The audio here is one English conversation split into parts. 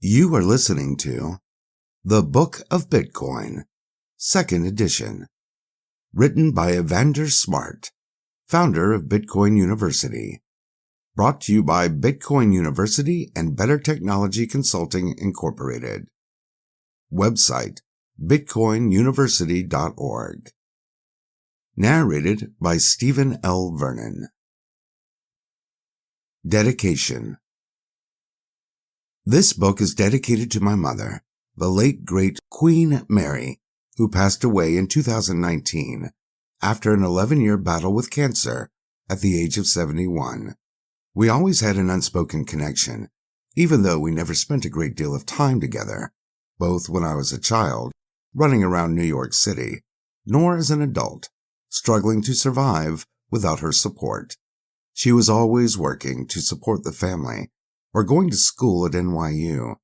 You are listening to The Book of Bitcoin, 2nd edition, written by Evander Smart, founder of Bitcoin University. Brought to you by Bitcoin University and Better Technology Consulting Incorporated. Website, bitcoinuniversity.org. Narrated by Stephen L. Vernon. Dedication. This book is dedicated to my mother, the late great Queen Mary, who passed away in 2019 after an 11-year battle with cancer at the age of 71. We always had an unspoken connection, even though we never spent a great deal of time together, both when I was a child, running around New York City, nor as an adult, struggling to survive without her support. She was always working to support the family, or going to school at NYU,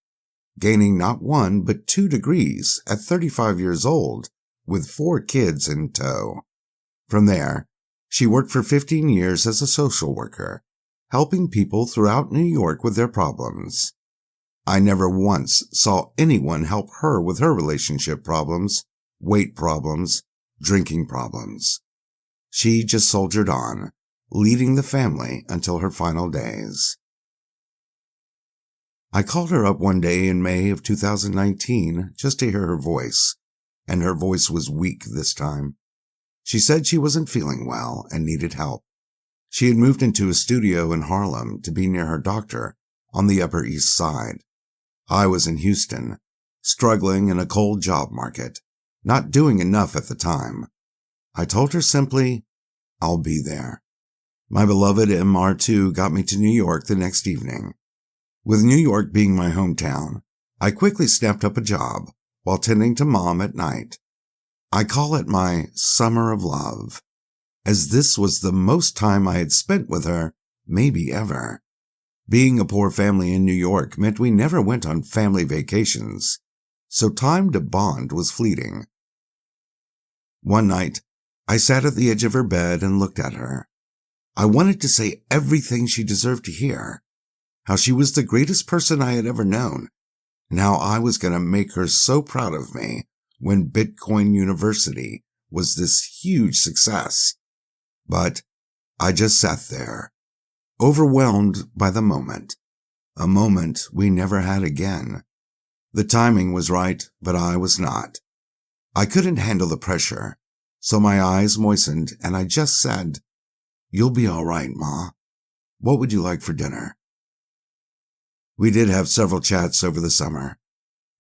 gaining not 1 but 2 degrees at 35 years old, with 4 kids in tow. From there, she worked for 15 years as a social worker, helping people throughout New York with their problems. I never once saw anyone help her with her relationship problems, weight problems, drinking problems. She just soldiered on, leading the family until her final days. I called her up one day in May of 2019 just to hear her voice, and her voice was weak this time. She said she wasn't feeling well and needed help. She had moved into a studio in Harlem to be near her doctor on the Upper East Side. I was in Houston, struggling in a cold job market, not doing enough at the time. I told her simply, I'll be there. My beloved MR2 got me to New York the next evening. With New York being my hometown, I quickly snapped up a job while tending to Mom at night. I call it my summer of love, as this was the most time I had spent with her, maybe ever. Being a poor family in New York meant we never went on family vacations, so time to bond was fleeting. One night, I sat at the edge of her bed and looked at her. I wanted to say everything she deserved to hear. How she was the greatest person I had ever known, and how I was going to make her so proud of me when Bitcoin University was this huge success. But I just sat there, overwhelmed by the moment, a moment we never had again. The timing was right, but I was not. I couldn't handle the pressure, so my eyes moistened and I just said, "You'll be all right, Ma. What would you like for dinner?" We did have several chats over the summer,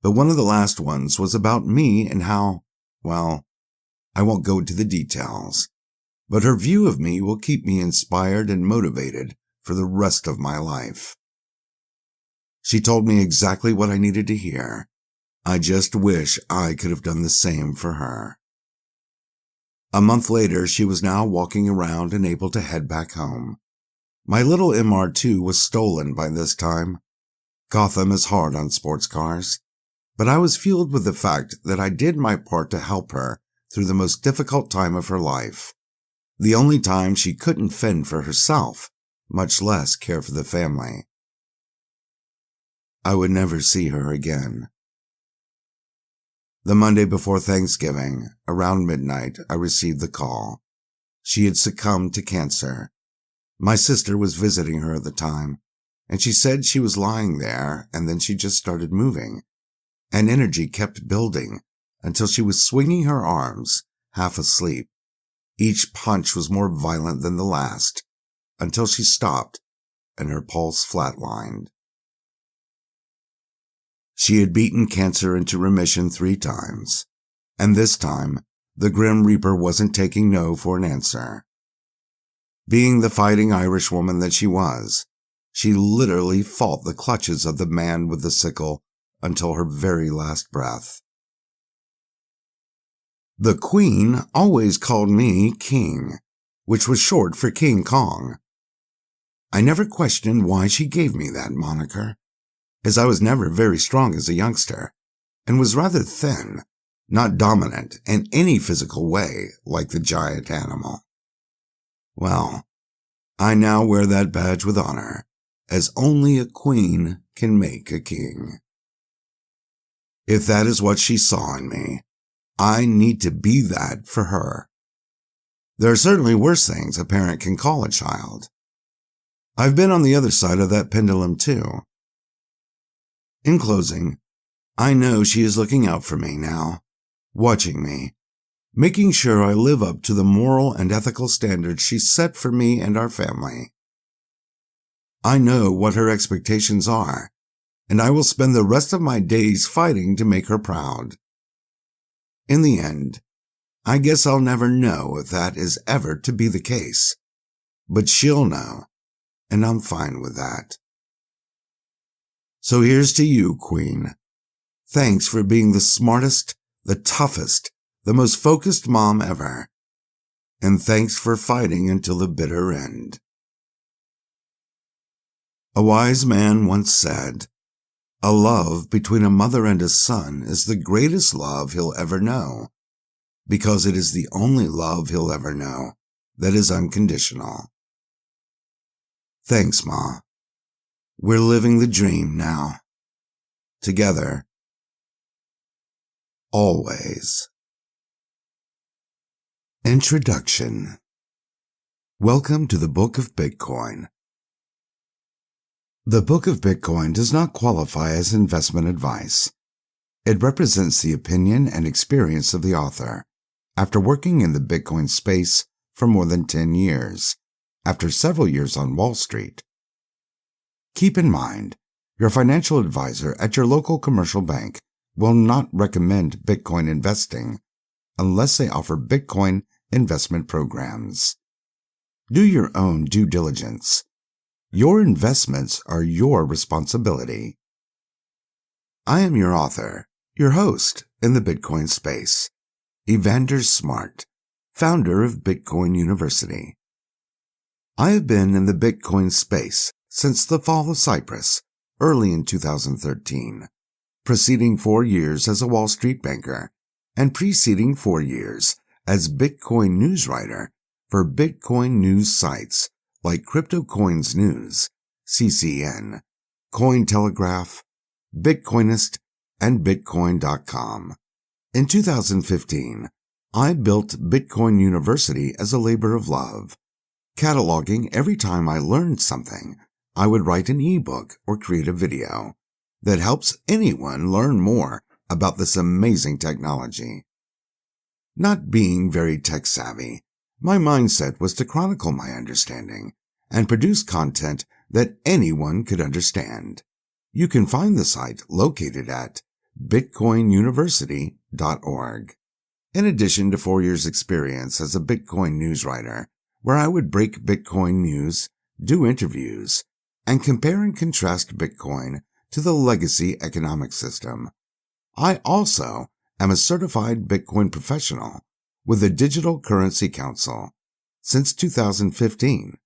but one of the last ones was about me and how, well, I won't go into the details, but her view of me will keep me inspired and motivated for the rest of my life. She told me exactly what I needed to hear. I just wish I could have done the same for her. A month later, she was now walking around and able to head back home. My little MR2 was stolen by this time. Gotham is hard on sports cars, but I was fueled with the fact that I did my part to help her through the most difficult time of her life, the only time she couldn't fend for herself, much less care for the family. I would never see her again. The Monday before Thanksgiving, around midnight, I received the call. She had succumbed to cancer. My sister was visiting her at the time, and she said she was lying there and then she just started moving, and energy kept building until she was swinging her arms, half asleep. Each punch was more violent than the last, until she stopped and her pulse flatlined. She had beaten cancer into remission 3 times, and this time the Grim Reaper wasn't taking no for an answer. Being the fighting Irish woman that she was, she literally fought the clutches of the man with the sickle until her very last breath. The Queen always called me King, which was short for King Kong. I never questioned why she gave me that moniker, as I was never very strong as a youngster, and was rather thin, not dominant in any physical way like the giant animal. Well, I now wear that badge with honor, as only a queen can make a king. If that is what she saw in me, I need to be that for her. There are certainly worse things a parent can call a child. I've been on the other side of that pendulum too. In closing, I know she is looking out for me now, watching me, making sure I live up to the moral and ethical standards she set for me and our family. I know what her expectations are, and I will spend the rest of my days fighting to make her proud. In the end, I guess I'll never know if that is ever to be the case, but she'll know, and I'm fine with that. So here's to you, Queen. Thanks for being the smartest, the toughest, the most focused mom ever. And thanks for fighting until the bitter end. A wise man once said, "A love between a mother and a son is the greatest love he'll ever know, because it is the only love he'll ever know that is unconditional." Thanks, Ma. We're living the dream now. Together. Always. Introduction. Welcome to the Book of Bitcoin. The Book of Bitcoin does not qualify as investment advice. It represents the opinion and experience of the author after working in the Bitcoin space for more than 10 years, after several years on Wall Street. Keep in mind, your financial advisor at your local commercial bank will not recommend Bitcoin investing unless they offer Bitcoin investment programs. Do your own due diligence. Your investments are your responsibility. I am your author, your host in the Bitcoin space, Evander Smart, founder of Bitcoin University. I have been in the Bitcoin space since the fall of Cyprus, early in 2013, preceding 4 years as a Wall Street banker and preceding 4 years as Bitcoin news writer for Bitcoin news sites like Crypto Coins News, CCN, Cointelegraph, Bitcoinist, and Bitcoin.com. In 2015, I built Bitcoin University as a labor of love. Cataloging every time I learned something, I would write an ebook or create a video that helps anyone learn more about this amazing technology. Not being very tech savvy, my mindset was to chronicle my understanding and produce content that anyone could understand. You can find the site located at bitcoinuniversity.org. In addition to 4 years' experience as a Bitcoin news writer, where I would break Bitcoin news, do interviews, and compare and contrast Bitcoin to the legacy economic system, I also am a certified Bitcoin professional with the Digital Currency Council since 2015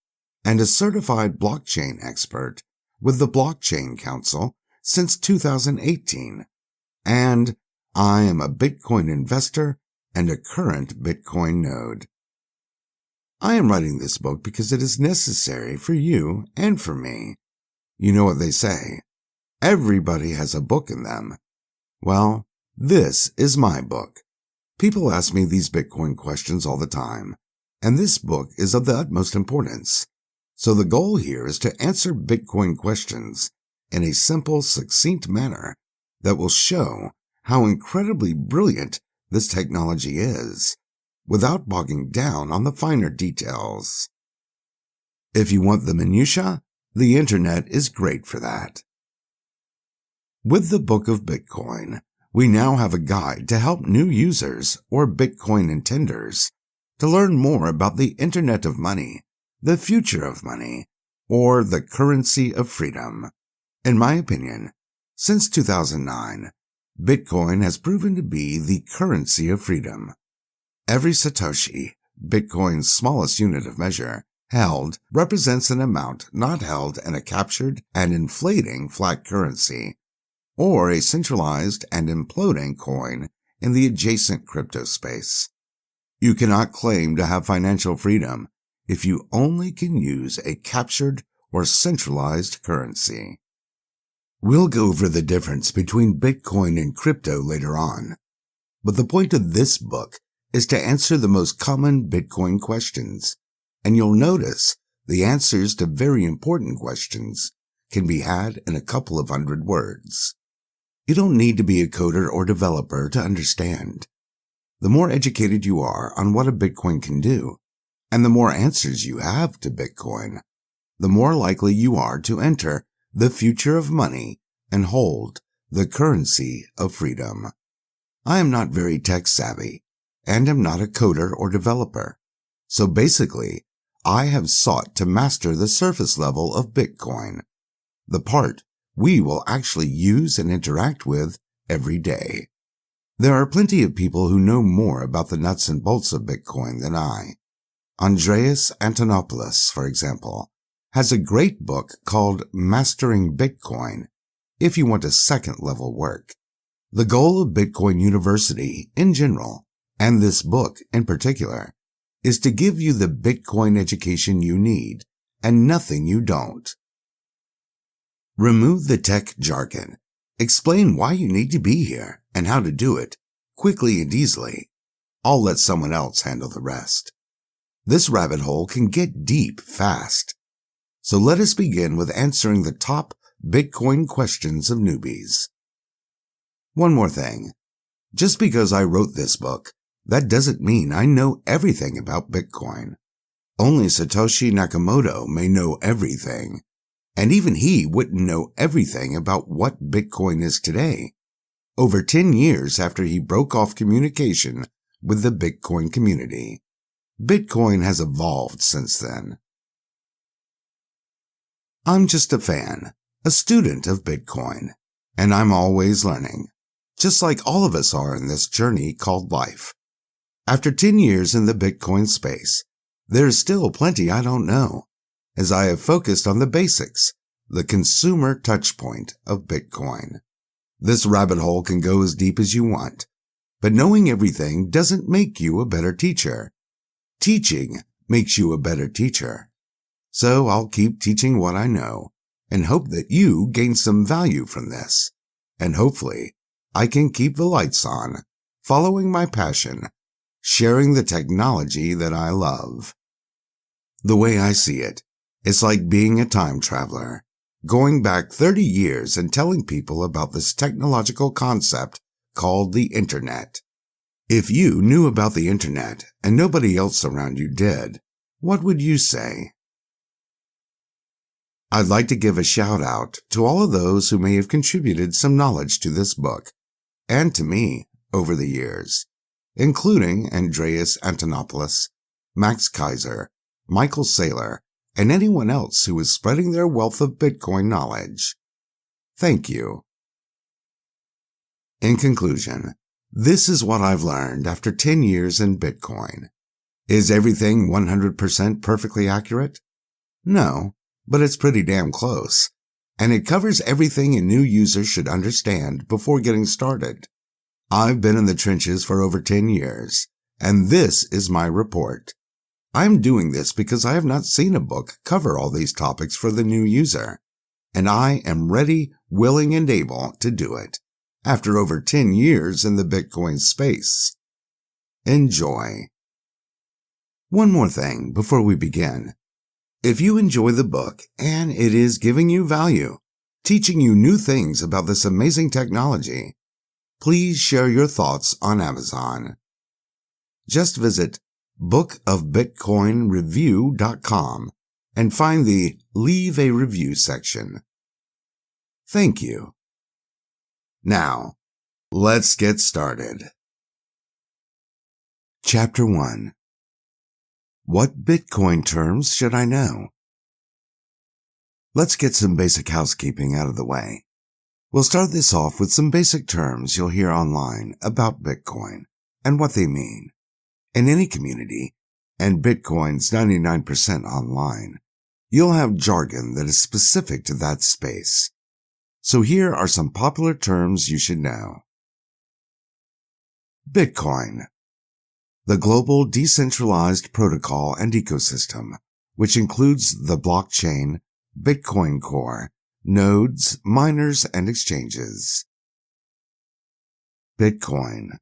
and a certified blockchain expert with the Blockchain Council since 2018. And I am a Bitcoin investor and a current Bitcoin node. I am writing this book because it is necessary for you and for me. You know what they say, everybody has a book in them. Well, this is my book. People ask me these Bitcoin questions all the time, and this book is of the utmost importance. So the goal here is to answer Bitcoin questions in a simple, succinct manner that will show how incredibly brilliant this technology is, without bogging down on the finer details. If you want the minutiae, the internet is great for that. With the Book of Bitcoin, we now have a guide to help new users or Bitcoin intenders to learn more about the Internet of Money, the future of money, or the currency of freedom. In my opinion, since 2009, Bitcoin has proven to be the currency of freedom. Every Satoshi, Bitcoin's smallest unit of measure, held represents an amount not held in a captured and inflating flat currency, or a centralized and imploding coin in the adjacent crypto space. You cannot claim to have financial freedom if you only can use a captured or centralized currency. We'll go over the difference between Bitcoin and crypto later on, but the point of this book is to answer the most common Bitcoin questions, and you'll notice the answers to very important questions can be had in a couple of hundred words. You don't need to be a coder or developer to understand. The more educated you are on what a Bitcoin can do, and the more answers you have to Bitcoin, the more likely you are to enter the future of money and hold the currency of freedom. I am not very tech savvy, and am not a coder or developer. So basically, I have sought to master the surface level of Bitcoin, the part we will actually use and interact with every day. There are plenty of people who know more about the nuts and bolts of Bitcoin than I. Andreas Antonopoulos, for example, has a great book called Mastering Bitcoin if you want a second-level work. The goal of Bitcoin University in general, and this book in particular, is to give you the Bitcoin education you need and nothing you don't. Remove the tech jargon. Explain why you need to be here and how to do it quickly and easily. I'll let someone else handle the rest. This rabbit hole can get deep fast. So let us begin with answering the top Bitcoin questions of newbies. One more thing. Just because I wrote this book, that doesn't mean I know everything about Bitcoin. Only Satoshi Nakamoto may know everything, and even he wouldn't know everything about what Bitcoin is today, over 10 years after he broke off communication with the Bitcoin community. Bitcoin has evolved since then. I'm just a fan, a student of Bitcoin, and I'm always learning, just like all of us are in this journey called life. After 10 years in the Bitcoin space, there is still plenty I don't know, as I have focused on the basics, the consumer touchpoint of Bitcoin. This rabbit hole can go as deep as you want, but knowing everything doesn't make you a better teacher. Teaching makes you a better teacher. So I'll keep teaching what I know and hope that you gain some value from this. And hopefully, I can keep the lights on, following my passion, sharing the technology that I love. The way I see it, it's like being a time traveler, going back 30 years and telling people about this technological concept called the Internet. If you knew about the Internet and nobody else around you did, what would you say? I'd like to give a shout out to all of those who may have contributed some knowledge to this book, and to me over the years, including Andreas Antonopoulos, Max Kaiser, Michael Saylor, and anyone else who is spreading their wealth of Bitcoin knowledge. Thank you. In conclusion, this is what I've learned after 10 years in Bitcoin. Is everything 100% perfectly accurate? No, but it's pretty damn close, and it covers everything a new user should understand before getting started. I've been in the trenches for over 10 years, and this is my report. I'm doing this because I have not seen a book cover all these topics for the new user, and I am ready, willing, and able to do it after over 10 years in the Bitcoin space. Enjoy. One more thing before we begin. If you enjoy the book and it is giving you value, teaching you new things about this amazing technology, please share your thoughts on Amazon. Just visit bookofbitcoinreview.com and find the Leave a Review section. Thank you. Now, let's get started. Chapter 1. What Bitcoin terms should I know? Let's get some basic housekeeping out of the way. We'll start this off with some basic terms you'll hear online about Bitcoin and what they mean. In any community, and Bitcoin's 99% online, you'll have jargon that is specific to that space. So here are some popular terms you should know. Bitcoin. The global decentralized protocol and ecosystem, which includes the blockchain, Bitcoin Core, Nodes, miners, and exchanges. Bitcoin.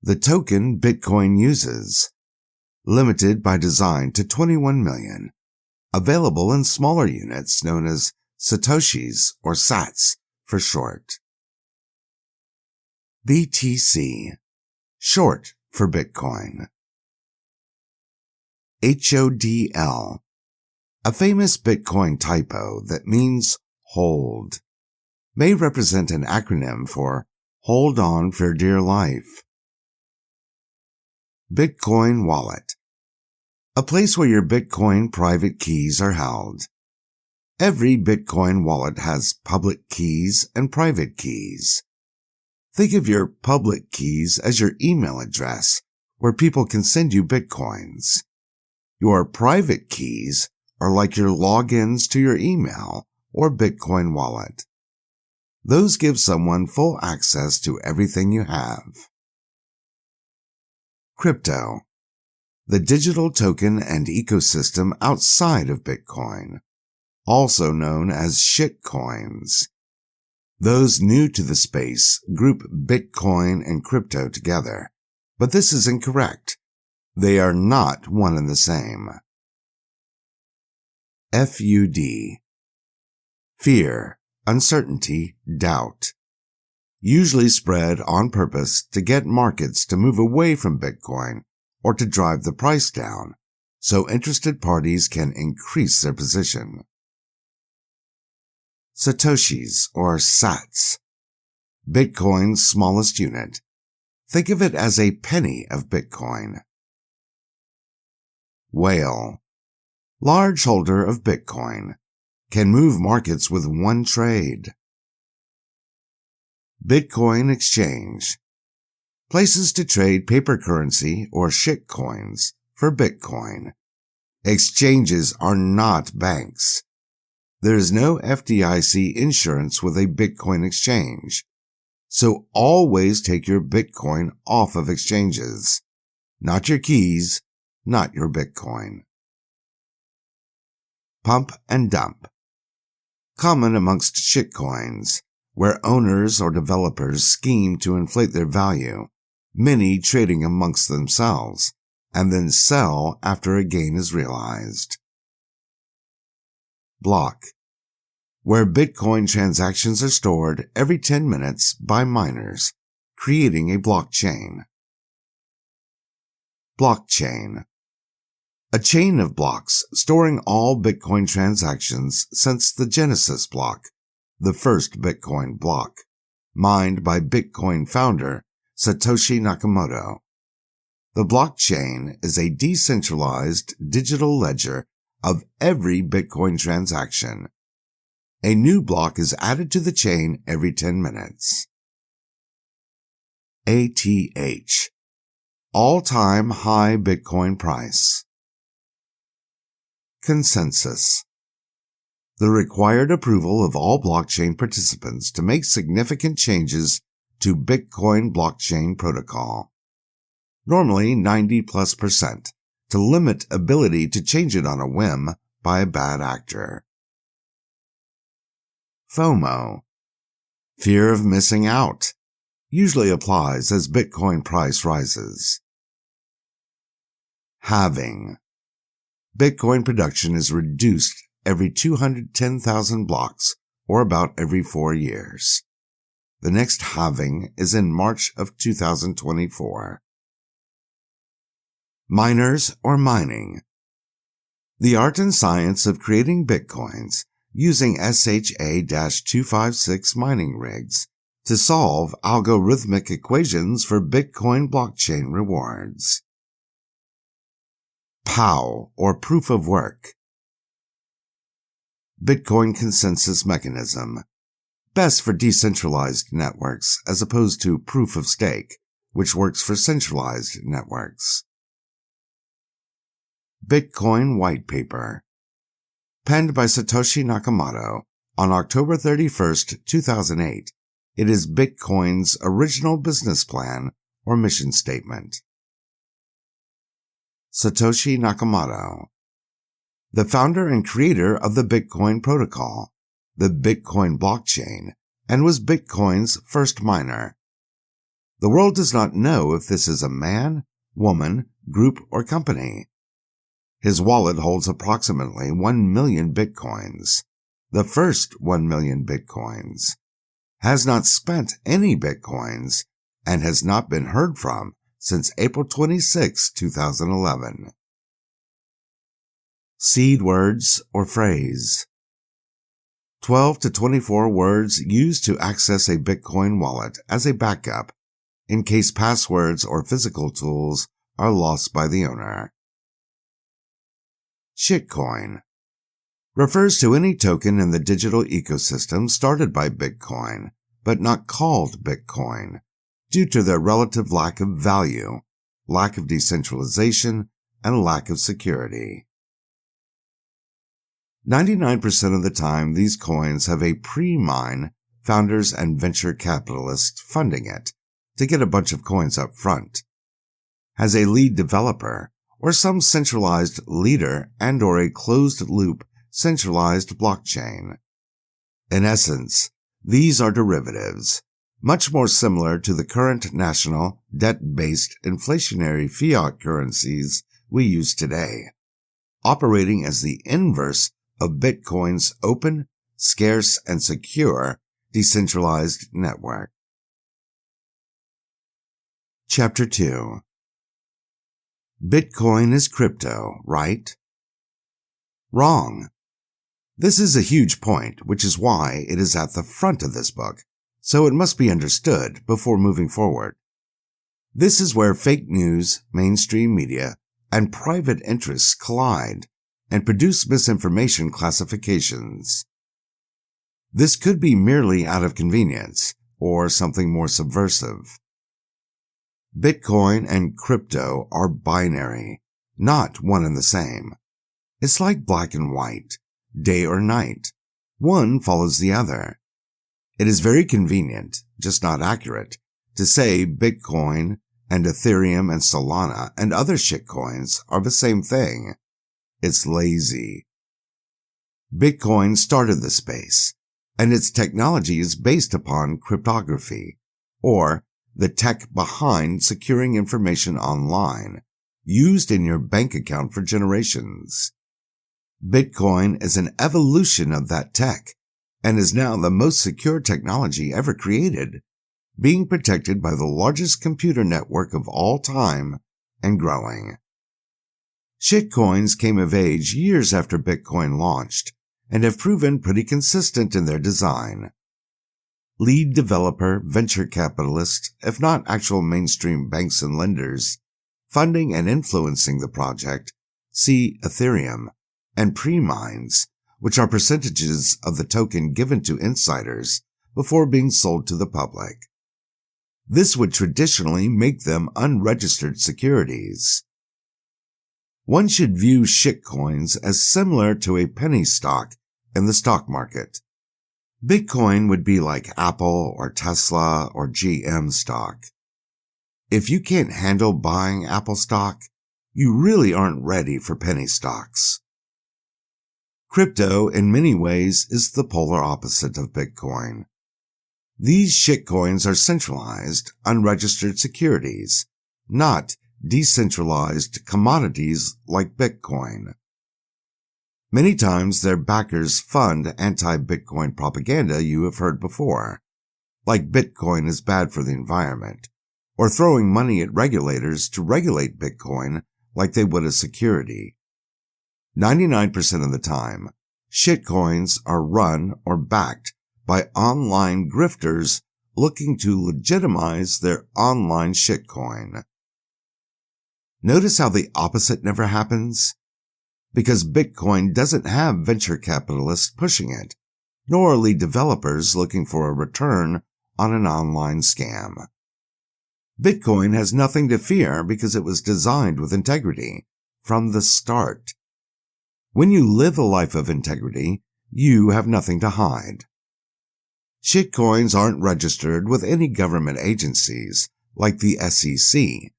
The token Bitcoin uses. Limited by design to 21 million. Available in smaller units known as Satoshis or Sats for short. BTC. Short for Bitcoin. HODL. A famous Bitcoin typo that means hold. May represent an acronym for Hold On for Dear Life. Bitcoin Wallet. A place where your Bitcoin private keys are held. Every Bitcoin wallet has public keys and private keys. Think of your public keys as your email address, where people can send you Bitcoins. Your private keys are like your logins to your email or Bitcoin wallet. Those give someone full access to everything you have. Crypto. The digital token and ecosystem outside of Bitcoin, also known as shitcoins. Those new to the space group Bitcoin and crypto together, but this is incorrect. They are not one and the same. FUD. Fear, uncertainty, doubt. Usually spread on purpose to get markets to move away from Bitcoin or to drive the price down, so interested parties can increase their position. Satoshis or Sats. Bitcoin's smallest unit. Think of it as a penny of Bitcoin. Whale. Large holder of Bitcoin. Can move markets with one trade. Bitcoin exchange. Places to trade paper currency or shitcoins for Bitcoin. Exchanges are not banks. There is no FDIC insurance with a Bitcoin exchange, so always take your Bitcoin off of exchanges. Not your keys, not your Bitcoin. Pump and dump. Common amongst shitcoins, where owners or developers scheme to inflate their value, many trading amongst themselves, and then sell after a gain is realized. Block. Where Bitcoin transactions are stored every 10 minutes by miners, creating a blockchain. Blockchain. A chain of blocks storing all Bitcoin transactions since the Genesis block, the first Bitcoin block, mined by Bitcoin founder Satoshi Nakamoto. The blockchain is a decentralized digital ledger of every Bitcoin transaction. A new block is added to the chain every 10 minutes. ATH. All-time high Bitcoin price. Consensus. The required approval of all blockchain participants to make significant changes to Bitcoin blockchain protocol. Normally 90+%, to limit ability to change it on a whim by a bad actor. FOMO. Fear of missing out. Usually applies as Bitcoin price rises. Halving. Bitcoin production is reduced every 210,000 blocks, or about every 4 years. The next halving is in March of 2024. Miners or mining. The art and science of creating Bitcoins using SHA-256 mining rigs to solve algorithmic equations for Bitcoin blockchain rewards. POW or Proof of Work. Bitcoin Consensus Mechanism. Best for decentralized networks as opposed to Proof of Stake, which works for centralized networks. Bitcoin White Paper. Penned by Satoshi Nakamoto on October 31st, 2008, it is Bitcoin's original business plan or mission statement. Satoshi Nakamoto. The founder and creator of the Bitcoin protocol, the Bitcoin blockchain, and was Bitcoin's first miner. The world does not know if this is a man, woman, group, or company. His wallet holds approximately 1 million Bitcoins, the first 1 million Bitcoins, has not spent any Bitcoins, and has not been heard from since April 26, 2011. Seed words or phrase. 12 to 24 words used to access a Bitcoin wallet as a backup in case passwords or physical tools are lost by the owner. Shitcoin refers to any token in the digital ecosystem started by Bitcoin, but not called Bitcoin, due to their relative lack of value, lack of decentralization, and lack of security. 99% of the time, these coins have a pre-mine, founders and venture capitalists funding it to get a bunch of coins up front, has a lead developer, or some centralized leader and or a closed-loop centralized blockchain. In essence, these are derivatives, much more similar to the current national debt-based inflationary fiat currencies we use today, operating as the inverse of Bitcoin's open, scarce, and secure decentralized network. Chapter 2. Bitcoin is crypto, right? Wrong. This is a huge point, which is why it is at the front of this book, so it must be understood before moving forward. This is where fake news, mainstream media, and private interests collide and produce misinformation classifications. This could be merely out of convenience or something more subversive. Bitcoin and crypto are binary, not one and the same. It's like black and white, day or night. One follows the other. It is very convenient, just not accurate, to say Bitcoin and Ethereum and Solana and other shitcoins are the same thing. It's lazy. Bitcoin started the space, and its technology is based upon cryptography, or the tech behind securing information online, used in your bank account for generations. Bitcoin is an evolution of that tech, and is now the most secure technology ever created, being protected by the largest computer network of all time and growing. Shitcoins came of age years after Bitcoin launched and have proven pretty consistent in their design. Lead developer, venture capitalists, if not actual mainstream banks and lenders, funding and influencing the project, see Ethereum, and pre-mines, which are percentages of the token given to insiders before being sold to the public. This would traditionally make them unregistered securities. One should view shitcoins as similar to a penny stock in the stock market. Bitcoin would be like Apple or Tesla or GM stock. If you can't handle buying Apple stock, you really aren't ready for penny stocks. Crypto, in many ways, is the polar opposite of Bitcoin. These shitcoins are centralized, unregistered securities, not decentralized commodities like Bitcoin. Many times their backers fund anti-Bitcoin propaganda you have heard before, like Bitcoin is bad for the environment, or throwing money at regulators to regulate Bitcoin like they would a security. 99% of the time, shitcoins are run or backed by online grifters looking to legitimize their online shitcoin. Notice how the opposite never happens? Because Bitcoin doesn't have venture capitalists pushing it, nor lead developers looking for a return on an online scam. Bitcoin has nothing to fear because it was designed with integrity from the start. When you live a life of integrity, you have nothing to hide. Shitcoins aren't registered with any government agencies like the SEC,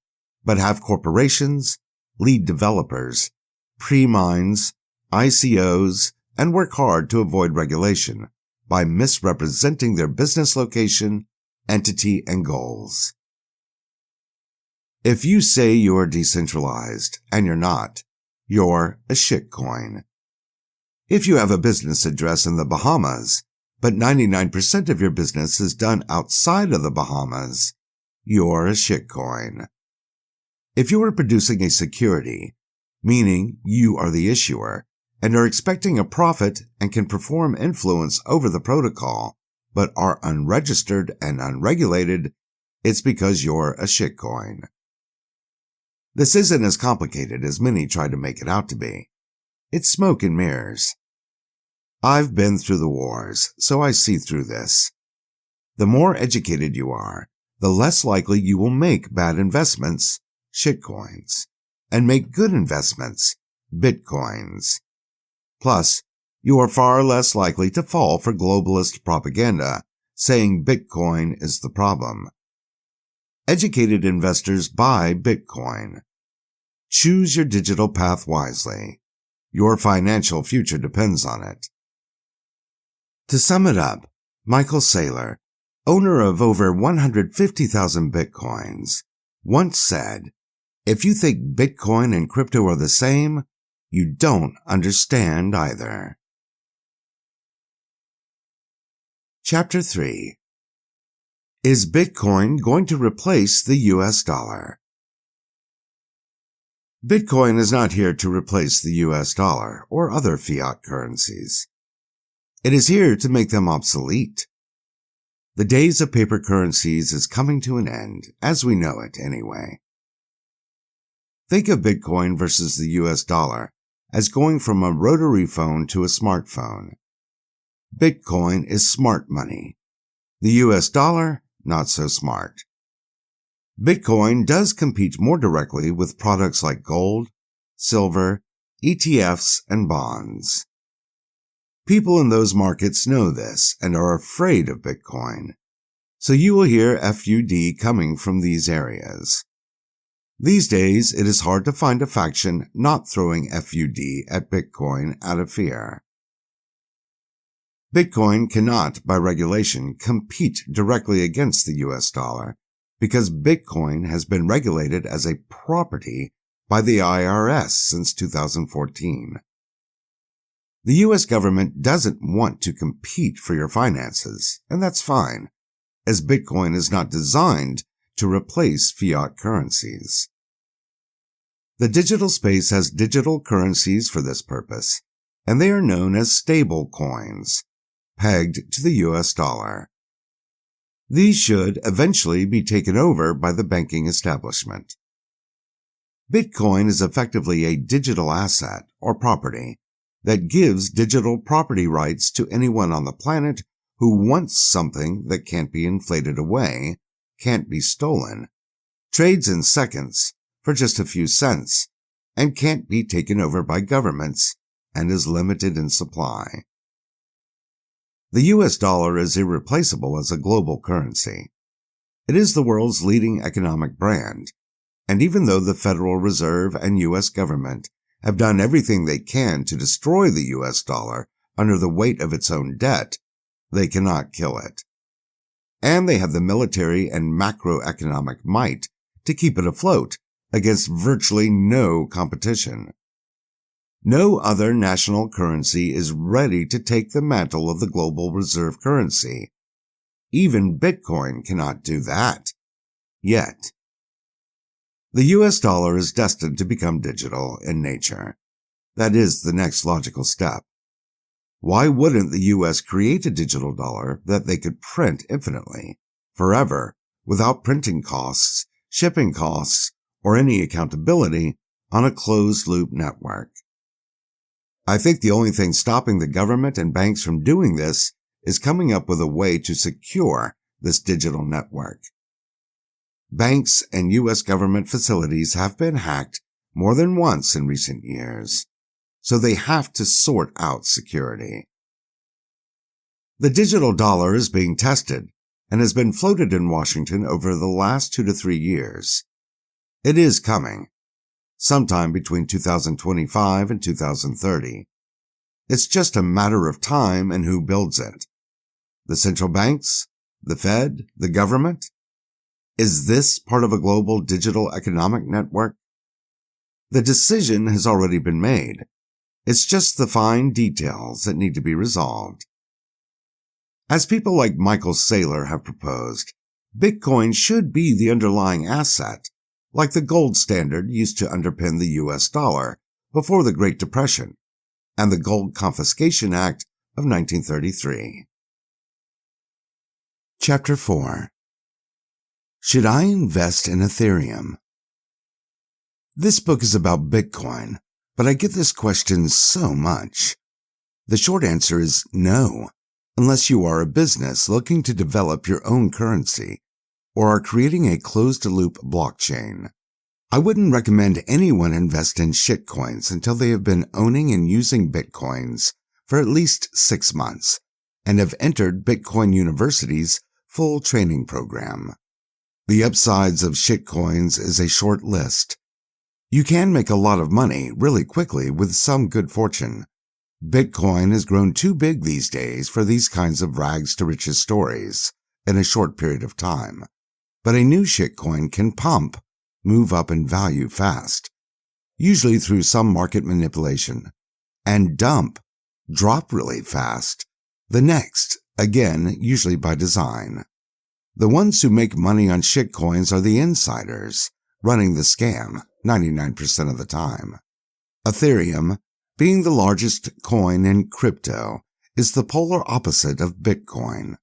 but have corporations, lead developers, pre-mines, ICOs, and work hard to avoid regulation, by misrepresenting their business location, entity, and goals. If you say you're decentralized, and you're not, you're a shitcoin. If you have a business address in the Bahamas, but 99% of your business is done outside of the Bahamas, you're a shitcoin. If you are producing a security, meaning you are the issuer, and are expecting a profit and can perform influence over the protocol, but are unregistered and unregulated, it's because you're a shitcoin. This isn't as complicated as many try to make it out to be. It's smoke and mirrors. I've been through the wars, so I see through this. The more educated you are, the less likely you will make bad investments, shitcoins, and make good investments, bitcoins. Plus, you are far less likely to fall for globalist propaganda saying Bitcoin is the problem. Educated investors buy Bitcoin. Choose your digital path wisely. Your financial future depends on it. To sum it up, Michael Saylor, owner of over 150,000 Bitcoins, once said, "If you think Bitcoin and crypto are the same, you don't understand either." Chapter 3. Is Bitcoin going to replace the US dollar? Bitcoin is not here to replace the US dollar or other fiat currencies. It is here to make them obsolete. The days of paper currencies is coming to an end, as we know it anyway. Think of Bitcoin versus the US dollar as going from a rotary phone to a smartphone. Bitcoin is smart money. The US dollar, not so smart. Bitcoin does compete more directly with products like gold, silver, ETFs, and bonds. People in those markets know this and are afraid of Bitcoin, so you will hear FUD coming from these areas. These days, it is hard to find a faction not throwing FUD at Bitcoin out of fear. Bitcoin cannot, by regulation, compete directly against the US dollar because Bitcoin has been regulated as a property by the IRS since 2014. The US government doesn't want to compete for your finances, and that's fine, as Bitcoin is not designed to replace fiat currencies. The digital space has digital currencies for this purpose, and they are known as stable coins, pegged to the US dollar. These should eventually be taken over by the banking establishment. Bitcoin is effectively a digital asset or property that gives digital property rights to anyone on the planet who wants something that can't be inflated away, can't be stolen, trades in seconds for just a few cents, and can't be taken over by governments and is limited in supply. The US dollar is irreplaceable as a global currency. It is the world's leading economic brand, and even though the Federal Reserve and US government have done everything they can to destroy the US dollar under the weight of its own debt, they cannot kill it. And they have the military and macroeconomic might to keep it afloat against virtually no competition. No other national currency is ready to take the mantle of the global reserve currency. Even Bitcoin cannot do that. Yet. The US dollar is destined to become digital in nature. That is the next logical step. Why wouldn't the US create a digital dollar that they could print infinitely, forever, without printing costs, shipping costs, or any accountability on a closed-loop network? I think the only thing stopping the government and banks from doing this is coming up with a way to secure this digital network. Banks and U.S. government facilities have been hacked more than once in recent years, so they have to sort out security. The digital dollar is being tested and has been floated in Washington over the last 2 to 3 years. It is coming, sometime between 2025 and 2030. It's just a matter of time and who builds it. The central banks? The Fed? The government? Is this part of a global digital economic network? The decision has already been made. It's just the fine details that need to be resolved. As people like Michael Saylor have proposed, Bitcoin should be the underlying asset, like the gold standard used to underpin the US dollar before the Great Depression and the Gold Confiscation Act of 1933. Chapter 4. Should I invest in Ethereum? This book is about Bitcoin, but I get this question so much. The short answer is no, unless you are a business looking to develop your own currency or are creating a closed-loop blockchain. I wouldn't recommend anyone invest in shitcoins until they have been owning and using Bitcoins for at least 6 months and have entered Bitcoin University's full training program. The upsides of shitcoins is a short list. You can make a lot of money really quickly with some good fortune. Bitcoin has grown too big these days for these kinds of rags to riches stories in a short period of time. But a new shitcoin can pump, move up in value fast, usually through some market manipulation, and dump, drop really fast, the next, again, usually by design. The ones who make money on shitcoins are the insiders, running the scam 99% of the time. Ethereum, being the largest coin in crypto, is the polar opposite of Bitcoin.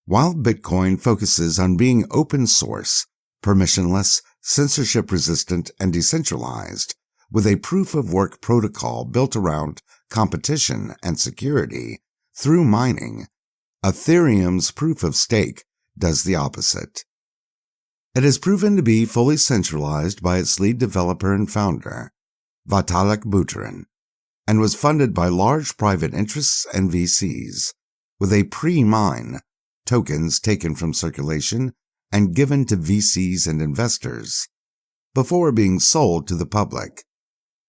While Bitcoin focuses on being open source, permissionless, censorship-resistant, and decentralized, with a proof-of-work protocol built around competition and security through mining, Ethereum's proof-of-stake does the opposite. It has proven to be fully centralized by its lead developer and founder, Vitalik Buterin, and was funded by large private interests and VCs, with a pre-mine, tokens taken from circulation and given to VCs and investors, before being sold to the public.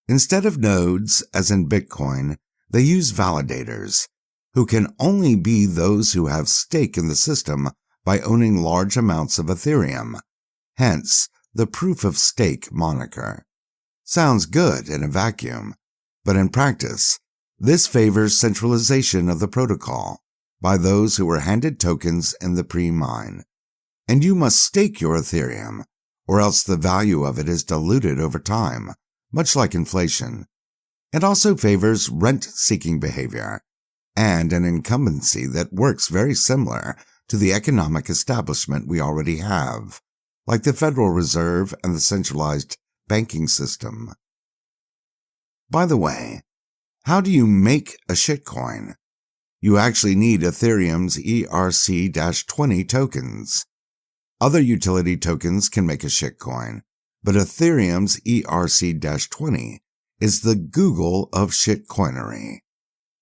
Instead of nodes, as in Bitcoin, they use validators, who can only be those who have stake in the system by owning large amounts of Ethereum, hence the proof-of-stake moniker. Sounds good in a vacuum, but in practice, this favors centralization of the protocol by those who are handed tokens in the pre-mine. And you must stake your Ethereum, or else the value of it is diluted over time, much like inflation. It also favors rent-seeking behavior, and an incumbency that works very similar to the economic establishment we already have, like the Federal Reserve and the centralized banking system. By the way, how do you make a shitcoin? You actually need Ethereum's ERC-20 tokens. Other utility tokens can make a shitcoin, but Ethereum's ERC-20 is the Google of shitcoinery.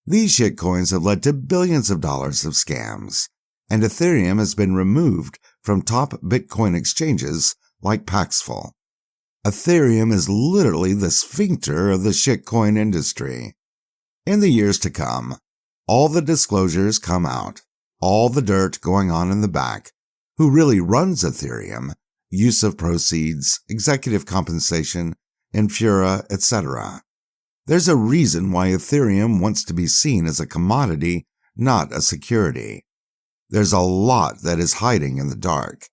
These shitcoins have led to billions of dollars of scams, and Ethereum has been removed from top Bitcoin exchanges like Paxful. Ethereum is literally the sphincter of the shitcoin industry. In the years to come, all the disclosures come out, all the dirt going on in the back, who really runs Ethereum, use of proceeds, executive compensation, infura, etc. There's a reason why Ethereum wants to be seen as a commodity, not a security. There's a lot that is hiding in the dark,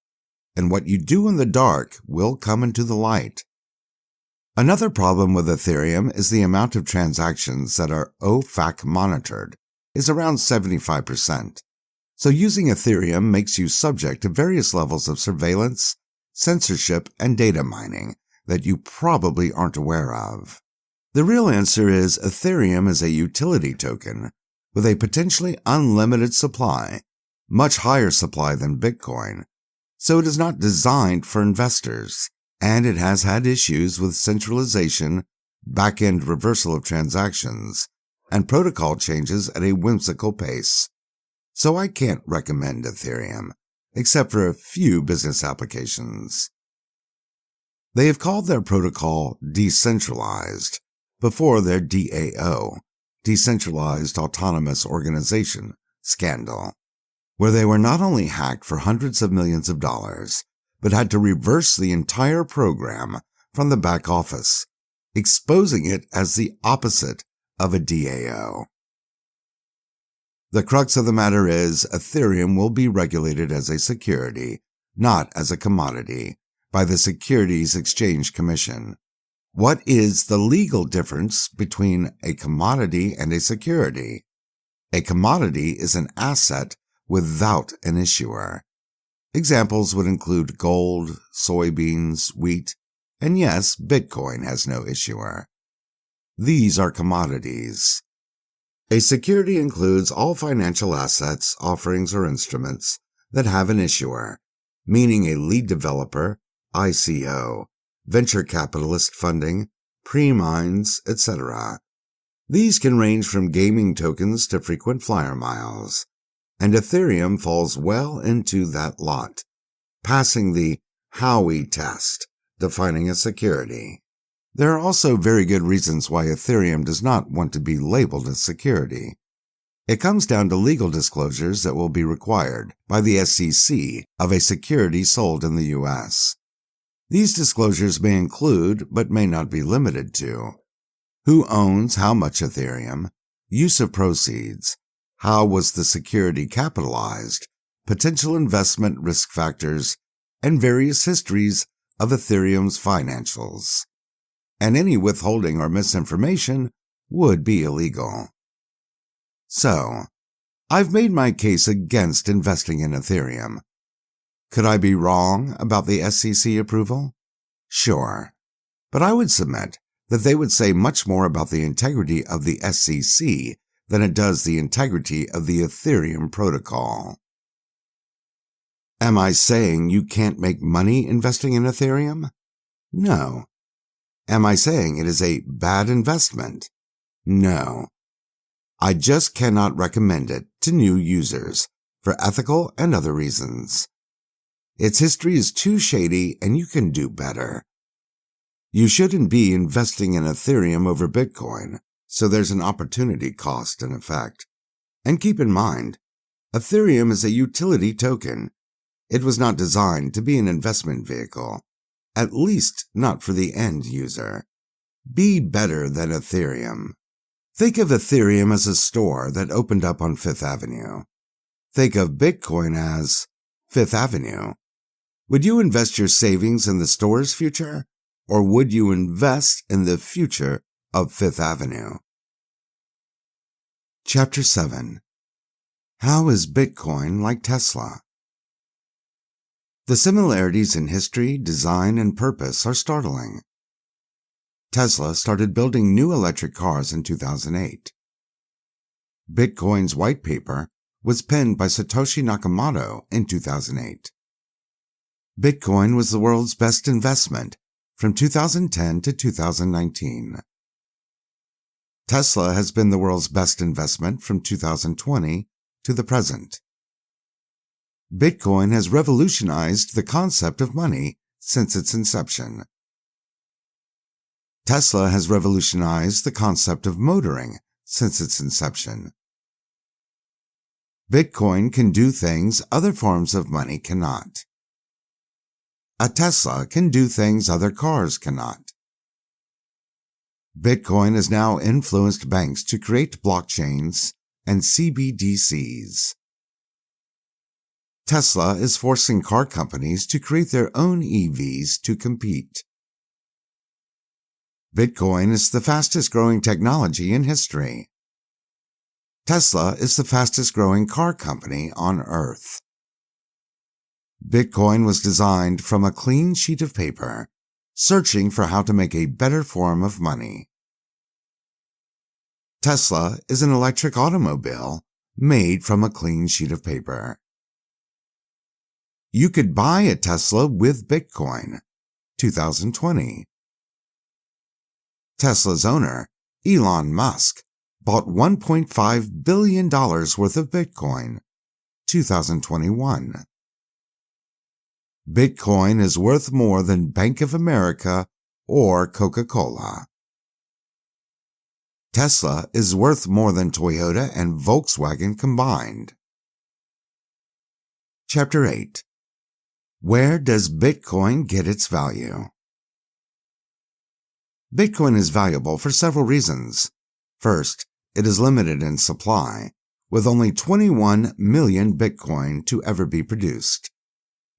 and what you do in the dark will come into the light. Another problem with Ethereum is the amount of transactions that are OFAC monitored is around 75%. So using Ethereum makes you subject to various levels of surveillance, censorship, and data mining that you probably aren't aware of. The real answer is Ethereum is a utility token with a potentially unlimited supply, much higher supply than Bitcoin, so it is not designed for investors, and it has had issues with centralization, back-end reversal of transactions, and protocol changes at a whimsical pace. So I can't recommend Ethereum, except for a few business applications. They have called their protocol decentralized before their DAO, Decentralized Autonomous Organization, scandal. where they were not only hacked for hundreds of millions of dollars, but had to reverse the entire program from the back office, exposing it as the opposite of a DAO. The crux of the matter is Ethereum will be regulated as a security, not as a commodity, by the Securities Exchange Commission. What is the legal difference between a commodity and a security? A commodity is an asset without an issuer. Examples would include gold, soybeans, wheat, and yes, Bitcoin has no issuer. These are commodities. A security includes all financial assets, offerings, or instruments that have an issuer, meaning a lead developer, ICO, venture capitalist funding, pre-mines, etc. These can range from gaming tokens to frequent flyer miles, and Ethereum falls well into that lot, passing the Howey test, defining a security. There are also very good reasons why Ethereum does not want to be labeled as security. It comes down to legal disclosures that will be required by the SEC of a security sold in the U.S. These disclosures may include, but may not be limited to, who owns how much Ethereum, use of proceeds, how was the security capitalized, potential investment risk factors, and various histories of Ethereum's financials. And any withholding or misinformation would be illegal. So, I've made my case against investing in Ethereum. Could I be wrong about the SEC approval? Sure, but I would submit that they would say much more about the integrity of the SEC than it does the integrity of the Ethereum protocol. Am I saying you can't make money investing in Ethereum? No. Am I saying it is a bad investment? No. I just cannot recommend it to new users for ethical and other reasons. Its history is too shady and you can do better. You shouldn't be investing in Ethereum over Bitcoin, so there's an opportunity cost in effect. And keep in mind, Ethereum is a utility token. It was not designed to be an investment vehicle, at least not for the end user. Be better than Ethereum. Think of Ethereum as a store that opened up on Fifth Avenue. Think of Bitcoin as Fifth Avenue. Would you invest your savings in the store's future, or would you invest in the future of Fifth Avenue? Chapter 7. How is Bitcoin like Tesla? The similarities in history, design, and purpose are startling. Tesla started building new electric cars in 2008. Bitcoin's white paper was penned by Satoshi Nakamoto in 2008. Bitcoin was the world's best investment from 2010 to 2019. Tesla has been the world's best investment from 2020 to the present. Bitcoin has revolutionized the concept of money since its inception. Tesla has revolutionized the concept of motoring since its inception. Bitcoin can do things other forms of money cannot. A Tesla can do things other cars cannot. Bitcoin has now influenced banks to create blockchains and CBDCs. Tesla is forcing car companies to create their own EVs to compete. Bitcoin is the fastest growing technology in history. Tesla is the fastest growing car company on Earth. Bitcoin was designed from a clean sheet of paper, searching for how to make a better form of money. Tesla is an electric automobile made from a clean sheet of paper. You could buy a Tesla with Bitcoin. 2020. Tesla's owner, Elon Musk, bought $1.5 billion worth of Bitcoin. 2021. Bitcoin is worth more than Bank of America or Coca-Cola. Tesla is worth more than Toyota and Volkswagen combined. Chapter 8. Where does Bitcoin get its value? Bitcoin is valuable for several reasons. First, it is limited in supply, with only 21 million Bitcoin to ever be produced.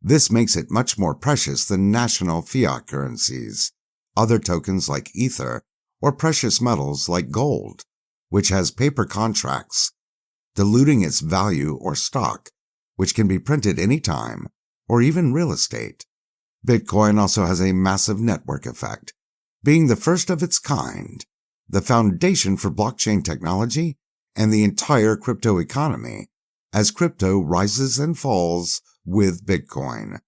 This makes it much more precious than national fiat currencies, other tokens like Ether, or precious metals like gold, which has paper contracts, diluting its value, or stock, which can be printed anytime, or even real estate. Bitcoin also has a massive network effect, being the first of its kind, the foundation for blockchain technology and the entire crypto economy, as crypto rises and falls with Bitcoin.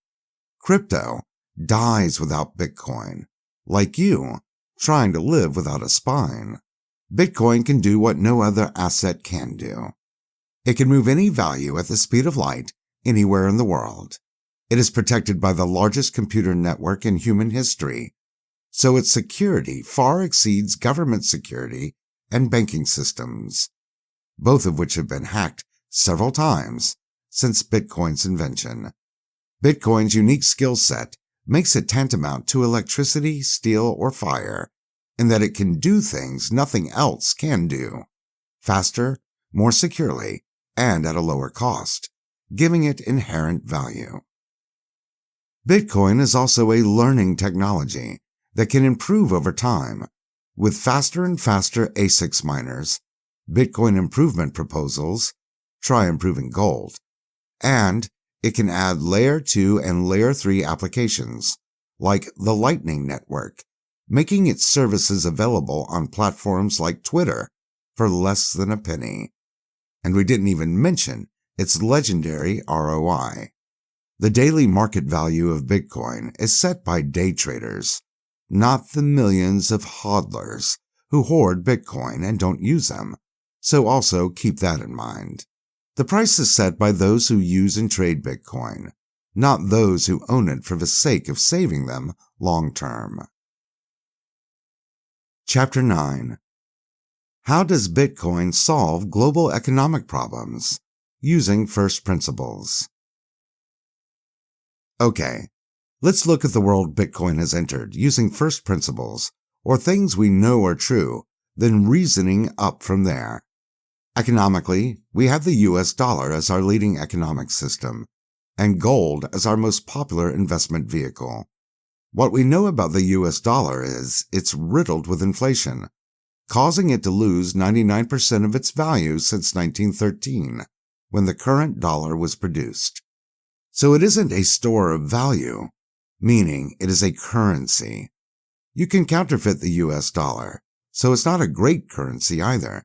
Crypto dies without Bitcoin, like you trying to live without a spine. Bitcoin can do what no other asset can do. It can move any value at the speed of light anywhere in the world. It is protected by the largest computer network in human history, so its security far exceeds government security and banking systems, both of which have been hacked several times since Bitcoin's invention. Bitcoin's unique skill set makes it tantamount to electricity, steel, or fire, in that it can do things nothing else can do, faster, more securely, and at a lower cost, giving it inherent value. Bitcoin is also a learning technology that can improve over time, with faster and faster ASICs miners, Bitcoin improvement proposals, try improving gold, and it can add Layer 2 and Layer 3 applications, like the Lightning Network, making its services available on platforms like Twitter for less than a penny. And we didn't even mention its legendary ROI. The daily market value of Bitcoin is set by day traders, not the millions of hodlers who hoard Bitcoin and don't use them, so also keep that in mind. The price is set by those who use and trade Bitcoin, not those who own it for the sake of saving them long term. Chapter 9. How does Bitcoin solve global economic problems? Using first principles. Okay, let's look at the world Bitcoin has entered using first principles, or things we know are true, then reasoning up from there. Economically, we have the US dollar as our leading economic system, and gold as our most popular investment vehicle. What we know about the US dollar is it's riddled with inflation, causing it to lose 99% of its value since 1913, when the current dollar was produced. So it isn't a store of value, meaning it is a currency. You can counterfeit the US dollar, so it's not a great currency either,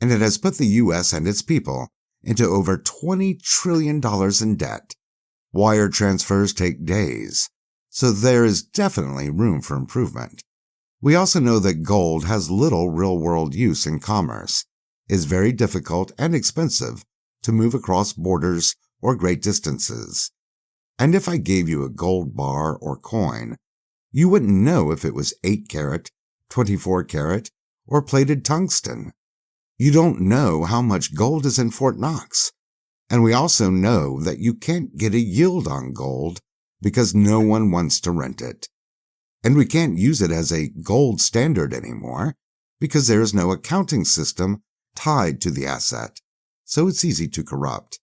and it has put the US and its people into over $20 trillion in debt. Wire transfers take days, so there is definitely room for improvement. We also know that gold has little real-world use in commerce, is very difficult and expensive to move across borders or great distances. And if I gave you a gold bar or coin, you wouldn't know if it was 8 karat, 24 karat, or plated tungsten. You don't know how much gold is in Fort Knox. And we also know that you can't get a yield on gold because no one wants to rent it. And we can't use it as a gold standard anymore because there is no accounting system tied to the asset, so it's easy to corrupt.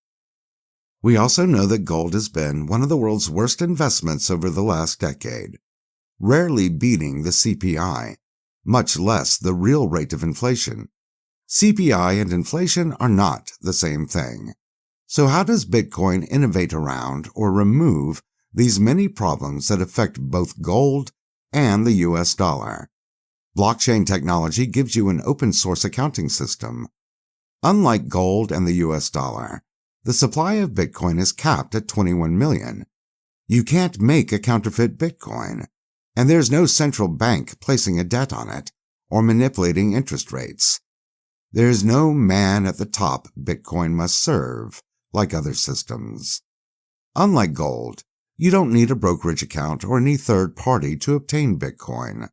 We also know that gold has been one of the world's worst investments over the last decade, rarely beating the CPI, much less the real rate of inflation. CPI and inflation are not the same thing. So how does Bitcoin innovate around or remove these many problems that affect both gold and the US dollar? Blockchain technology gives you an open source accounting system. Unlike gold and the US dollar, the supply of Bitcoin is capped at 21 million. You can't make a counterfeit Bitcoin, and there's no central bank placing a debt on it or manipulating interest rates. There's no man at the top Bitcoin must serve, like other systems. Unlike gold, you don't need a brokerage account or any third party to obtain Bitcoin.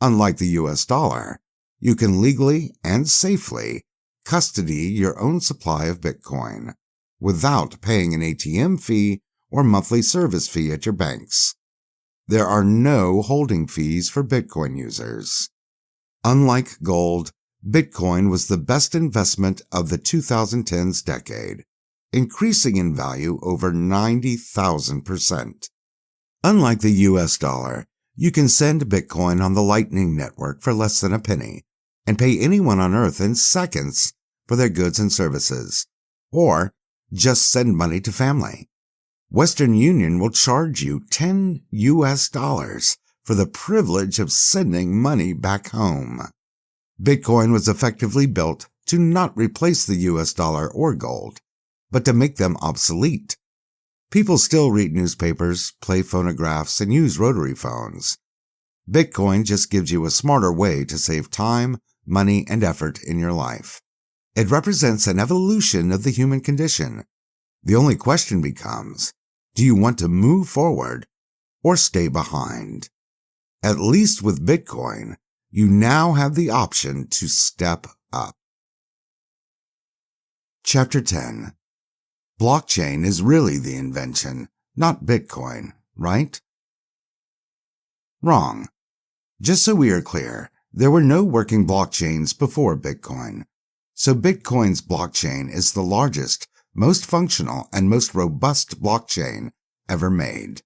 Unlike the US dollar, you can legally and safely custody your own supply of Bitcoin. without paying an ATM fee or monthly service fee at your banks. There are no holding fees for Bitcoin users. Unlike gold, Bitcoin was the best investment of the 2010s decade, increasing in value over 90,000%. Unlike the US dollar, you can send Bitcoin on the Lightning Network for less than a penny and pay anyone on Earth in seconds for their goods and services, or just send money to family. Western Union will charge you $10 for the privilege of sending money back home. Bitcoin was effectively built to not replace the US dollar or gold, but to make them obsolete. People still read newspapers, play phonographs, and use rotary phones. Bitcoin just gives you a smarter way to save time, money, and effort in your life. It represents an evolution of the human condition. The only question becomes, do you want to move forward or stay behind? At least with Bitcoin, you now have the option to step up. Chapter 10. Blockchain is really the invention, not Bitcoin, right? Wrong. Just so we are clear, there were no working blockchains before Bitcoin. So Bitcoin's blockchain is the largest, most functional, and most robust blockchain ever made.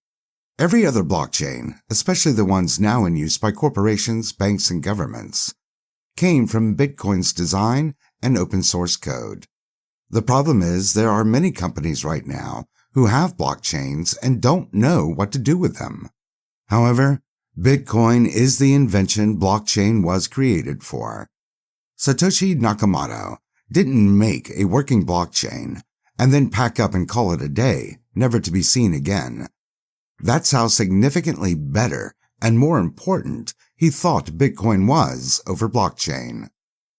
Every other blockchain, especially the ones now in use by corporations, banks, and governments, came from Bitcoin's design and open source code. The problem is there are many companies right now who have blockchains and don't know what to do with them. However, Bitcoin is the invention blockchain was created for. Satoshi Nakamoto didn't make a working blockchain and then pack up and call it a day, never to be seen again. That's how significantly better and more important he thought Bitcoin was over blockchain.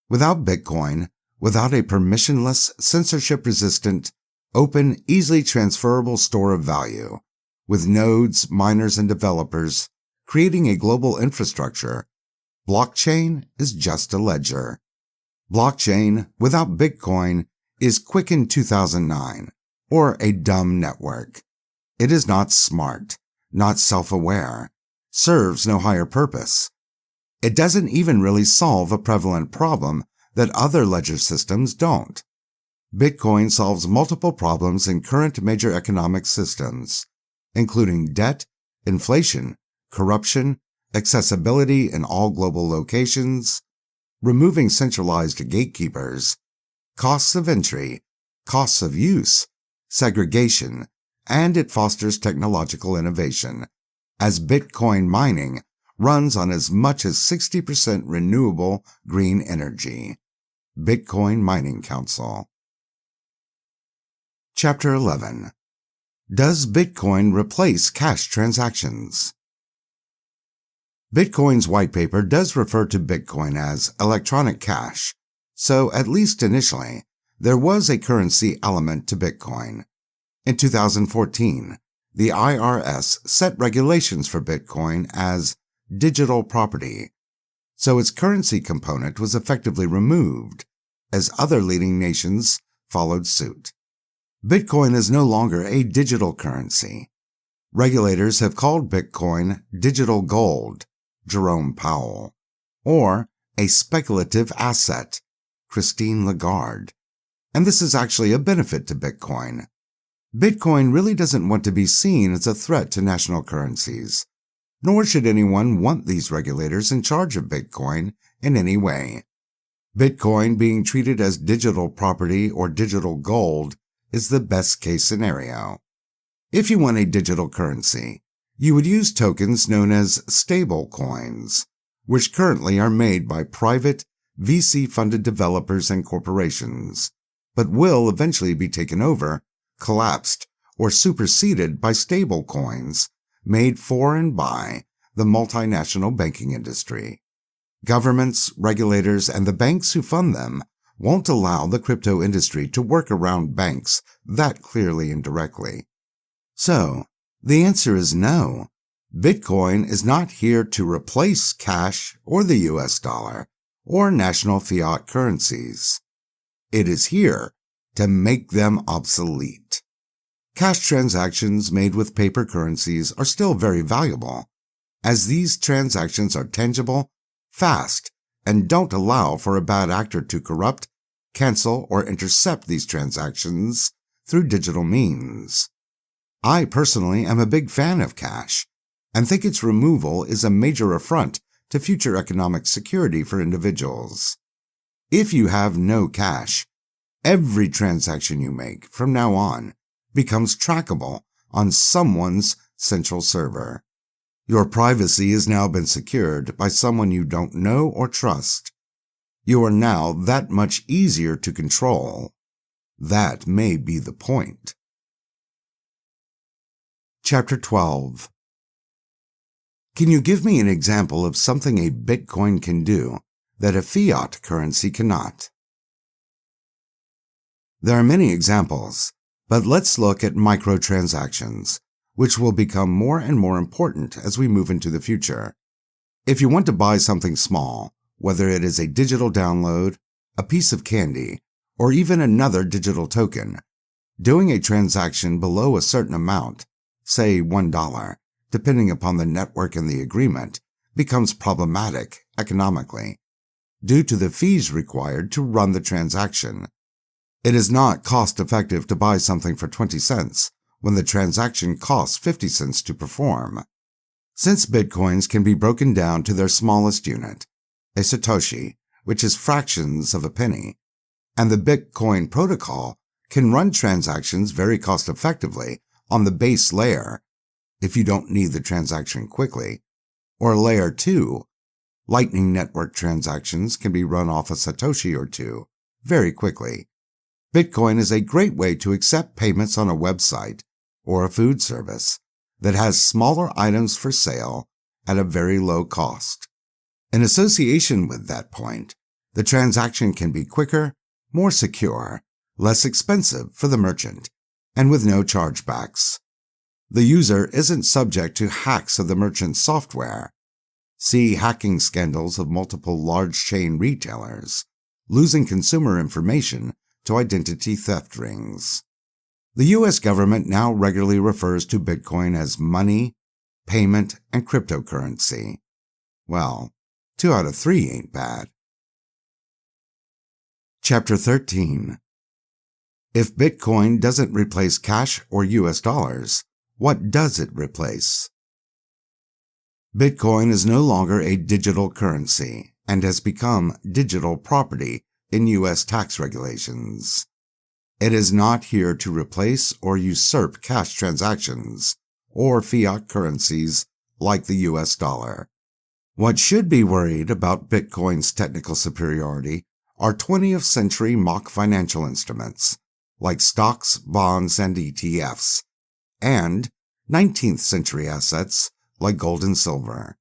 Without Bitcoin, without a permissionless, censorship-resistant, open, easily transferable store of value, with nodes, miners, and developers creating a global infrastructure, blockchain is just a ledger. Blockchain without Bitcoin is Quicken 2009, or a dumb network. It is not smart, not self-aware, serves no higher purpose. It doesn't even really solve a prevalent problem that other ledger systems don't. Bitcoin solves multiple problems in current major economic systems, including debt, inflation, corruption, accessibility in all global locations, removing centralized gatekeepers, costs of entry, costs of use, segregation, and it fosters technological innovation, as Bitcoin mining runs on as much as 60% renewable green energy. Bitcoin Mining Council. Chapter 11. Does Bitcoin replace cash transactions? Bitcoin's white paper does refer to Bitcoin as electronic cash, so at least initially, there was a currency element to Bitcoin. In 2014, the IRS set regulations for Bitcoin as digital property, so its currency component was effectively removed as other leading nations followed suit. Bitcoin is no longer a digital currency. Regulators have called Bitcoin digital gold, Jerome Powell, or a speculative asset, Christine Lagarde. And this is actually a benefit to Bitcoin. Bitcoin really doesn't want to be seen as a threat to national currencies, nor should anyone want these regulators in charge of Bitcoin in any way. Bitcoin being treated as digital property or digital gold is the best case scenario. If you want a digital currency, you would use tokens known as stable coins, which currently are made by private, VC-funded developers and corporations, but will eventually be taken over, collapsed, or superseded by stable coins made for and by the multinational banking industry. Governments, regulators, and the banks who fund them won't allow the crypto industry to work around banks that clearly and directly. So, the answer is no. Bitcoin is not here to replace cash or the US dollar or national fiat currencies. It is here to make them obsolete. Cash transactions made with paper currencies are still very valuable, as these transactions are tangible, fast, and don't allow for a bad actor to corrupt, cancel, or intercept these transactions through digital means. I personally am a big fan of cash, and think its removal is a major affront to future economic security for individuals. If you have no cash, every transaction you make from now on becomes trackable on someone's central server. Your privacy has now been secured by someone you don't know or trust. You are now that much easier to control. That may be the point. Chapter 12. Can you give me an example of something a Bitcoin can do that a fiat currency cannot? There are many examples, but let's look at microtransactions, which will become more and more important as we move into the future. If you want to buy something small, whether it is a digital download, a piece of candy, or even another digital token, doing a transaction below a certain amount, say $1, depending upon the network and the agreement, becomes problematic economically due to the fees required to run the transaction. It is not cost-effective to buy something for 20 cents when the transaction costs 50 cents to perform. Since Bitcoins can be broken down to their smallest unit, a Satoshi, which is fractions of a penny, and the Bitcoin protocol can run transactions very cost-effectively on the base layer, if you don't need the transaction quickly, or layer 2, Lightning Network transactions can be run off a Satoshi or two very quickly. Bitcoin is a great way to accept payments on a website or a food service that has smaller items for sale at a very low cost. In association with that point, the transaction can be quicker, more secure, less expensive for the merchant, and with no chargebacks. The user isn't subject to hacks of the merchant's software. See hacking scandals of multiple large chain retailers losing consumer information to identity theft rings. The U.S. government now regularly refers to Bitcoin as money, payment, and cryptocurrency. Well, 2 out of 3 ain't bad. Chapter 13. If Bitcoin doesn't replace cash or U.S. dollars, what does it replace? Bitcoin is no longer a digital currency and has become digital property in U.S. tax regulations. It is not here to replace or usurp cash transactions or fiat currencies like the U.S. dollar. What should be worried about Bitcoin's technical superiority are 20th century mock financial instruments like stocks, bonds, and ETFs, and 19th century assets like gold and silver.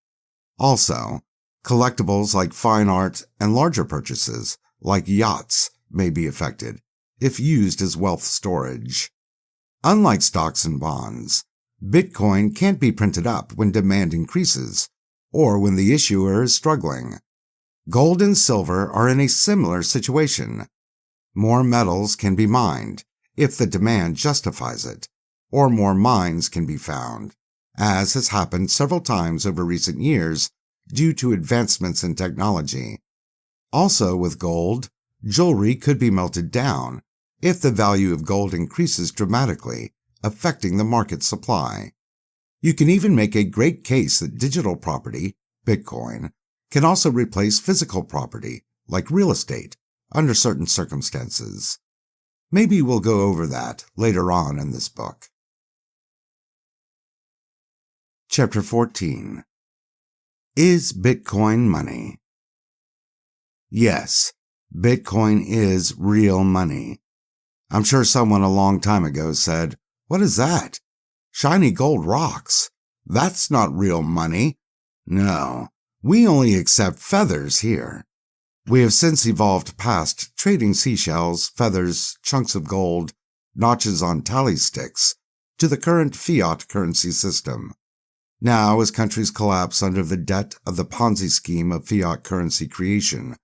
Also, collectibles like fine art and larger purchases like yachts may be affected if used as wealth storage. Unlike stocks and bonds, Bitcoin can't be printed up when demand increases or when the issuer is struggling. Gold and silver are in a similar situation. More metals can be mined if the demand justifies it, or more mines can be found, as has happened several times over recent years due to advancements in technology. Also with gold, jewelry could be melted down if the value of gold increases dramatically, affecting the market supply. You can even make a great case that digital property, Bitcoin, can also replace physical property, like real estate, under certain circumstances. Maybe we'll go over that later on in this book. Chapter 14. Is Bitcoin money? Yes, Bitcoin is real money. I'm sure someone a long time ago said, "What is that? Shiny gold rocks. That's not real money." No, we only accept feathers here. We have since evolved past trading seashells, feathers, chunks of gold, notches on tally sticks, to the current fiat currency system. Now, as countries collapse under the debt of the Ponzi scheme of fiat currency creation,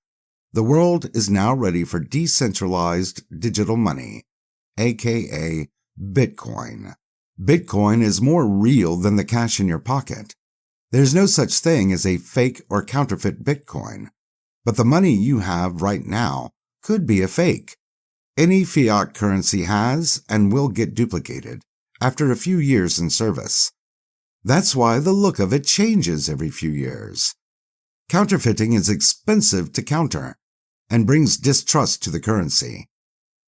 The world is now ready for decentralized digital money, aka Bitcoin. Bitcoin is more real than the cash in your pocket. There's no such thing as a fake or counterfeit Bitcoin, but the money you have right now could be a fake. Any fiat currency has and will get duplicated after a few years in service. That's why the look of it changes every few years. Counterfeiting is expensive to counter and brings distrust to the currency.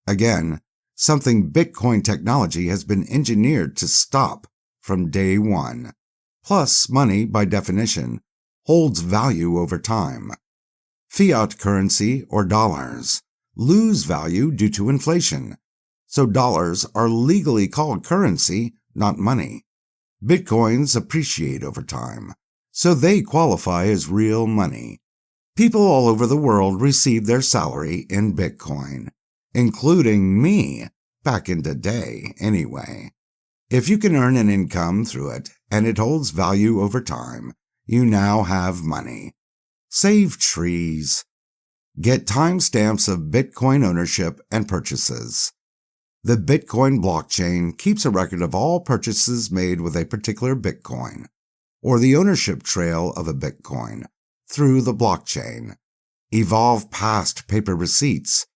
Again, something Bitcoin technology has been engineered to stop from day one. Plus, money, by definition, holds value over time. Fiat currency, or dollars, lose value due to inflation, so dollars are legally called currency, not money. Bitcoins appreciate over time, so they qualify as real money. People all over the world receive their salary in Bitcoin, including me, back in the day anyway. If you can earn an income through it and it holds value over time, you now have money. Save trees. Get timestamps of Bitcoin ownership and purchases. The Bitcoin blockchain keeps a record of all purchases made with a particular Bitcoin, or the ownership trail of a Bitcoin, through the blockchain. Evolve past paper receipts.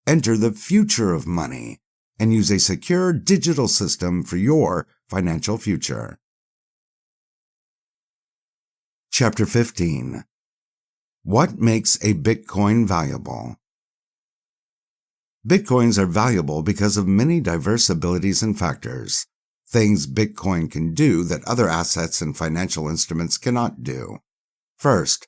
Enter the future of money, and use a secure digital system for your financial future. Chapter 15. What makes a Bitcoin valuable? Bitcoins are valuable because of many diverse abilities and factors, things Bitcoin can do that other assets and financial instruments cannot do. First,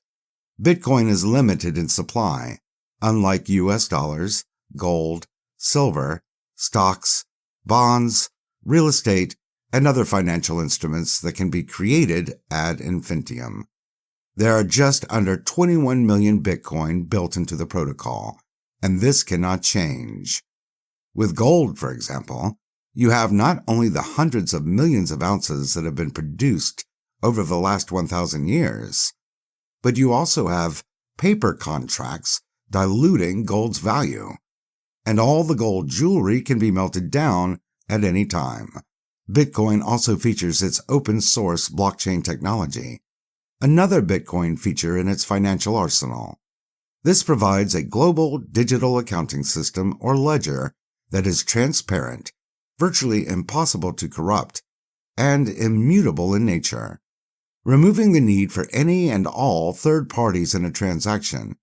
Bitcoin is limited in supply, unlike US dollars, gold, silver, stocks, bonds, real estate, and other financial instruments that can be created ad infinitum. There are just under 21 million Bitcoin built into the protocol, and this cannot change. With gold, for example, you have not only the hundreds of millions of ounces that have been produced over the last 1,000 years, but you also have paper contracts diluting gold's value, and all the gold jewelry can be melted down at any time. Bitcoin also features its open-source blockchain technology, another Bitcoin feature in its financial arsenal. This provides a global digital accounting system or ledger that is transparent, virtually impossible to corrupt, and immutable in nature, removing the need for any and all third parties in a transaction.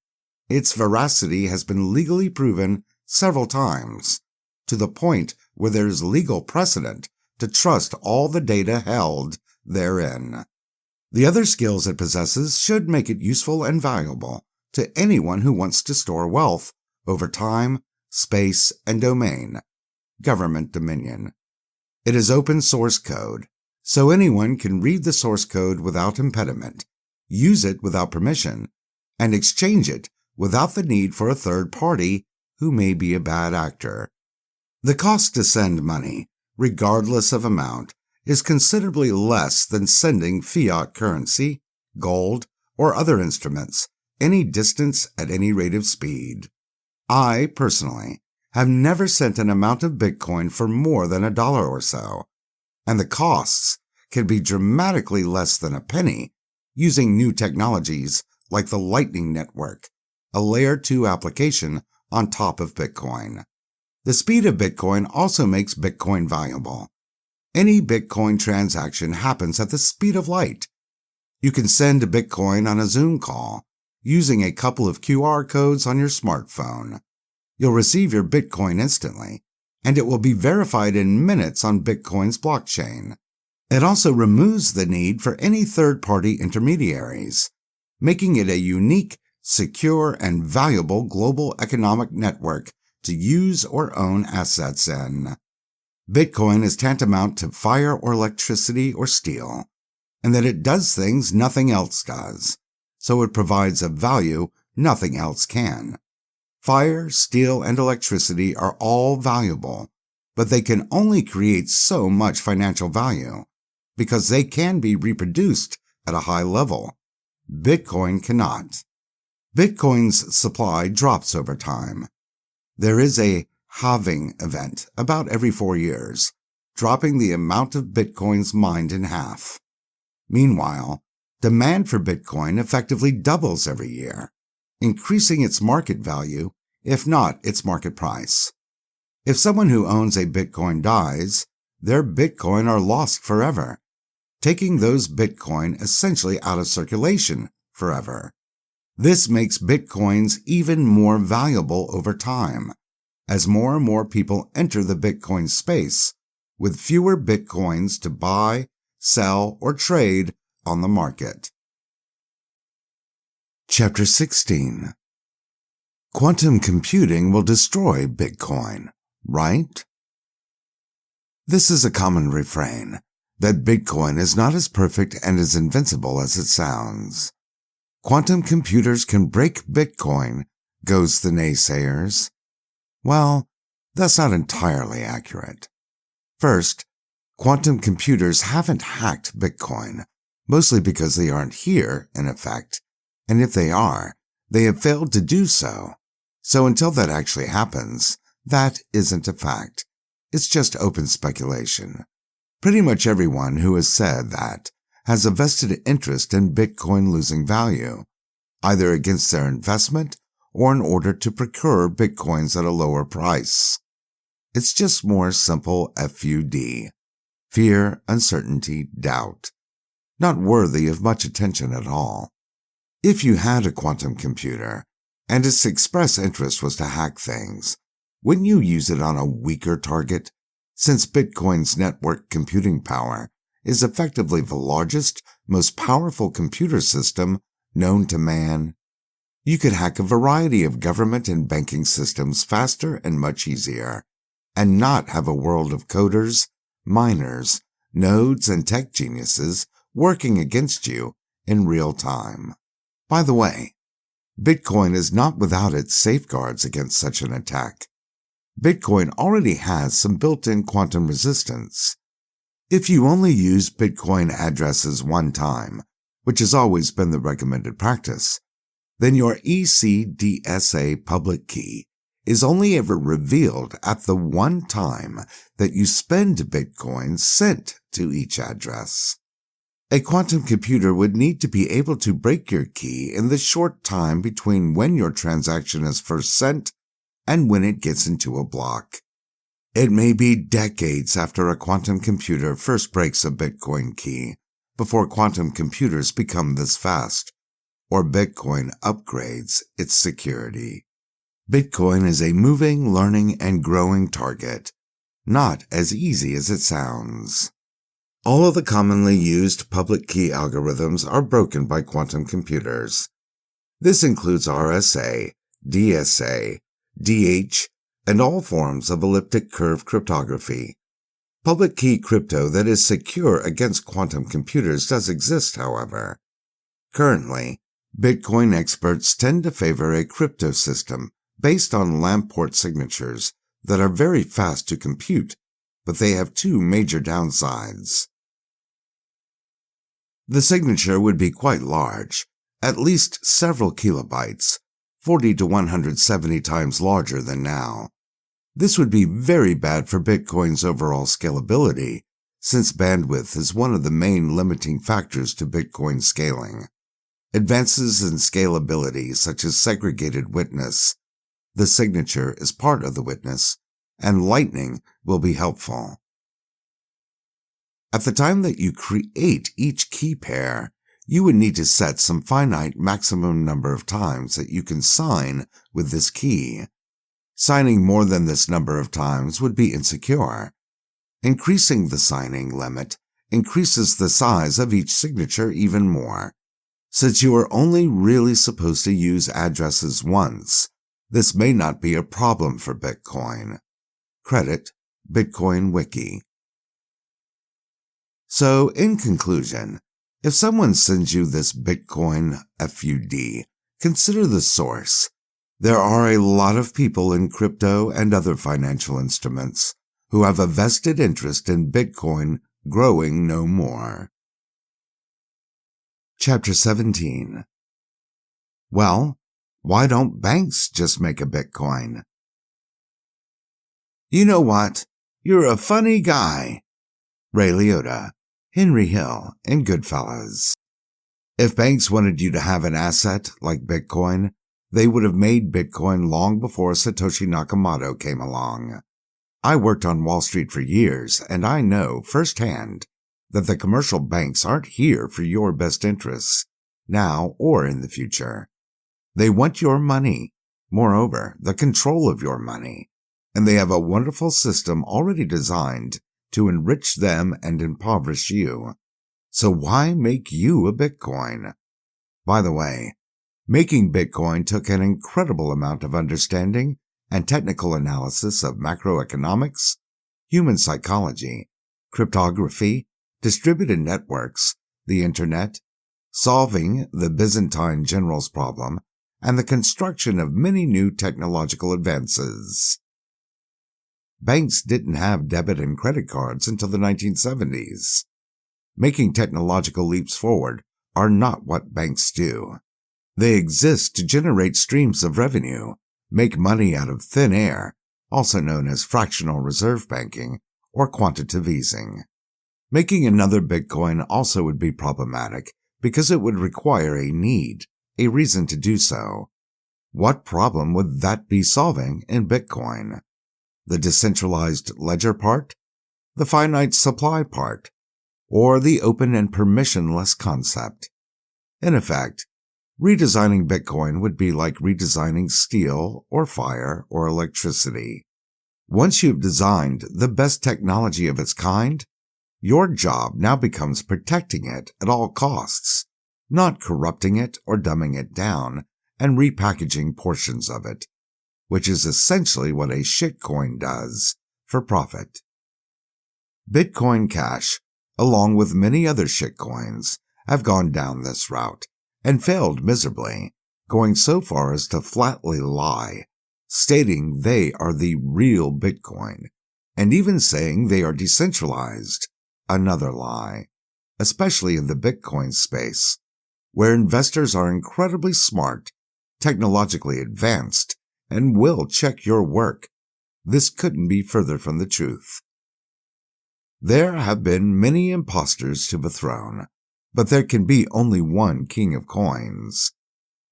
Its veracity has been legally proven several times, to the point where there is legal precedent to trust all the data held therein. The other skills it possesses should make it useful and valuable to anyone who wants to store wealth over time, space, and domain, government dominion. It is open source code, so anyone can read the source code without impediment, use it without permission, and exchange it without the need for a third party who may be a bad actor. The cost to send money, regardless of amount, is considerably less than sending fiat currency, gold, or other instruments any distance at any rate of speed. I, personally, have never sent an amount of Bitcoin for more than $1 or so, and the costs can be dramatically less than a penny using new technologies like the Lightning Network, a Layer 2 application on top of Bitcoin. The speed of Bitcoin also makes Bitcoin valuable. Any Bitcoin transaction happens at the speed of light. You can send Bitcoin on a Zoom call using a couple of QR codes on your smartphone. You'll receive your Bitcoin instantly, and it will be verified in minutes on Bitcoin's blockchain. It also removes the need for any third-party intermediaries, making it a unique, secure, and valuable global economic network to use or own assets in. Bitcoin is tantamount to fire or electricity or steel, and that it does things nothing else does, so it provides a value nothing else can. Fire, steel, and electricity are all valuable, but they can only create so much financial value because they can be reproduced at a high level. Bitcoin cannot. Bitcoin's supply drops over time. There is a halving event about every 4 years, dropping the amount of Bitcoins mined in half. Meanwhile, demand for Bitcoin effectively doubles every year, increasing its market value, if not its market price. If someone who owns a Bitcoin dies, their Bitcoin are lost forever, taking those Bitcoin essentially out of circulation forever. This makes Bitcoins even more valuable over time, as more and more people enter the Bitcoin space, with fewer Bitcoins to buy, sell, or trade on the market. Chapter 16. Quantum computing will destroy Bitcoin, right? This is a common refrain, that Bitcoin is not as perfect and as invincible as it sounds. Quantum computers can break Bitcoin, goes the naysayers. Well, that's not entirely accurate. First, quantum computers haven't hacked Bitcoin, mostly because they aren't here, in effect, and if they are, they have failed to do so. So until that actually happens, that isn't a fact. It's just open speculation. Pretty much everyone who has said that has a vested interest in Bitcoin losing value, either against their investment or in order to procure Bitcoins at a lower price. It's just more simple FUD. Fear, uncertainty, doubt. Not worthy of much attention at all. If you had a quantum computer, and its express interest was to hack things, wouldn't you use it on a weaker target, since Bitcoin's network computing power is effectively the largest, most powerful computer system known to man? You could hack a variety of government and banking systems faster and much easier, and not have a world of coders, miners, nodes, and tech geniuses working against you in real time. By the way, Bitcoin is not without its safeguards against such an attack. Bitcoin already has some built-in quantum resistance. If you only use Bitcoin addresses one time, which has always been the recommended practice, then your ECDSA public key is only ever revealed at the one time that you spend Bitcoin sent to each address. A quantum computer would need to be able to break your key in the short time between when your transaction is first sent and when it gets into a block. It may be decades after a quantum computer first breaks a Bitcoin key before quantum computers become this fast, or Bitcoin upgrades its security. Bitcoin is a moving, learning, and growing target, not as easy as it sounds. All of the commonly used public key algorithms are broken by quantum computers. This includes RSA, DSA, DH, and all forms of elliptic curve cryptography. Public key crypto that is secure against quantum computers does exist, however. Currently, Bitcoin experts tend to favor a crypto system based on Lamport signatures that are very fast to compute, but they have two major downsides. The signature would be quite large, at least several kilobytes, 40 to 170 times larger than now. This would be very bad for Bitcoin's overall scalability, since bandwidth is one of the main limiting factors to Bitcoin scaling. Advances in scalability, such as segregated witness, the signature is part of the witness, and Lightning will be helpful. At the time that you create each key pair, you would need to set some finite maximum number of times that you can sign with this key. Signing more than this number of times would be insecure. Increasing the signing limit increases the size of each signature even more. Since you are only really supposed to use addresses once, this may not be a problem for Bitcoin. Credit Bitcoin Wiki. So, in conclusion, if someone sends you this Bitcoin FUD, consider the source. There are a lot of people in crypto and other financial instruments who have a vested interest in Bitcoin growing no more. Chapter 17. Well, Why don't banks just make a Bitcoin? You know what? You're a funny guy. Ray Liotta, Henry Hill, and Goodfellas. If banks wanted you to have an asset like Bitcoin, they would have made Bitcoin long before Satoshi Nakamoto came along. I worked on Wall Street for years, and I know firsthand that the commercial banks aren't here for your best interests, now or in the future. They want your money, moreover, the control of your money, and they have a wonderful system already designed to enrich them and impoverish you. So why make you a Bitcoin? By the way, making Bitcoin took an incredible amount of understanding and technical analysis of macroeconomics, human psychology, cryptography, distributed networks, the internet, solving the Byzantine generals problem, and the construction of many new technological advances. Banks didn't have debit and credit cards until the 1970s. Making technological leaps forward are not what banks do. They exist to generate streams of revenue, make money out of thin air, also known as fractional reserve banking or quantitative easing. Making another Bitcoin also would be problematic because it would require a need, a reason to do so. What problem would that be solving in Bitcoin? The decentralized ledger part? The finite supply part? Or the open and permissionless concept? In effect, redesigning Bitcoin would be like redesigning steel or fire or electricity. Once you've designed the best technology of its kind, your job now becomes protecting it at all costs, not corrupting it or dumbing it down and repackaging portions of it, which is essentially what a shitcoin does for profit. Bitcoin Cash, along with many other shitcoins, have gone down this route and failed miserably, going so far as to flatly lie, stating they are the real Bitcoin, and even saying they are decentralized, another lie, especially in the Bitcoin space, where investors are incredibly smart, technologically advanced, and will check your work. This couldn't be further from the truth. There have been many impostors to the throne, but there can be only one king of coins.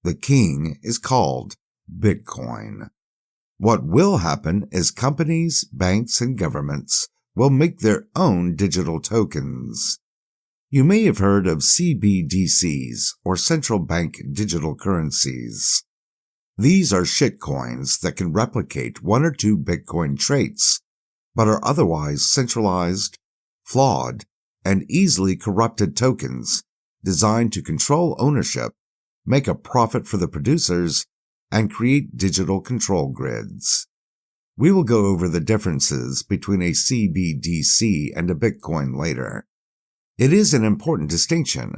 The king is called Bitcoin. What will happen is companies, banks, and governments will make their own digital tokens. You may have heard of CBDCs, or central bank digital currencies. These are shitcoins that can replicate one or two Bitcoin traits, but are otherwise centralized, flawed, and easily corrupted tokens designed to control ownership, make a profit for the producers, and create digital control grids. We will go over the differences between a CBDC and a Bitcoin later. It is an important distinction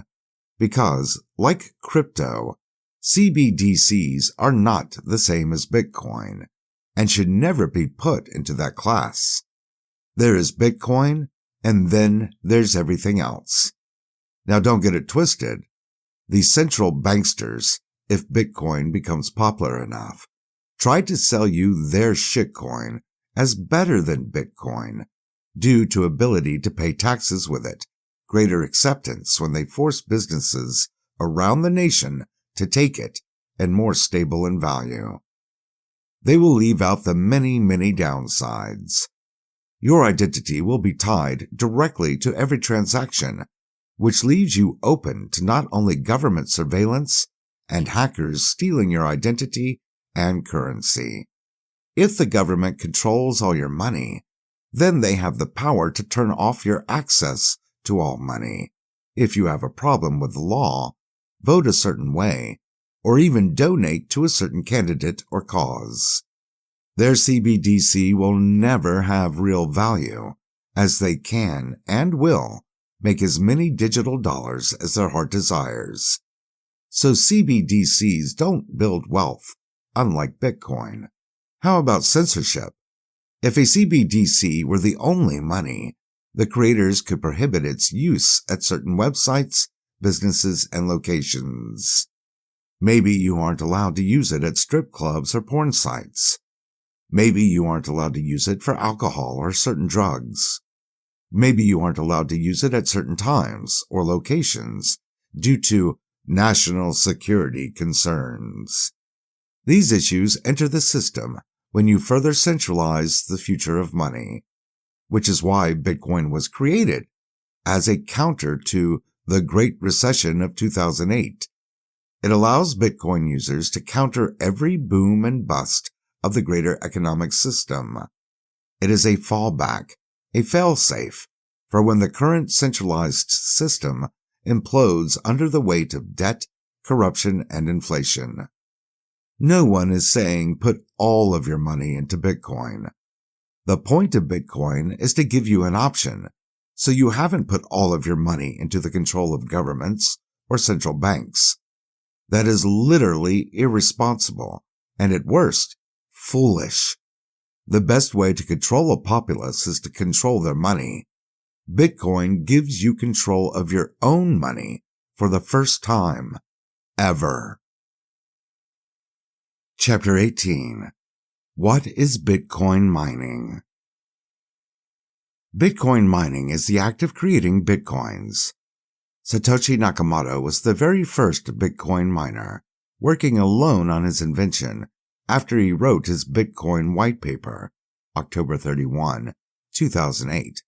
because, like crypto, CBDCs are not the same as Bitcoin and should never be put into that class. There is Bitcoin, and then there's everything else. Now don't get it twisted. The central banksters, if Bitcoin becomes popular enough, try to sell you their shitcoin as better than Bitcoin due to ability to pay taxes with it, greater acceptance when they force businesses around the nation to take it, and more stable in value. They will leave out the many, many downsides. Your identity will be tied directly to every transaction, which leaves you open to not only government surveillance and hackers stealing your identity and currency. If the government controls all your money, then they have the power to turn off your access to all money. If you have a problem with the law, vote a certain way, or even donate to a certain candidate or cause. Their CBDC will never have real value, as they can and will make as many digital dollars as their heart desires. So CBDCs don't build wealth, unlike Bitcoin. How about censorship? If a CBDC were the only money, the creators could prohibit its use at certain websites, businesses, and locations. Maybe you aren't allowed to use it at strip clubs or porn sites. Maybe you aren't allowed to use it for alcohol or certain drugs. Maybe you aren't allowed to use it at certain times or locations due to national security concerns. These issues enter the system when you further centralize the future of money, which is why Bitcoin was created as a counter to the Great Recession of 2008. It allows Bitcoin users to counter every boom and bust of the greater economic system. It is a fallback, a fail-safe, for when the current centralized system implodes under the weight of debt, corruption, and inflation. No one is saying put all of your money into Bitcoin. The point of Bitcoin is to give you an option, so you haven't put all of your money into the control of governments or central banks. That is literally irresponsible, and at worst, foolish. The best way to control a populace is to control their money. Bitcoin gives you control of your own money for the first time ever. Chapter 18. What is Bitcoin mining? Bitcoin mining is the act of creating Bitcoins. Satoshi Nakamoto was the very first Bitcoin miner, working alone on his invention after he wrote his Bitcoin white paper, October 31, 2008,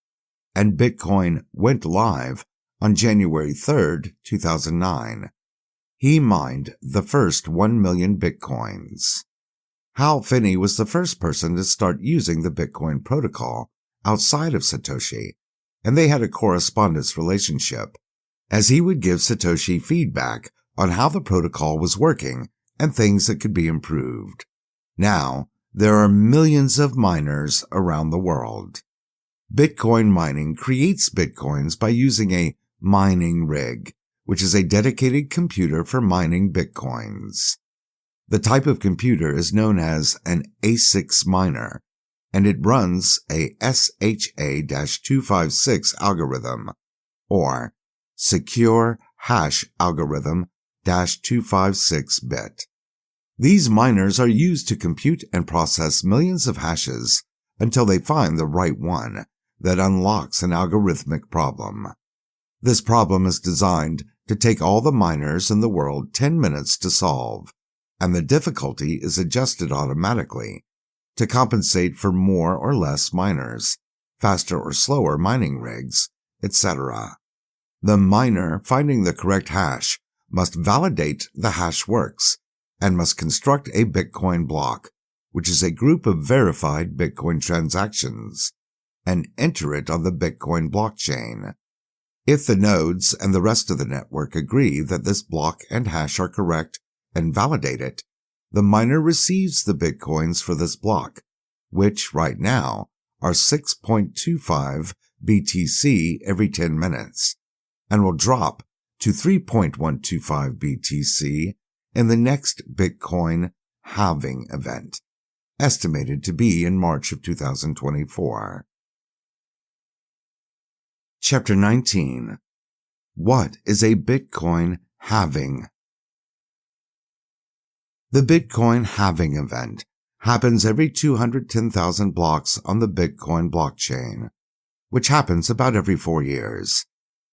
and Bitcoin went live on January 3, 2009. He mined the first 1 million Bitcoins. Hal Finney was the first person to start using the Bitcoin protocol outside of Satoshi, and they had a correspondence relationship, as he would give Satoshi feedback on how the protocol was working and things that could be improved. Now, there are millions of miners around the world. Bitcoin mining creates Bitcoins by using a mining rig, which is a dedicated computer for mining Bitcoins. The type of computer is known as an ASIC miner, and it runs a SHA-256 algorithm, or Secure Hash Algorithm -256-bit. These miners are used to compute and process millions of hashes until they find the right one that unlocks an algorithmic problem. This problem is designed to take all the miners in the world 10 minutes to solve, and the difficulty is adjusted automatically to compensate for more or less miners, faster or slower mining rigs, etc. The miner finding the correct hash must validate the hash works and must construct a Bitcoin block, which is a group of verified Bitcoin transactions, and enter it on the Bitcoin blockchain. If the nodes and the rest of the network agree that this block and hash are correct and validate it, the miner receives the Bitcoins for this block, which right now are 6.25 BTC every 10 minutes, and will drop to 3.125 BTC in the next Bitcoin halving event, estimated to be in March of 2024. Chapter 19. What is a Bitcoin halving? The Bitcoin halving event happens every 210,000 blocks on the Bitcoin blockchain, which happens about every 4 years,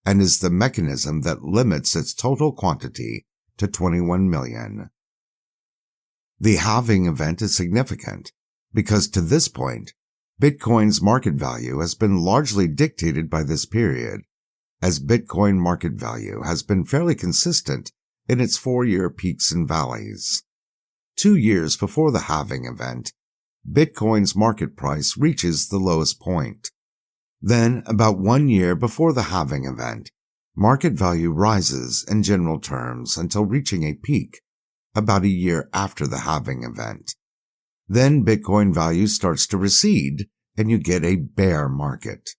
and is the mechanism that limits its total quantity to 21 million. The halving event is significant because to this point, Bitcoin's market value has been largely dictated by this period, as Bitcoin market value has been fairly consistent in its 4-year peaks and valleys. 2 years before the halving event, Bitcoin's market price reaches the lowest point. Then, about 1 year before the halving event, market value rises in general terms until reaching a peak about a year after the halving event. Then Bitcoin value starts to recede and you get a bear market.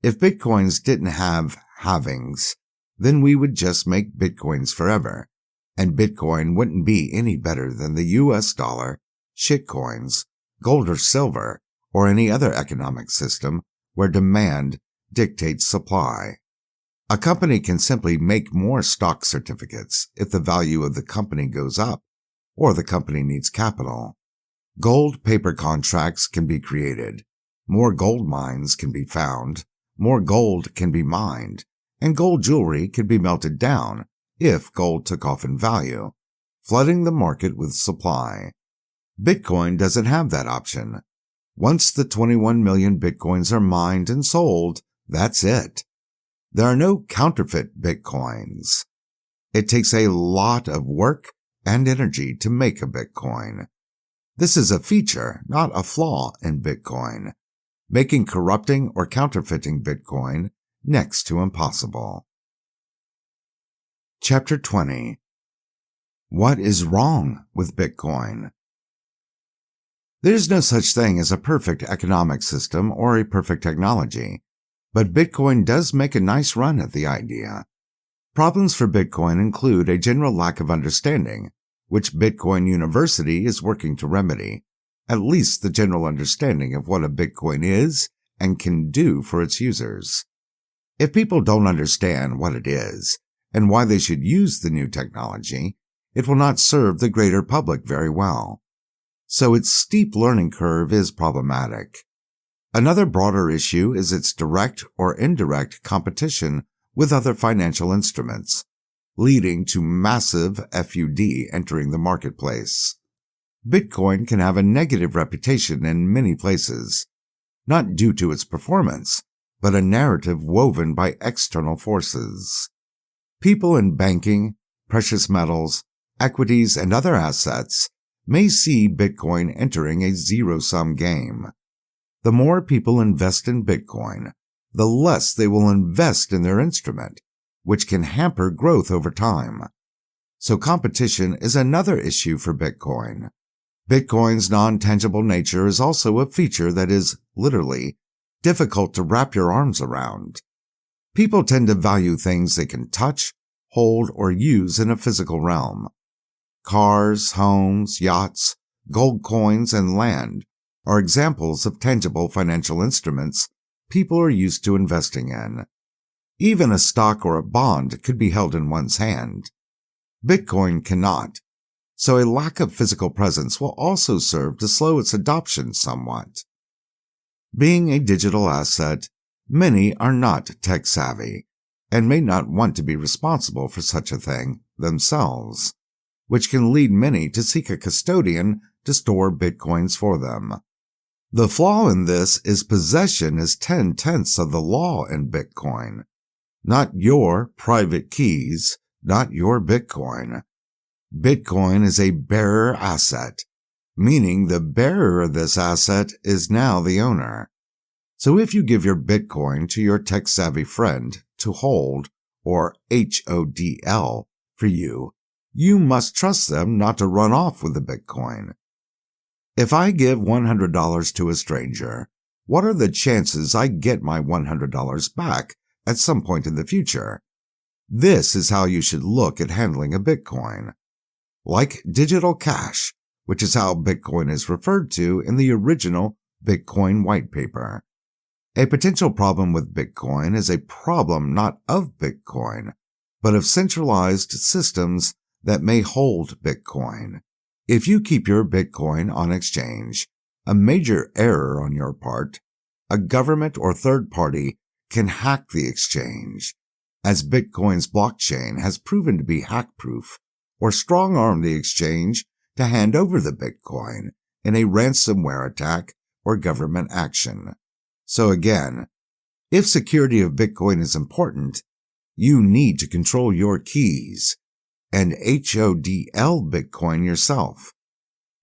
If Bitcoins didn't have halvings, then we would just make Bitcoins forever, and Bitcoin wouldn't be any better than the US dollar, shitcoins, gold or silver, or any other economic system where demand dictates supply. A company can simply make more stock certificates if the value of the company goes up or the company needs capital. Gold paper contracts can be created, more gold mines can be found, more gold can be mined, and gold jewelry can be melted down if gold took off in value, flooding the market with supply. Bitcoin doesn't have that option. Once the 21 million Bitcoins are mined and sold, that's it. There are no counterfeit Bitcoins. It takes a lot of work and energy to make a Bitcoin. This is a feature, not a flaw in Bitcoin, making corrupting or counterfeiting Bitcoin next to impossible. Chapter 20. What is wrong with Bitcoin? There's no such thing as a perfect economic system or a perfect technology, but Bitcoin does make a nice run at the idea. Problems for Bitcoin include a general lack of understanding, which Bitcoin University is working to remedy, at least the general understanding of what a Bitcoin is and can do for its users. If people don't understand what it is and why they should use the new technology, it will not serve the greater public very well. So its steep learning curve is problematic. Another broader issue is its direct or indirect competition with other financial instruments, leading to massive FUD entering the marketplace. Bitcoin can have a negative reputation in many places, not due to its performance, but a narrative woven by external forces. People in banking, precious metals, equities, and other assets may see Bitcoin entering a zero-sum game. The more people invest in Bitcoin, the less they will invest in their instrument, which can hamper growth over time. So competition is another issue for Bitcoin. Bitcoin's non-tangible nature is also a feature that is, literally, difficult to wrap your arms around. People tend to value things they can touch, hold, or use in a physical realm. Cars, homes, yachts, gold coins, and land are examples of tangible financial instruments people are used to investing in. Even a stock or a bond could be held in one's hand. Bitcoin cannot, so a lack of physical presence will also serve to slow its adoption somewhat. Being a digital asset, many are not tech-savvy and may not want to be responsible for such a thing themselves, which can lead many to seek a custodian to store Bitcoins for them. The flaw in this is possession is 10/10 of the law in Bitcoin. Not your private keys, not your Bitcoin. Bitcoin is a bearer asset, meaning the bearer of this asset is now the owner. So if you give your Bitcoin to your tech-savvy friend to hold, or HODL, for you, you must trust them not to run off with the Bitcoin. If I give $100 to a stranger, what are the chances I get my $100 back at some point in the future? This is how you should look at handling a Bitcoin. Like digital cash, which is how Bitcoin is referred to in the original Bitcoin white paper. A potential problem with Bitcoin is a problem not of Bitcoin, but of centralized systems that may hold Bitcoin. If you keep your Bitcoin on exchange, a major error on your part, a government or third party can hack the exchange, as Bitcoin's blockchain has proven to be hack-proof, or strong-arm the exchange to hand over the Bitcoin in a ransomware attack or government action. So again, if security of Bitcoin is important, you need to control your keys and HODL Bitcoin yourself.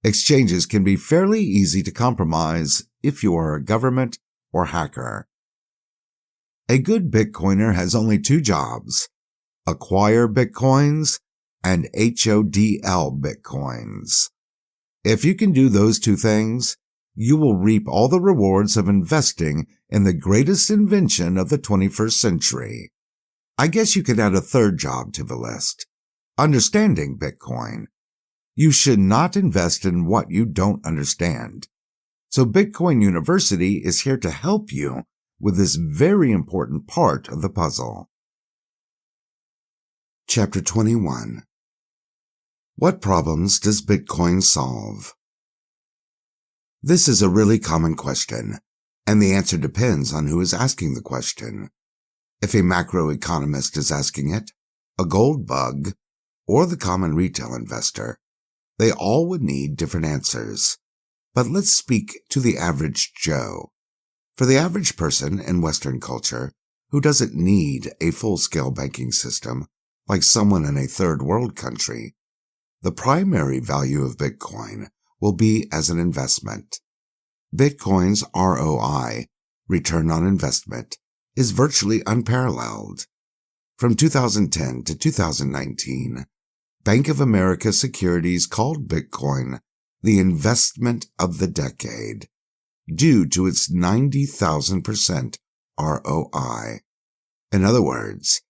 Exchanges can be fairly easy to compromise if you are a government or hacker. A good Bitcoiner has only two jobs: acquire Bitcoins and HODL Bitcoins. If you can do those two things, you will reap all the rewards of investing in the greatest invention of the 21st century. I guess you could add a third job to the list: understanding Bitcoin. You should not invest in what you don't understand. So Bitcoin University is here to help you with this very important part of the puzzle. Chapter 21. What problems does Bitcoin solve? This is a really common question, and the answer depends on who is asking the question. If a macroeconomist is asking it, a gold bug, or the common retail investor, they all would need different answers. But let's speak to the average Joe. For the average person in Western culture, who doesn't need a full-scale banking system like someone in a third world country, the primary value of Bitcoin will be as an investment. Bitcoin's ROI, return on investment, is virtually unparalleled. From 2010 to 2019, Bank of America Securities called Bitcoin the investment of the decade due to its 90,000% ROI. In other words,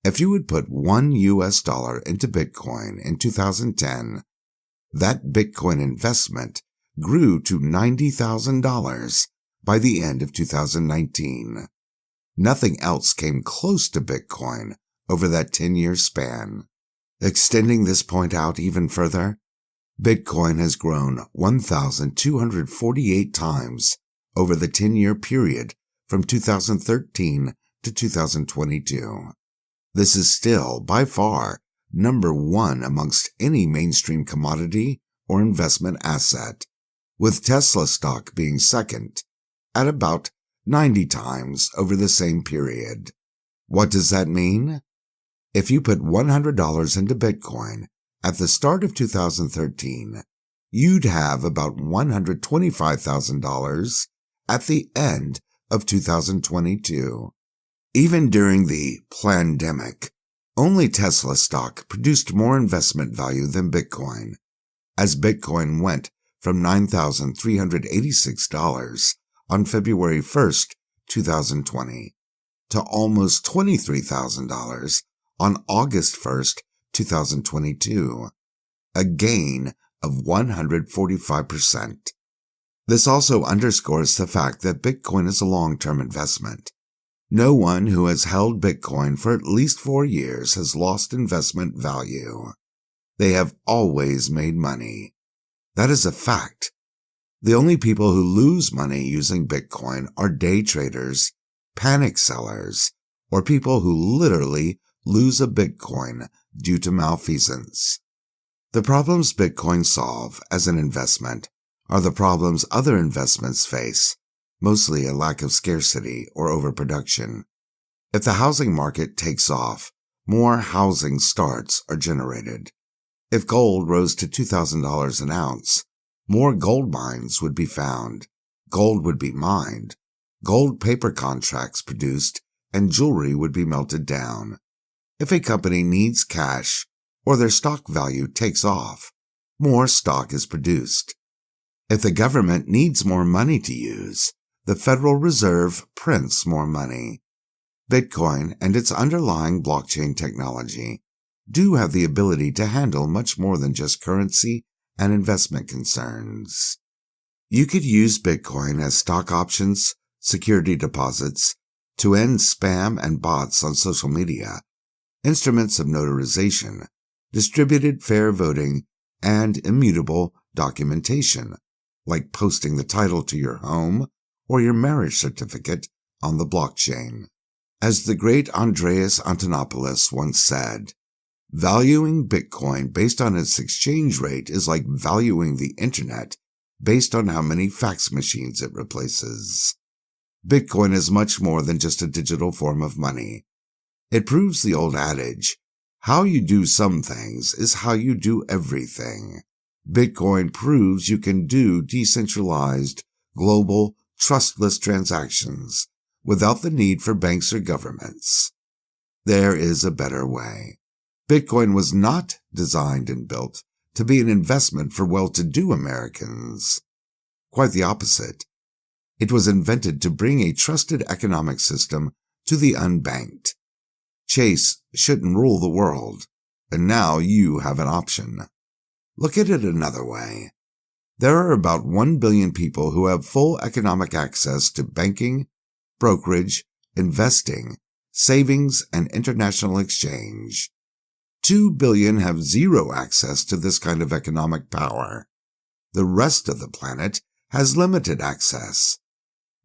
if you would put $1 into Bitcoin in 2010, that Bitcoin investment grew to $90,000 by the end of 2019. Nothing else came close to Bitcoin over that 10-year span. Extending this point out even further, Bitcoin has grown 1,248 times over the 10-year period from 2013 to 2022. This is still, by far, number one amongst any mainstream commodity or investment asset, with Tesla stock being second, at about 90 times over the same period. What does that mean? If you put $100 into Bitcoin at the start of 2013, you'd have about $125,000 at the end of 2022. Even during the plandemic, only Tesla stock produced more investment value than Bitcoin, as Bitcoin went from $9,386 on February 1st, 2020, to almost $23,000 on August 1st, 2022, a gain of 145%. This also underscores the fact that Bitcoin is a long-term investment. No one who has held Bitcoin for at least 4 years has lost investment value. They have always made money. That is a fact. The only people who lose money using Bitcoin are day traders, panic sellers, or people who literally lose a Bitcoin due to malfeasance. The problems Bitcoin solve as an investment are the problems other investments face, mostly a lack of scarcity or overproduction. If the housing market takes off, more housing starts are generated. If gold rose to $2,000 an ounce, more gold mines would be found, gold would be mined, gold paper contracts produced, and jewelry would be melted down. If a company needs cash or their stock value takes off, more stock is produced. If the government needs more money to use, the Federal Reserve prints more money. Bitcoin and its underlying blockchain technology do have the ability to handle much more than just currency and investment concerns. You could use Bitcoin as stock options, security deposits, to end spam and bots on social media, instruments of notarization, distributed fair voting, and immutable documentation, like posting the title to your home or your marriage certificate on the blockchain. As the great Andreas Antonopoulos once said, valuing Bitcoin based on its exchange rate is like valuing the internet based on how many fax machines it replaces. Bitcoin is much more than just a digital form of money. It proves the old adage, how you do some things is how you do everything. Bitcoin proves you can do decentralized, global, trustless transactions without the need for banks or governments. There is a better way. Bitcoin was not designed and built to be an investment for well-to-do Americans. Quite the opposite. It was invented to bring a trusted economic system to the unbanked. Chase shouldn't rule the world, and now you have an option. Look at it another way. There are about 1 billion people who have full economic access to banking, brokerage, investing, savings, and international exchange. 2 billion have zero access to this kind of economic power. The rest of the planet has limited access.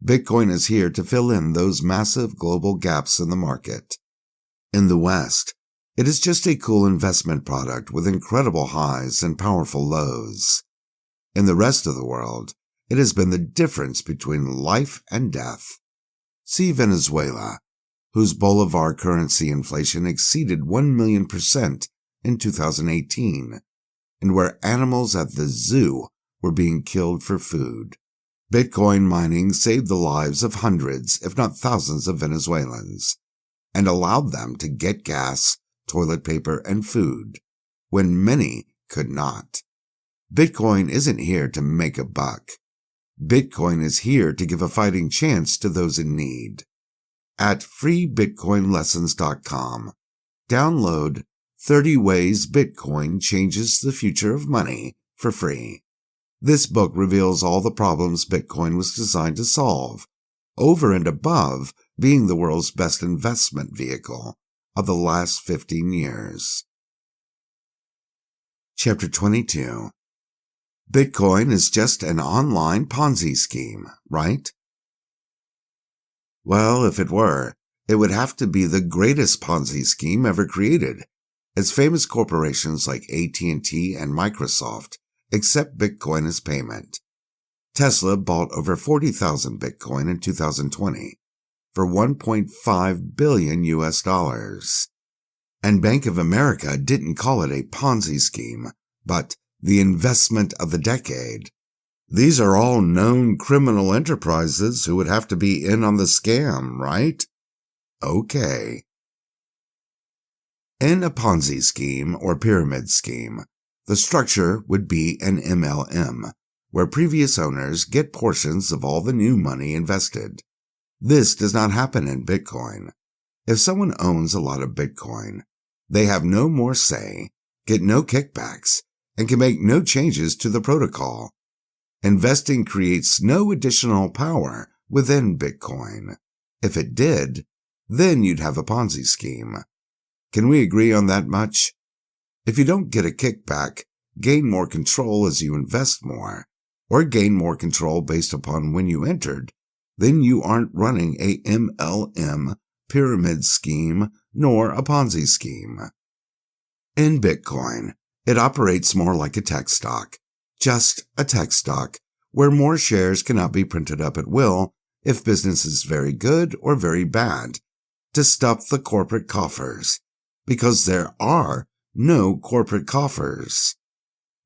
Bitcoin is here to fill in those massive global gaps in the market. In the West, it is just a cool investment product with incredible highs and powerful lows. In the rest of the world, it has been the difference between life and death. See Venezuela, whose Bolivar currency inflation exceeded 1,000,000% in 2018, and where animals at the zoo were being killed for food. Bitcoin mining saved the lives of hundreds, if not thousands, of Venezuelans, and allowed them to get gas, toilet paper, and food, when many could not. Bitcoin isn't here to make a buck. Bitcoin is here to give a fighting chance to those in need. At freebitcoinlessons.com, download 30 Ways Bitcoin Changes the Future of Money for free. This book reveals all the problems Bitcoin was designed to solve, over and above being the world's best investment vehicle of the last 15 years. Chapter 22. Bitcoin is just an online Ponzi scheme, right? Well, if it were, it would have to be the greatest Ponzi scheme ever created, as famous corporations like AT&T and Microsoft accept Bitcoin as payment. Tesla bought over 40,000 Bitcoin in 2020 for $1.5 billion US. And Bank of America didn't call it a Ponzi scheme, but the investment of the decade. These are all known criminal enterprises who would have to be in on the scam, right? Okay. In a Ponzi scheme or pyramid scheme, the structure would be an MLM, where previous owners get portions of all the new money invested. This does not happen in Bitcoin. If someone owns a lot of Bitcoin, they have no more say, get no kickbacks, and can make no changes to the protocol. Investing creates no additional power within Bitcoin. If it did, then you'd have a Ponzi scheme. Can we agree on that much? If you don't get a kickback, gain more control as you invest more, or gain more control based upon when you entered, then you aren't running a MLM, pyramid scheme, nor a Ponzi scheme. In Bitcoin, it operates more like a tech stock, just a tech stock, where more shares cannot be printed up at will if business is very good or very bad, to stuff the corporate coffers, because there are no corporate coffers.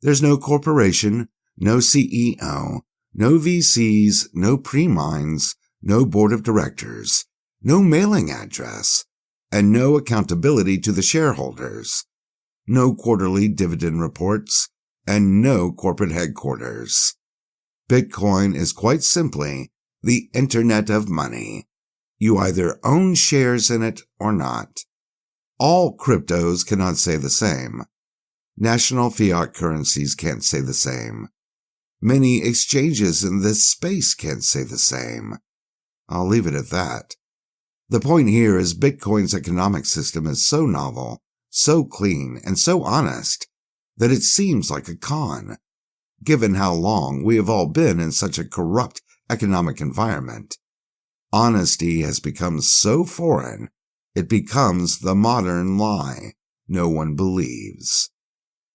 There's no corporation, no CEO, no VCs, no pre-mines, no board of directors, no mailing address, and no accountability to the shareholders, no quarterly dividend reports, and no corporate headquarters. Bitcoin is quite simply the Internet of money. You either own shares in it or not. All cryptos cannot say the same. National fiat currencies can't say the same. Many exchanges in this space can't say the same. I'll leave it at that. The point here is Bitcoin's economic system is so novel, so clean, and so honest that it seems like a con, given how long we have all been in such a corrupt economic environment. Honesty has become so foreign, it becomes the modern lie no one believes.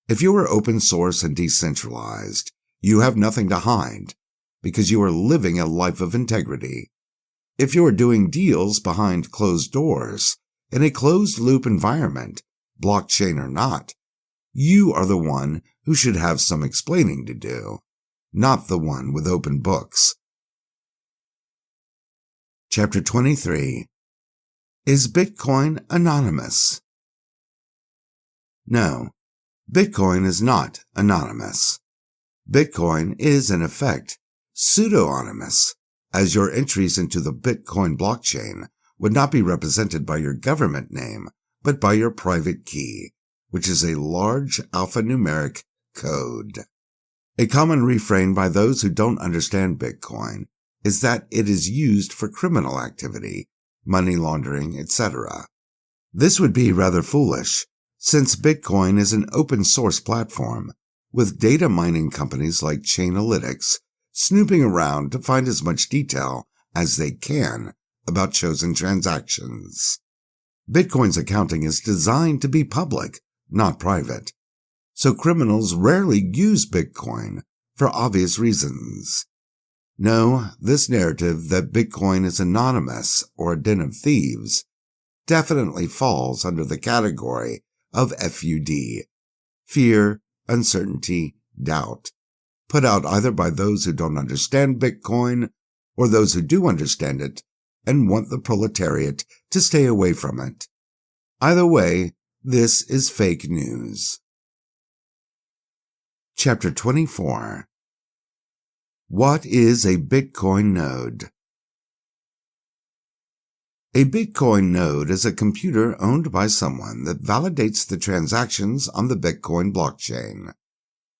If you are open source and decentralized, you have nothing to hide, because you are living a life of integrity. If you are doing deals behind closed doors, in a closed-loop environment, blockchain or not, you are the one who should have some explaining to do, not the one with open books. Chapter 23. Is Bitcoin anonymous? No, Bitcoin is not anonymous. Bitcoin is, in effect, pseudonymous, as your entries into the Bitcoin blockchain would not be represented by your government name, but by your private key, which is a large alphanumeric code. A common refrain by those who don't understand Bitcoin is that it is used for criminal activity, money laundering, etc. This would be rather foolish, Since Bitcoin is an open source platform, with data mining companies like Chainalytics snooping around to find as much detail as they can about chosen transactions. Bitcoin's accounting is designed to be public, not private, so criminals rarely use Bitcoin for obvious reasons. No, this narrative that Bitcoin is anonymous or a den of thieves definitely falls under the category of FUD, fear, uncertainty, doubt, put out either by those who don't understand Bitcoin or those who do understand it and want the proletariat to stay away from it. Either way, this is fake news. Chapter 24. What is a Bitcoin node? A Bitcoin node is a computer owned by someone that validates the transactions on the Bitcoin blockchain.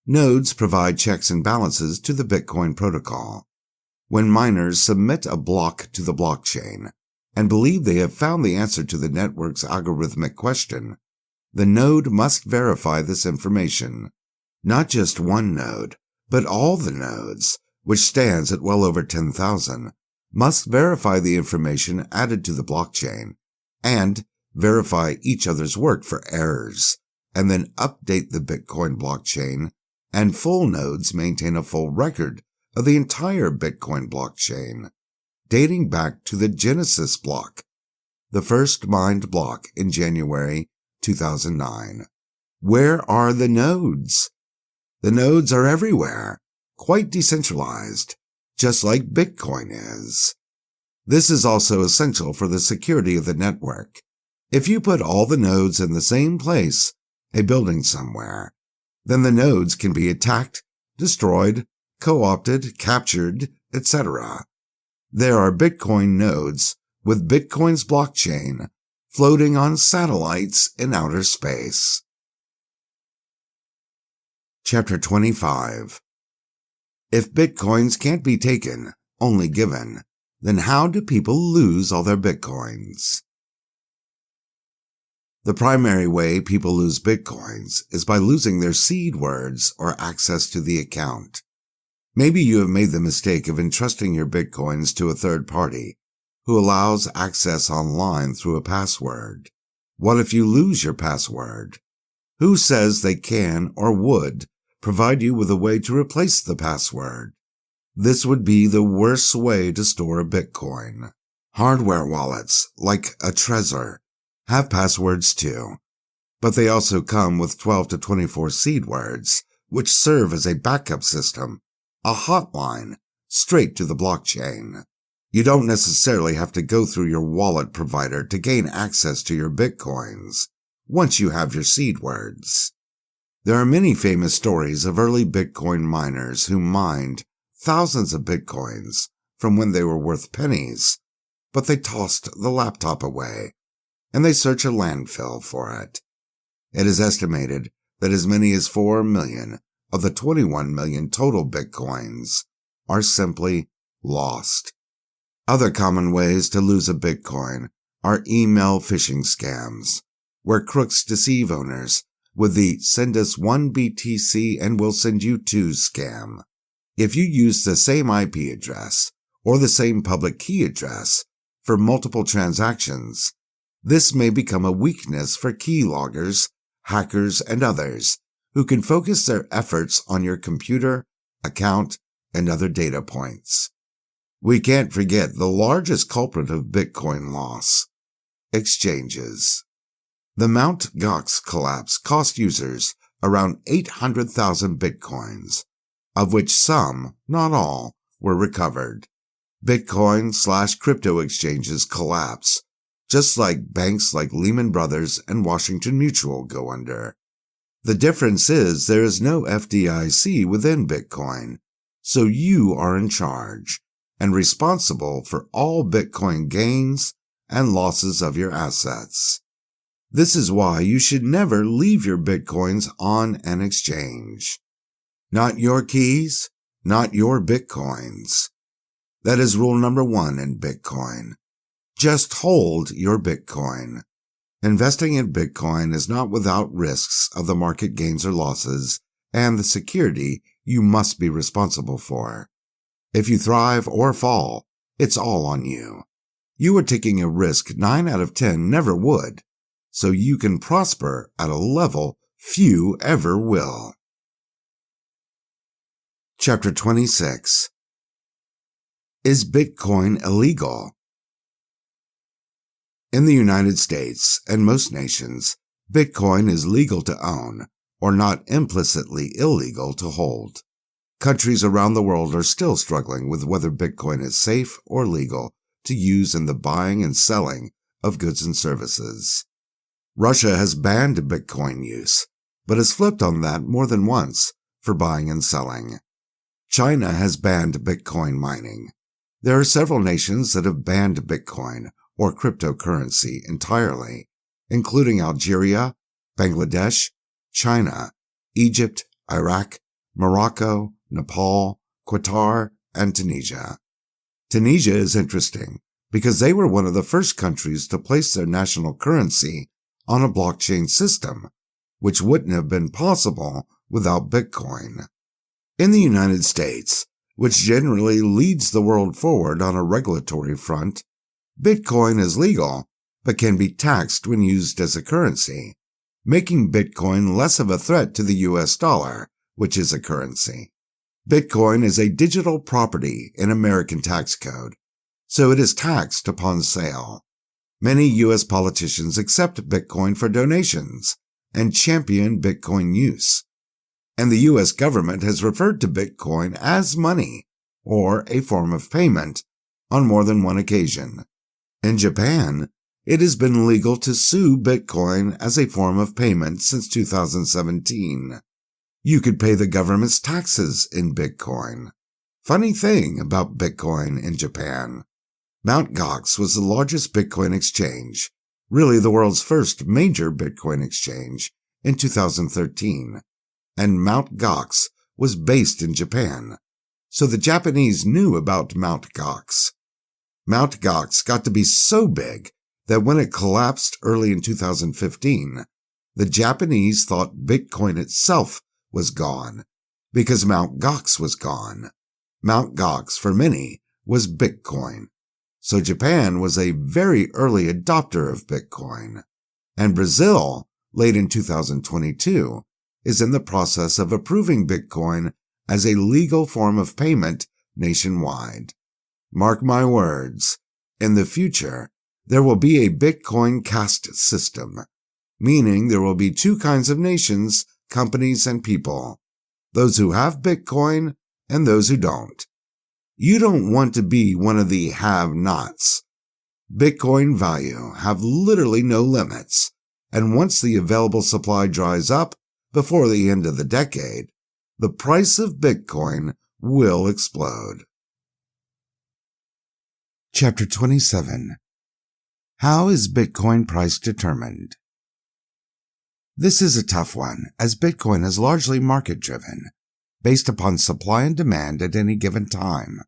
Nodes provide checks and balances to the Bitcoin protocol. When miners submit a block to the blockchain and believe they have found the answer to the network's algorithmic question, the node must verify this information. Not just one node, but all the nodes, which stands at well over 10,000, must verify the information added to the blockchain and verify each other's work for errors, and then update the Bitcoin blockchain, and full nodes maintain a full record of the entire Bitcoin blockchain, dating back to the Genesis block, the first mined block in January 2009. Where are the nodes? The nodes are everywhere, quite decentralized, just like Bitcoin is. This is also essential for the security of the network. If you put all the nodes in the same place, a building somewhere, then the nodes can be attacked, destroyed, co-opted, captured, etc. There are Bitcoin nodes with Bitcoin's blockchain floating on satellites in outer space. Chapter 25. If Bitcoins can't be taken, only given, then how do people lose all their Bitcoins? The primary way people lose Bitcoins is by losing their seed words or access to the account. Maybe you have made the mistake of entrusting your Bitcoins to a third party who allows access online through a password. What if you lose your password? Who says they can or would provide you with a way to replace the password? This would be the worst way to store a Bitcoin. Hardware wallets, like a Trezor, have passwords too, but they also come with 12 to 24 seed words, which serve as a backup system, a hotline, straight to the blockchain. You don't necessarily have to go through your wallet provider to gain access to your Bitcoins once you have your seed words. There are many famous stories of early Bitcoin miners who mined thousands of Bitcoins from when they were worth pennies, but they tossed the laptop away, and they search a landfill for it. It is estimated that as many as 4 million of the 21 million total Bitcoins are simply lost. Other common ways to lose a Bitcoin are email phishing scams, where crooks deceive owners with the "send us 1 BTC and we'll send you 2" scam. If you use the same IP address or the same public key address for multiple transactions, this may become a weakness for keyloggers, hackers, and others who can focus their efforts on your computer, account, and other data points. We can't forget the largest culprit of Bitcoin loss: exchanges. The Mt. Gox collapse cost users around 800,000 Bitcoins, of which some, not all, were recovered. Bitcoin/crypto exchanges collapse, just like banks like Lehman Brothers and Washington Mutual go under. The difference is there is no FDIC within Bitcoin, so you are in charge and responsible for all Bitcoin gains and losses of your assets. This is why you should never leave your Bitcoins on an exchange. Not your keys, not your Bitcoins. That is rule number 1 in Bitcoin. Just hold your Bitcoin. Investing in Bitcoin is not without risks of the market gains or losses and the security you must be responsible for. If you thrive or fall, it's all on you. You are taking a risk 9 out of 10 never would, so you can prosper at a level few ever will. Chapter 26. Is Bitcoin illegal? In the United States and most nations, Bitcoin is legal to own, or not implicitly illegal to hold. Countries around the world are still struggling with whether Bitcoin is safe or legal to use in the buying and selling of goods and services. Russia has banned Bitcoin use, but has flipped on that more than once for buying and selling. China has banned Bitcoin mining. There are several nations that have banned Bitcoin or cryptocurrency entirely, including Algeria, Bangladesh, China, Egypt, Iraq, Morocco, Nepal, Qatar, and Tunisia. Tunisia is interesting because they were one of the first countries to place their national currency on a blockchain system, which wouldn't have been possible without Bitcoin. In the United States, which generally leads the world forward on a regulatory front, Bitcoin is legal, but can be taxed when used as a currency, making Bitcoin less of a threat to the US dollar, which is a currency. Bitcoin is a digital property in American tax code, so it is taxed upon sale. Many US politicians accept Bitcoin for donations and champion Bitcoin use, and the US government has referred to Bitcoin as money or a form of payment on more than one occasion. In Japan, it has been legal to sue Bitcoin as a form of payment since 2017. You could pay the government's taxes in Bitcoin. Funny thing about Bitcoin in Japan. Mt. Gox was the largest Bitcoin exchange, really the world's first major Bitcoin exchange, in 2013. And Mt. Gox was based in Japan, so the Japanese knew about Mt. Gox. Mt. Gox got to be so big that when it collapsed early in 2015, the Japanese thought Bitcoin itself was gone because Mt. Gox was gone. Mt. Gox, for many, was Bitcoin. So Japan was a very early adopter of Bitcoin. And Brazil, late in 2022, is in the process of approving Bitcoin as a legal form of payment nationwide. Mark my words, in the future, there will be a Bitcoin caste system, meaning there will be two kinds of nations, companies, and people, those who have Bitcoin and those who don't. You don't want to be one of the have-nots. Bitcoin value have literally no limits, and once the available supply dries up before the end of the decade, the price of Bitcoin will explode. Chapter 27. How is Bitcoin price determined? This is a tough one, as Bitcoin is largely market-driven, based upon supply and demand at any given time,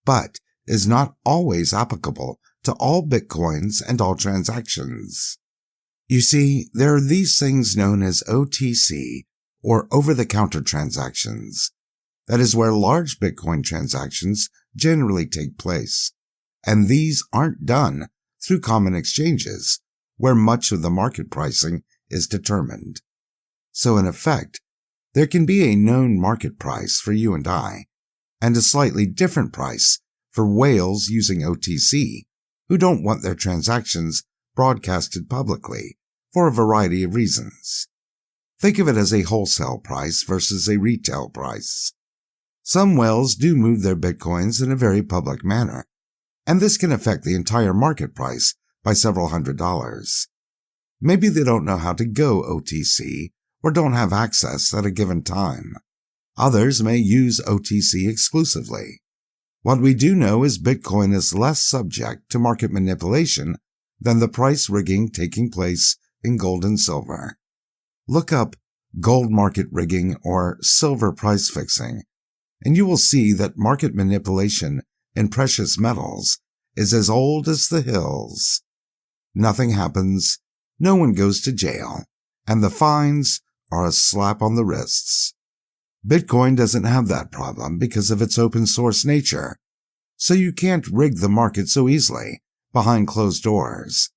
but is not always applicable to all Bitcoins and all transactions. You see, there are these things known as OTC, or over-the-counter transactions. That is where large Bitcoin transactions generally take place, and these aren't done through common exchanges, where much of the market pricing is determined. So in effect, there can be a known market price for you and I, and a slightly different price for whales using OTC, who don't want their transactions broadcasted publicly for a variety of reasons. Think of it as a wholesale price versus a retail price. Some whales do move their Bitcoins in a very public manner, and this can affect the entire market price by several $100s. Maybe they don't know how to go OTC or don't have access at a given time. Others may use OTC exclusively. What we do know is Bitcoin is less subject to market manipulation than the price rigging taking place in gold and silver. Look up gold market rigging or silver price fixing, and you will see that market manipulation in precious metals is as old as the hills. Nothing happens, no one goes to jail, and the fines are a slap on the wrists. Bitcoin doesn't have that problem because of its open source nature, so you can't rig the market so easily behind closed doors.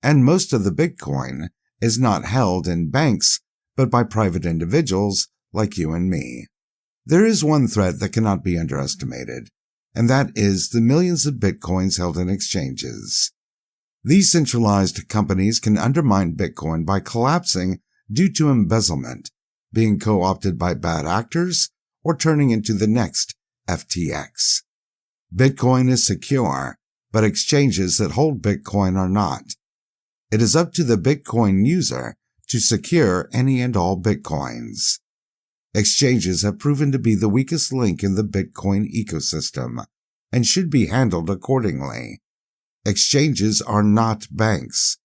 And most of the Bitcoin is not held in banks, but by private individuals like you and me. There is one threat that cannot be underestimated, and that is the millions of Bitcoins held in exchanges. These centralized companies can undermine Bitcoin by collapsing due to embezzlement, being co-opted by bad actors, or turning into the next FTX. Bitcoin is secure, but exchanges that hold Bitcoin are not. It is up to the Bitcoin user to secure any and all Bitcoins. Exchanges have proven to be the weakest link in the Bitcoin ecosystem and should be handled accordingly. Exchanges are not banks.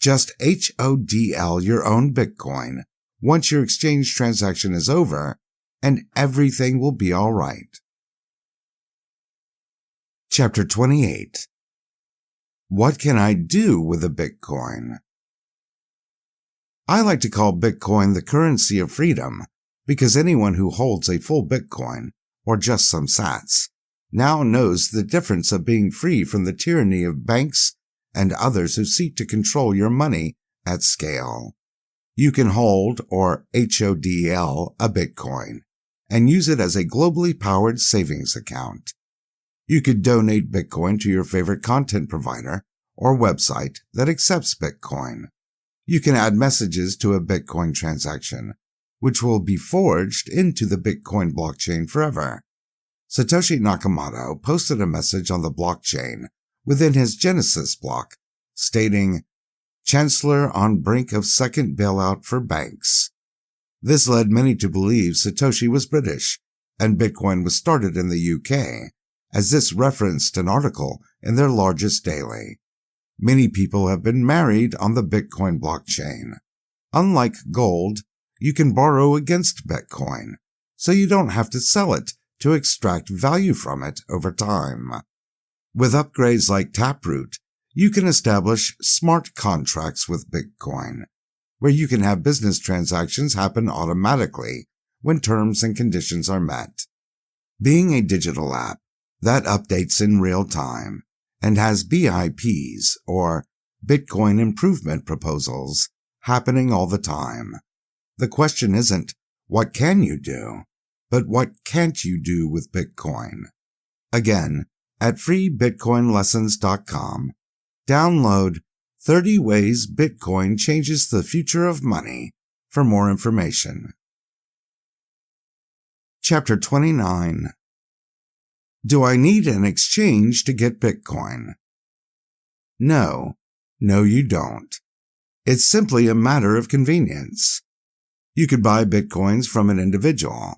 Just HODL your own Bitcoin once your exchange transaction is over, and everything will be all right. Chapter 28. What can I do with a Bitcoin? I like to call Bitcoin the currency of freedom because anyone who holds a full Bitcoin, or just some sats, now knows the difference of being free from the tyranny of banks and others who seek to control your money at scale. You can hold, or HODL, a Bitcoin and use it as a globally powered savings account. You could donate Bitcoin to your favorite content provider or website that accepts Bitcoin. You can add messages to a Bitcoin transaction, which will be forged into the Bitcoin blockchain forever. Satoshi Nakamoto posted a message on the blockchain within his Genesis block stating, "Chancellor on brink of second bailout for banks." This led many to believe Satoshi was British and Bitcoin was started in the UK, as this referenced an article in their largest daily. Many people have been married on the Bitcoin blockchain. Unlike gold, you can borrow against Bitcoin, so you don't have to sell it to extract value from it over time. With upgrades like Taproot, you can establish smart contracts with Bitcoin, where you can have business transactions happen automatically when terms and conditions are met. Being a digital app that updates in real time and has BIPs, or Bitcoin Improvement Proposals, happening all the time. The question isn't, what can you do, but what can't you do with Bitcoin? Again, at freebitcoinlessons.com, download 30 Ways Bitcoin Changes the Future of Money for more information. Chapter 29. Do I need an exchange to get Bitcoin? No, you don't. It's simply a matter of convenience. You could buy Bitcoins from an individual.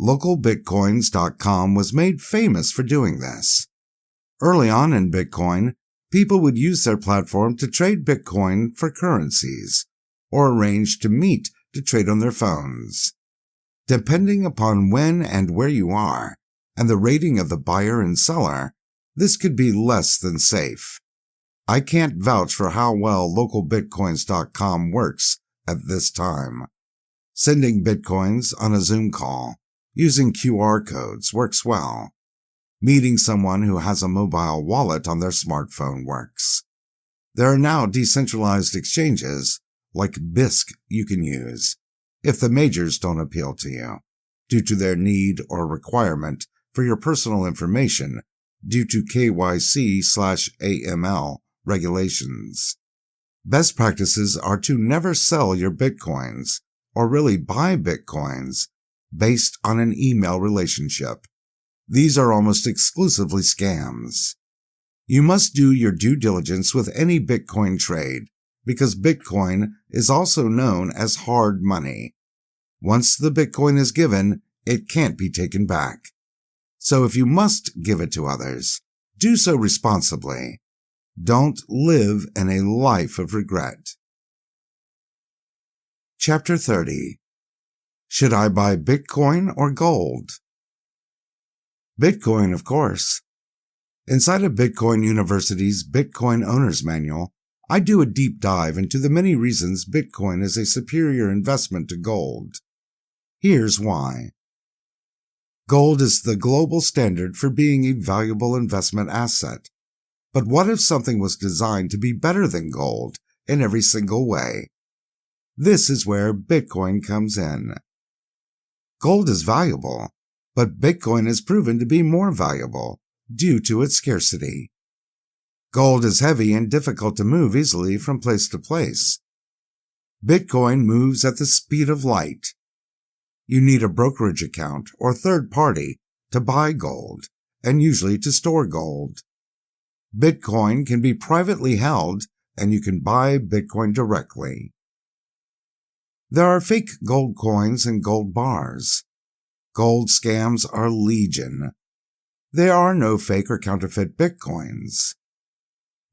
Localbitcoins.com was made famous for doing this. Early on in Bitcoin, people would use their platform to trade Bitcoin for currencies, or arrange to meet to trade on their phones. Depending upon when and where you are, and the rating of the buyer and seller, this could be less than safe. I can't vouch for how well localbitcoins.com works at this time. Sending Bitcoins on a Zoom call using QR codes works well. Meeting someone who has a mobile wallet on their smartphone works. There are now decentralized exchanges like Bisq you can use if the majors don't appeal to you due to their need or requirement for your personal information due to KYC/AML regulations. Best practices are to never sell your Bitcoins or really buy Bitcoins based on an email relationship. These are almost exclusively scams. You must do your due diligence with any Bitcoin trade because Bitcoin is also known as hard money. Once the Bitcoin is given, it can't be taken back. So if you must give it to others, do so responsibly. Don't live in a life of regret. Chapter 30. Should I buy Bitcoin or gold? Bitcoin, of course. Inside of Bitcoin University's Bitcoin Owner's Manual, I do a deep dive into the many reasons Bitcoin is a superior investment to gold. Here's why. Gold is the global standard for being a valuable investment asset. But what if something was designed to be better than gold in every single way? This is where Bitcoin comes in. Gold is valuable, but Bitcoin is proven to be more valuable due to its scarcity. Gold is heavy and difficult to move easily from place to place. Bitcoin moves at the speed of light. You need a brokerage account or third party to buy gold, and usually to store gold. Bitcoin can be privately held, and you can buy Bitcoin directly. There are fake gold coins and gold bars. Gold scams are legion. There are no fake or counterfeit Bitcoins.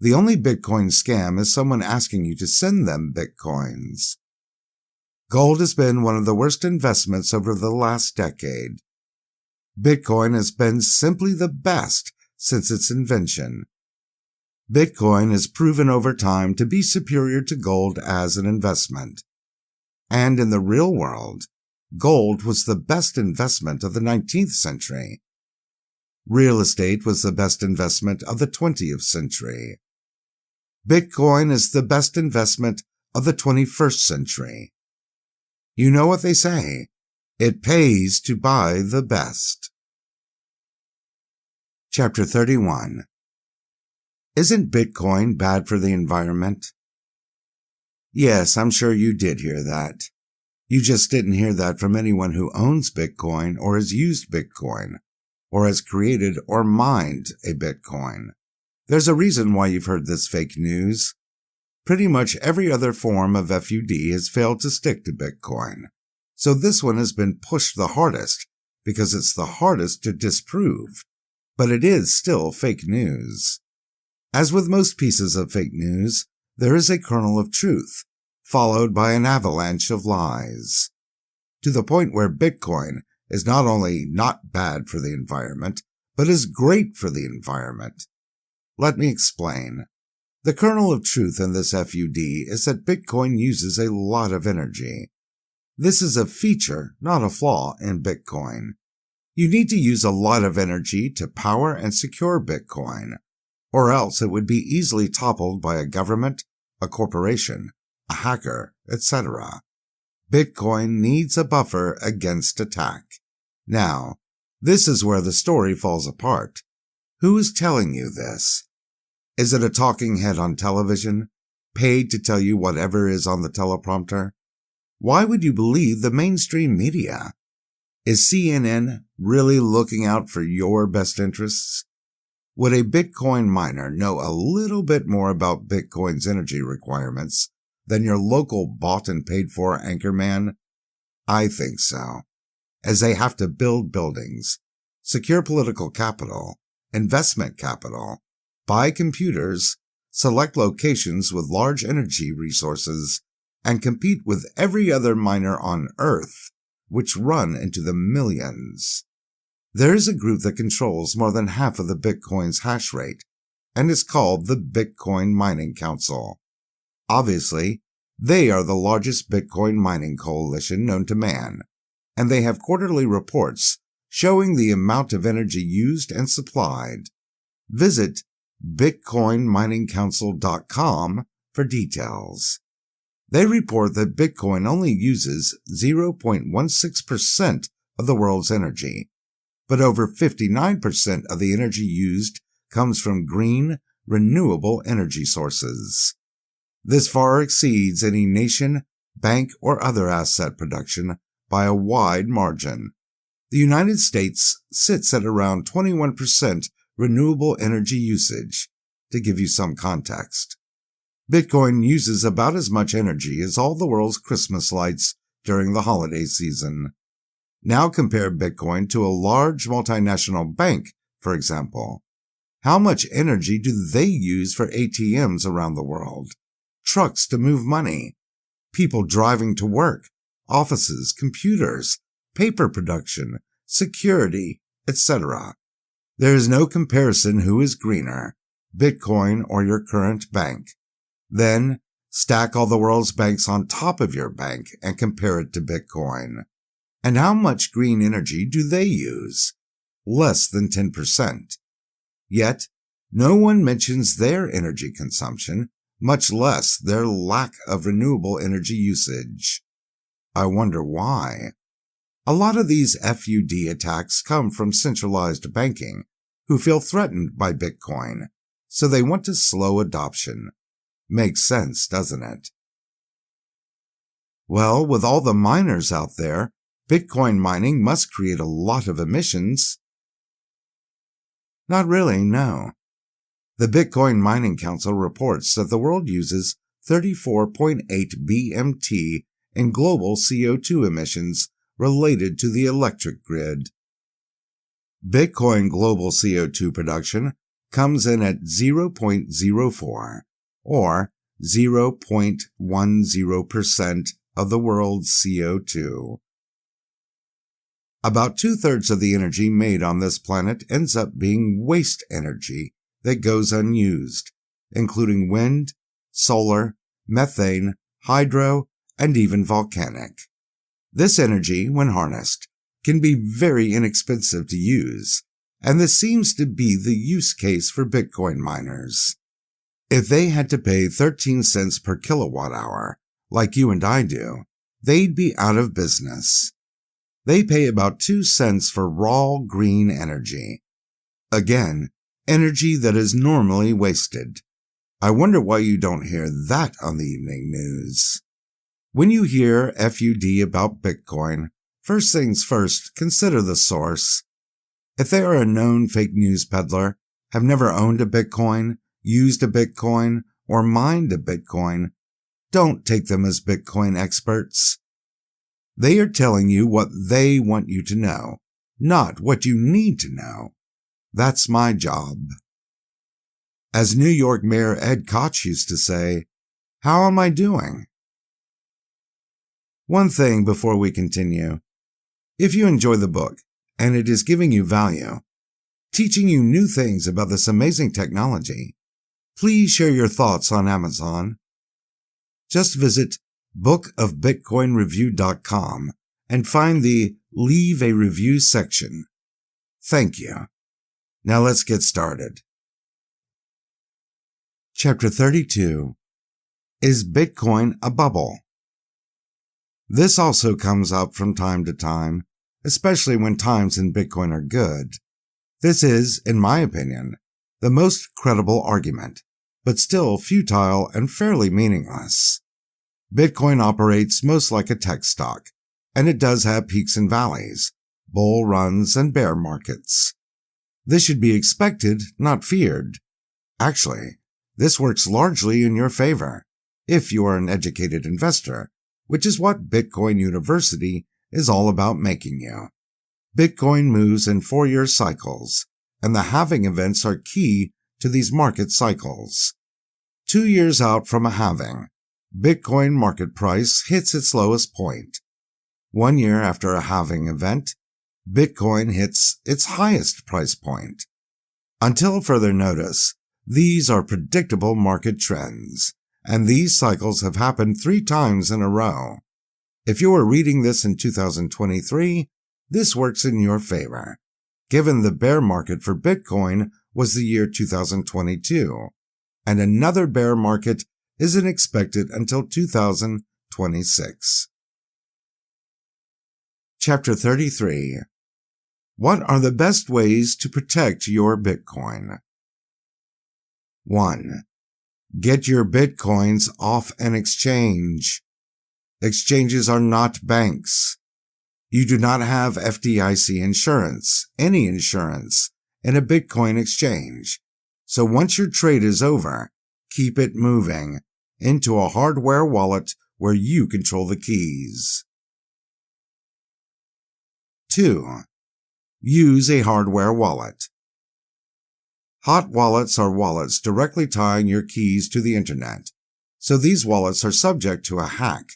The only Bitcoin scam is someone asking you to send them Bitcoins. Gold has been one of the worst investments over the last decade. Bitcoin has been simply the best since its invention. Bitcoin has proven over time to be superior to gold as an investment. And in the real world, gold was the best investment of the 19th century. Real estate was the best investment of the 20th century. Bitcoin is the best investment of the 21st century. You know what they say, it pays to buy the best. Chapter 31. Isn't Bitcoin bad for the environment? Yes, I'm sure you did hear that. You just didn't hear that from anyone who owns Bitcoin or has used Bitcoin, or has created or mined a Bitcoin. There's a reason why you've heard this fake news. Pretty much every other form of FUD has failed to stick to Bitcoin. So this one has been pushed the hardest because it's the hardest to disprove. But it is still fake news. As with most pieces of fake news, there is a kernel of truth, followed by an avalanche of lies. To the point where Bitcoin is not only not bad for the environment, but is great for the environment. Let me explain. The kernel of truth in this FUD is that Bitcoin uses a lot of energy. This is a feature, not a flaw, in Bitcoin. You need to use a lot of energy to power and secure Bitcoin, or else it would be easily toppled by a government, a corporation, a hacker, etc. Bitcoin needs a buffer against attack. Now, this is where the story falls apart. Who is telling you this? Is it a talking head on television, paid to tell you whatever is on the teleprompter? Why would you believe the mainstream media? Is CNN really looking out for your best interests? Would a Bitcoin miner know a little bit more about Bitcoin's energy requirements than your local bought and paid for anchorman? I think so, as they have to build buildings, secure political capital, investment capital, buy computers, select locations with large energy resources, and compete with every other miner on Earth, which run into the millions. There is a group that controls more than half of the Bitcoin's hash rate, and is called the Bitcoin Mining Council. Obviously, they are the largest Bitcoin mining coalition known to man, and they have quarterly reports showing the amount of energy used and supplied. Visit bitcoinminingcouncil.com for details. They report that Bitcoin only uses 0.16% of the world's energy, but over 59% of the energy used comes from green, renewable energy sources. This far exceeds any nation, bank, or other asset production by a wide margin. The United States sits at around 21% renewable energy usage, to give you some context. Bitcoin uses about as much energy as all the world's Christmas lights during the holiday season. Now compare Bitcoin to a large multinational bank, for example. How much energy do they use for ATMs around the world? Trucks to move money, people driving to work, offices, computers, paper production, security, etc. There is no comparison who is greener, Bitcoin or your current bank. Then, stack all the world's banks on top of your bank and compare it to Bitcoin. And how much green energy do they use? Less than 10%. Yet, no one mentions their energy consumption, much less their lack of renewable energy usage. I wonder why. A lot of these FUD attacks come from centralized banking, who feel threatened by Bitcoin, so they want to slow adoption. Makes sense, doesn't it? Well, with all the miners out there, Bitcoin mining must create a lot of emissions. Not really, no. The Bitcoin Mining Council reports that the world uses 34.8 BMT in global CO2 emissions related to the electric grid. Bitcoin global CO2 production comes in at 0.04, or 0.10% of the world's CO2. About 2/3 of the energy made on this planet ends up being waste energy that goes unused, including wind, solar, methane, hydro, and even volcanic. This energy, when harnessed, can be very inexpensive to use, and this seems to be the use case for Bitcoin miners. If they had to pay 13 cents per kilowatt hour, like you and I do, they'd be out of business. They pay about 2 cents for raw green energy. Again, energy that is normally wasted. I wonder why you don't hear that on the evening news. When you hear FUD about Bitcoin, first things first, consider the source. If they are a known fake news peddler, have never owned a Bitcoin, used a Bitcoin, or mined a Bitcoin, don't take them as Bitcoin experts. They are telling you what they want you to know, not what you need to know. That's my job. As New York Mayor Ed Koch used to say, how am I doing? One thing before we continue. If you enjoy the book, and it is giving you value, teaching you new things about this amazing technology, please share your thoughts on Amazon. Just visit bookofbitcoinreview.com and find the Leave a Review section. Thank you. Now let's get started. Chapter 32. Is Bitcoin a bubble? This also comes up from time to time, especially when times in Bitcoin are good. This is, in my opinion, the most credible argument, but still futile and fairly meaningless. Bitcoin operates most like a tech stock, and it does have peaks and valleys, bull runs and bear markets. This should be expected, not feared. Actually, this works largely in your favor, if you are an educated investor, which is what Bitcoin University is all about making you. Bitcoin moves in 4-year cycles, and the halving events are key to these market cycles. 2 years out from a halving, Bitcoin market price hits its lowest point. 1 year after a halving event, Bitcoin hits its highest price point. Until further notice, these are predictable market trends, and these cycles have happened 3 times in a row. If you are reading this in 2023, this works in your favor, given the bear market for Bitcoin was the year 2022, and another bear market isn't expected until 2026. Chapter 33. What are the best ways to protect your Bitcoin? 1. Get your Bitcoins off an exchange. Exchanges are not banks. You do not have FDIC insurance, any insurance, in a Bitcoin exchange. So once your trade is over, keep it moving into a hardware wallet where you control the keys. 2. Use a hardware wallet. Hot wallets are wallets directly tying your keys to the internet, so these wallets are subject to a hack,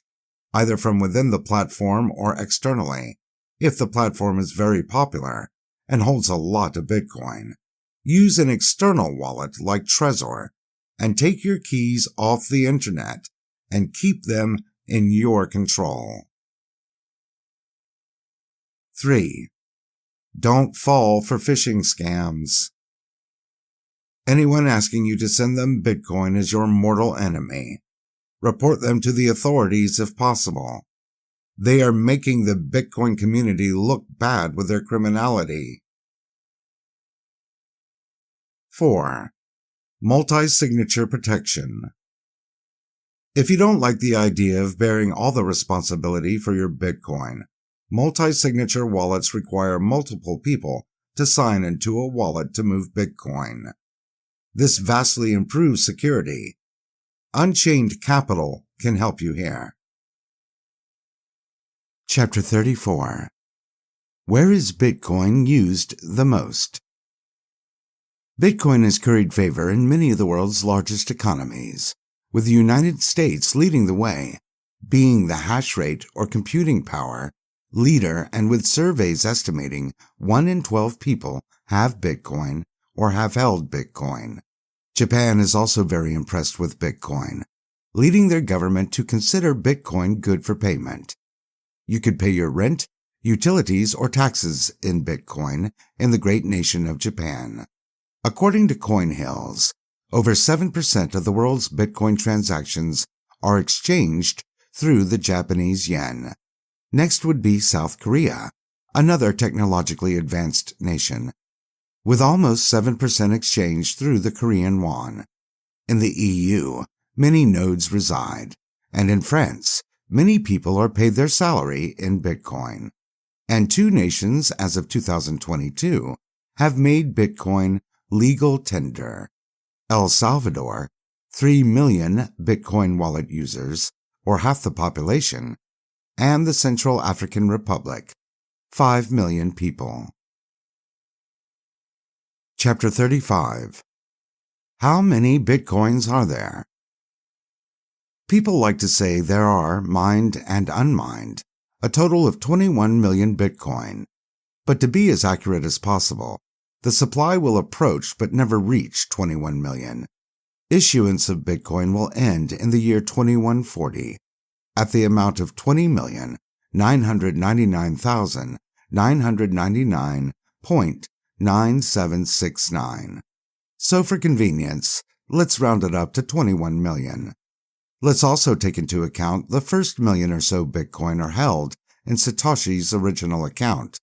either from within the platform or externally. If the platform is very popular and holds a lot of Bitcoin, use an external wallet like Trezor. and take your keys off the internet and keep them in your control. 3. Don't fall for phishing scams. Anyone asking you to send them Bitcoin is your mortal enemy. Report them to the authorities if possible. They are making the Bitcoin community look bad with their criminality. 4. Multi-signature protection. If you don't like the idea of bearing all the responsibility for your Bitcoin, multi-signature wallets require multiple people to sign into a wallet to move Bitcoin. This vastly improves security. Unchained Capital can help you here. Chapter 34. Where is Bitcoin used the most? Bitcoin has curried favor in many of the world's largest economies, with the United States leading the way, being the hash rate or computing power leader, and with surveys estimating 1 in 12 people have Bitcoin or have held Bitcoin. Japan is also very impressed with Bitcoin, leading their government to consider Bitcoin good for payment. You could pay your rent, utilities, or taxes in Bitcoin in the great nation of Japan. According to CoinHills, over 7% of the world's Bitcoin transactions are exchanged through the Japanese yen. Next would be South Korea, another technologically advanced nation, with almost 7% exchanged through the Korean won. In the EU, many nodes reside, and in France, many people are paid their salary in Bitcoin. And 2 nations, as of 2022, have made Bitcoin legal tender. El Salvador, 3 million Bitcoin wallet users, or half the population, and the Central African Republic, 5 million people. Chapter 35. How many Bitcoins are there? People like to say there are, mined and unmined, a total of 21 million Bitcoin. But to be as accurate as possible, the supply will approach but never reach 21 million. Issuance of Bitcoin will end in the year 2140 at the amount of 20,999,999.9769. So for convenience, let's round it up to 21 million. Let's also take into account the first million or so Bitcoin are held in Satoshi's original account.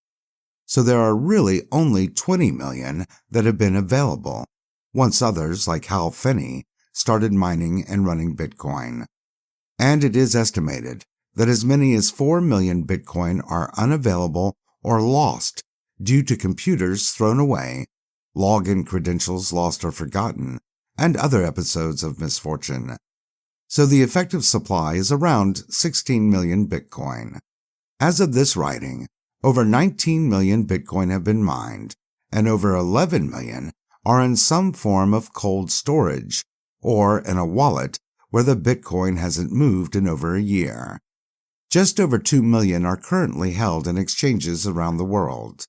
So there are really only 20 million that have been available, once others, like Hal Finney, started mining and running Bitcoin. And it is estimated that as many as 4 million Bitcoin are unavailable or lost due to computers thrown away, login credentials lost or forgotten, and other episodes of misfortune. So the effective supply is around 16 million Bitcoin. As of this writing, over 19 million Bitcoin have been mined, and over 11 million are in some form of cold storage, or in a wallet where the Bitcoin hasn't moved in over a year. Just over 2 million are currently held in exchanges around the world.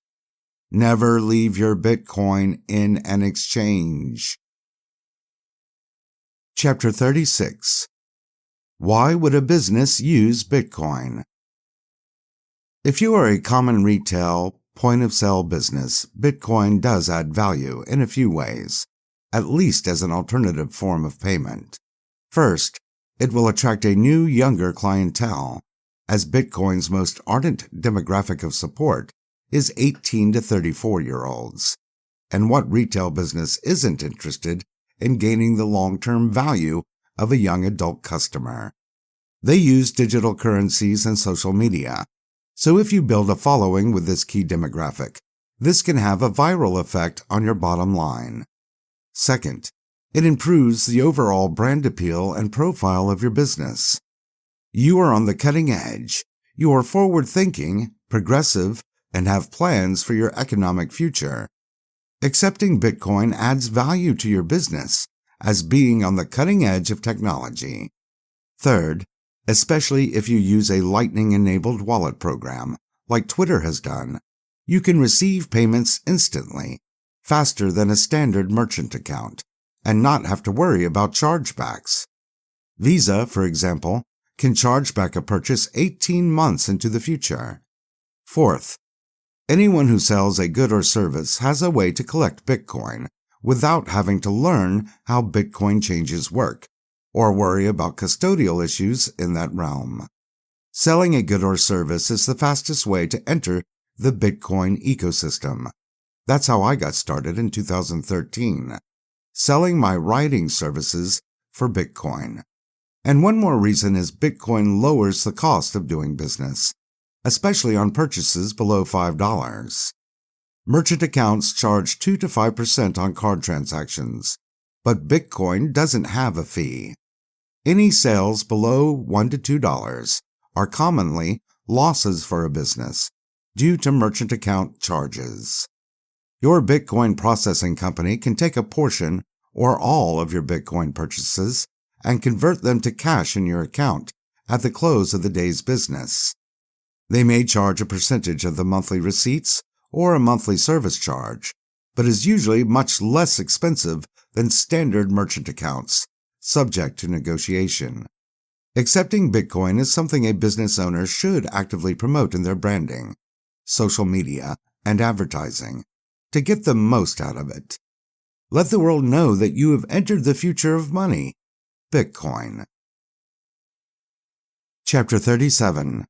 Never leave your Bitcoin in an exchange. Chapter 36. Why would a business use Bitcoin? If you are a common retail, point-of-sale business, Bitcoin does add value in a few ways, at least as an alternative form of payment. First, it will attract a new, younger clientele, as Bitcoin's most ardent demographic of support is 18 to 34-year-olds. And what retail business isn't interested in gaining the long-term value of a young adult customer? They use digital currencies and social media. So if you build a following with this key demographic, this can have a viral effect on your bottom line. Second, it improves the overall brand appeal and profile of your business. You are on the cutting edge, you are forward-thinking, progressive, and have plans for your economic future. Accepting Bitcoin adds value to your business as being on the cutting edge of technology. Third, especially if you use a Lightning-enabled wallet program, like Twitter has done, you can receive payments instantly, faster than a standard merchant account, and not have to worry about chargebacks. Visa, for example, can charge back a purchase 18 months into the future. Fourth, anyone who sells a good or service has a way to collect Bitcoin without having to learn how Bitcoin changes work or worry about custodial issues in that realm. Selling a good or service is the fastest way to enter the Bitcoin ecosystem. That's how I got started in 2013, selling my writing services for Bitcoin. And one more reason is Bitcoin lowers the cost of doing business, especially on purchases below $5. Merchant accounts charge 2 to 5% on card transactions, but Bitcoin doesn't have a fee. Any sales below $1 to $2 are commonly losses for a business due to merchant account charges. Your Bitcoin processing company can take a portion or all of your Bitcoin purchases and convert them to cash in your account at the close of the day's business. They may charge a percentage of the monthly receipts or a monthly service charge, but is usually much less expensive than standard merchant accounts, subject to negotiation. Accepting Bitcoin is something a business owner should actively promote in their branding, social media, and advertising to get the most out of it. Let the world know that you have entered the future of money, Bitcoin. Chapter 37.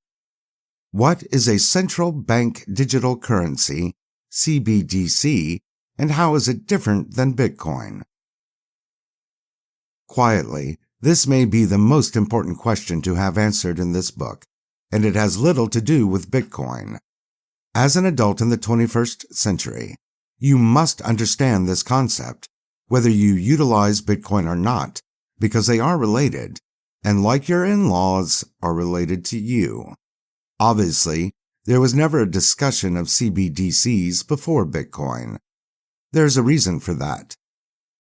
What is a central bank digital currency, CBDC, and how is it different than Bitcoin? Quietly, this may be the most important question to have answered in this book, and it has little to do with Bitcoin. As an adult in the 21st century, you must understand this concept, whether you utilize Bitcoin or not, because they are related, and like your in-laws, are related to you. Obviously, there was never a discussion of CBDCs before Bitcoin. There's a reason for that.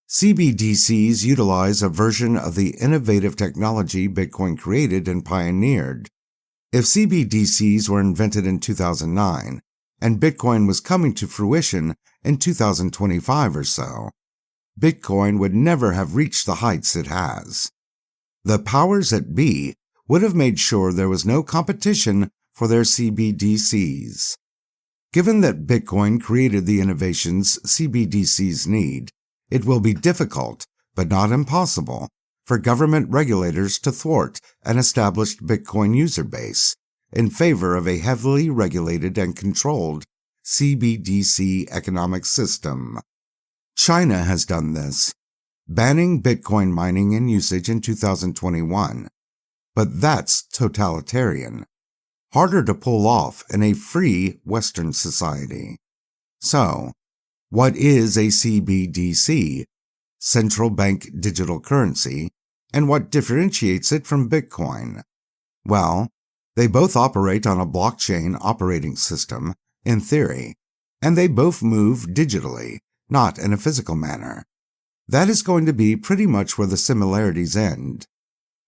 CBDCs utilize a version of the innovative technology Bitcoin created and pioneered. If CBDCs were invented in 2009, and Bitcoin was coming to fruition in 2025 or so, Bitcoin would never have reached the heights it has. The powers that be would have made sure there was no competition for their CBDCs. Given that Bitcoin created the innovations CBDCs need, it will be difficult, but not impossible, for government regulators to thwart an established Bitcoin user base in favor of a heavily regulated and controlled CBDC economic system. China has done this, banning Bitcoin mining and usage in 2021. But that's totalitarian. Harder to pull off in a free Western society. So, what is a CBDC, central bank digital currency, and what differentiates it from Bitcoin? Well, they both operate on a blockchain operating system, in theory, and they both move digitally, not in a physical manner. That is going to be pretty much where the similarities end.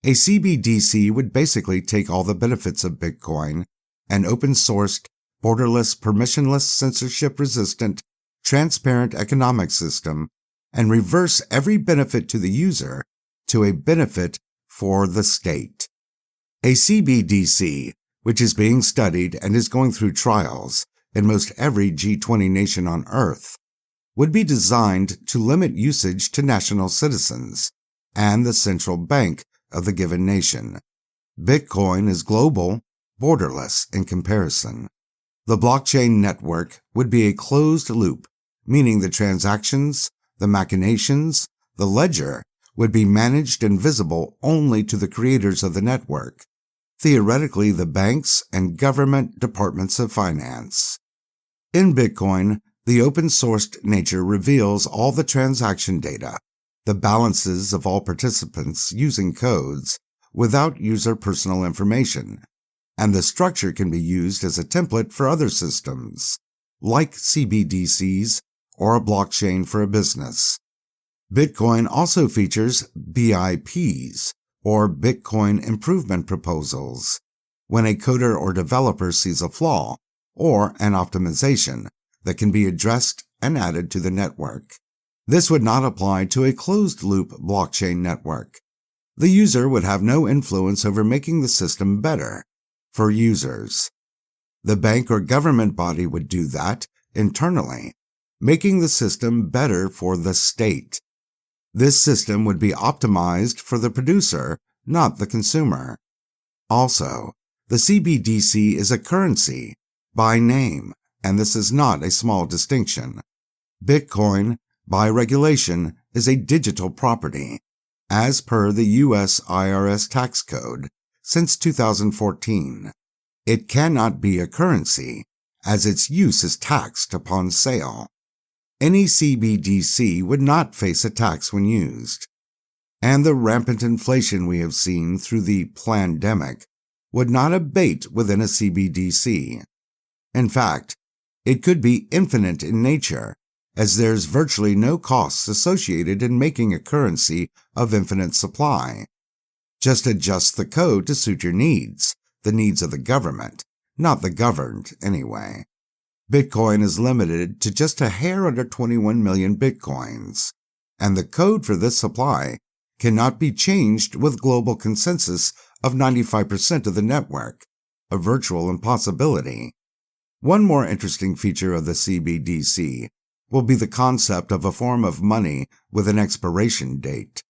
A CBDC would basically take all the benefits of Bitcoin, an open-sourced, borderless, permissionless, censorship-resistant, transparent economic system, and reverse every benefit to the user to a benefit for the state. A CBDC, which is being studied and is going through trials in most every G20 nation on Earth, would be designed to limit usage to national citizens and the central bank of the given nation. Bitcoin is global, borderless in comparison. The blockchain network would be a closed loop, meaning the transactions, the machinations, the ledger would be managed and visible only to the creators of the network, theoretically the banks and government departments of finance. In Bitcoin, the open-sourced nature reveals all the transaction data, the balances of all participants using codes without user personal information, and the structure can be used as a template for other systems, like CBDCs or a blockchain for a business. Bitcoin also features BIPs, or Bitcoin Improvement Proposals, when a coder or developer sees a flaw or an optimization that can be addressed and added to the network. This would not apply to a closed-loop blockchain network. The user would have no influence over making the system better for users. The bank or government body would do that internally, making the system better for the state. This system would be optimized for the producer, not the consumer. Also, the CBDC is a currency by name, and this is not a small distinction. Bitcoin, by regulation, is a digital property, as per the U.S. IRS tax code since 2014. It cannot be a currency, as its use is taxed upon sale. Any CBDC would not face a tax when used. And the rampant inflation we have seen through the plandemic would not abate within a CBDC. In fact, it could be infinite in nature, as there's virtually no costs associated in making a currency of infinite supply. Just adjust the code to suit your needs, the needs of the government, not the governed anyway. Bitcoin is limited to just a hair under 21 million bitcoins, and the code for this supply cannot be changed with global consensus of 95% of the network, a virtual impossibility. One more interesting feature of the CBDC will be the concept of a form of money with an expiration date.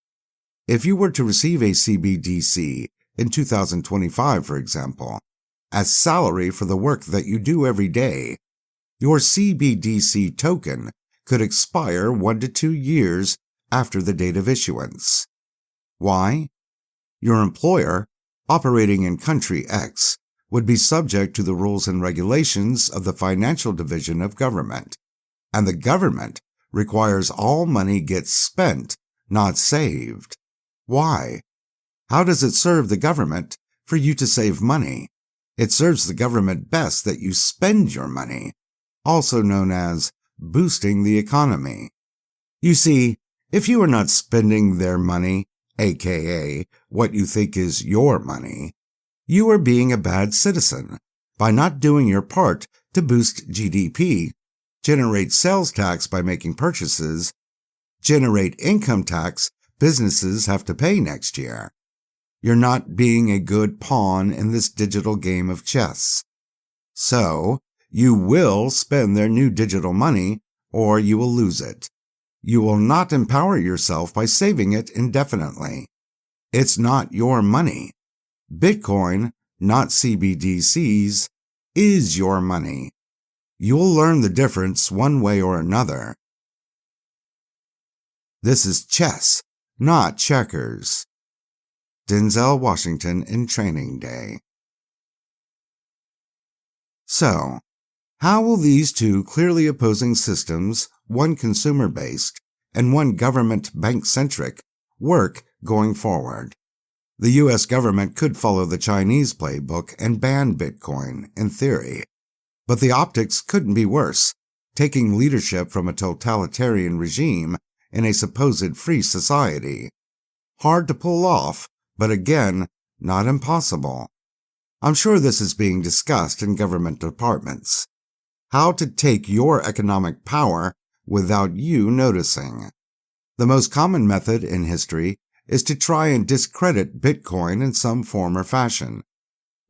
If you were to receive a CBDC in 2025, for example, as salary for the work that you do every day, your CBDC token could expire 1 to 2 years after the date of issuance. Why? Your employer, operating in country X, would be subject to the rules and regulations of the financial division of government, and the government requires all money gets spent, not saved. Why? How does it serve the government for you to save money? It serves the government best that you spend your money, also known as boosting the economy. You see, if you are not spending their money, aka what you think is your money, you are being a bad citizen by not doing your part to boost GDP, generate sales tax by making purchases, generate income tax businesses have to pay next year. You're not being a good pawn in this digital game of chess. So, you will spend their new digital money, or you will lose it. You will not empower yourself by saving it indefinitely. It's not your money. Bitcoin, not CBDCs, is your money. You'll learn the difference one way or another. This is chess, not checkers. Denzel Washington in Training Day. So, how will these two clearly opposing systems, one consumer-based and one government bank-centric, work going forward? The U.S. government could follow the Chinese playbook and ban Bitcoin, in theory. But the optics couldn't be worse, taking leadership from a totalitarian regime in a supposed free society. Hard to pull off, but again, not impossible. I'm sure this is being discussed in government departments. How to take your economic power without you noticing. The most common method in history is to try and discredit Bitcoin in some form or fashion.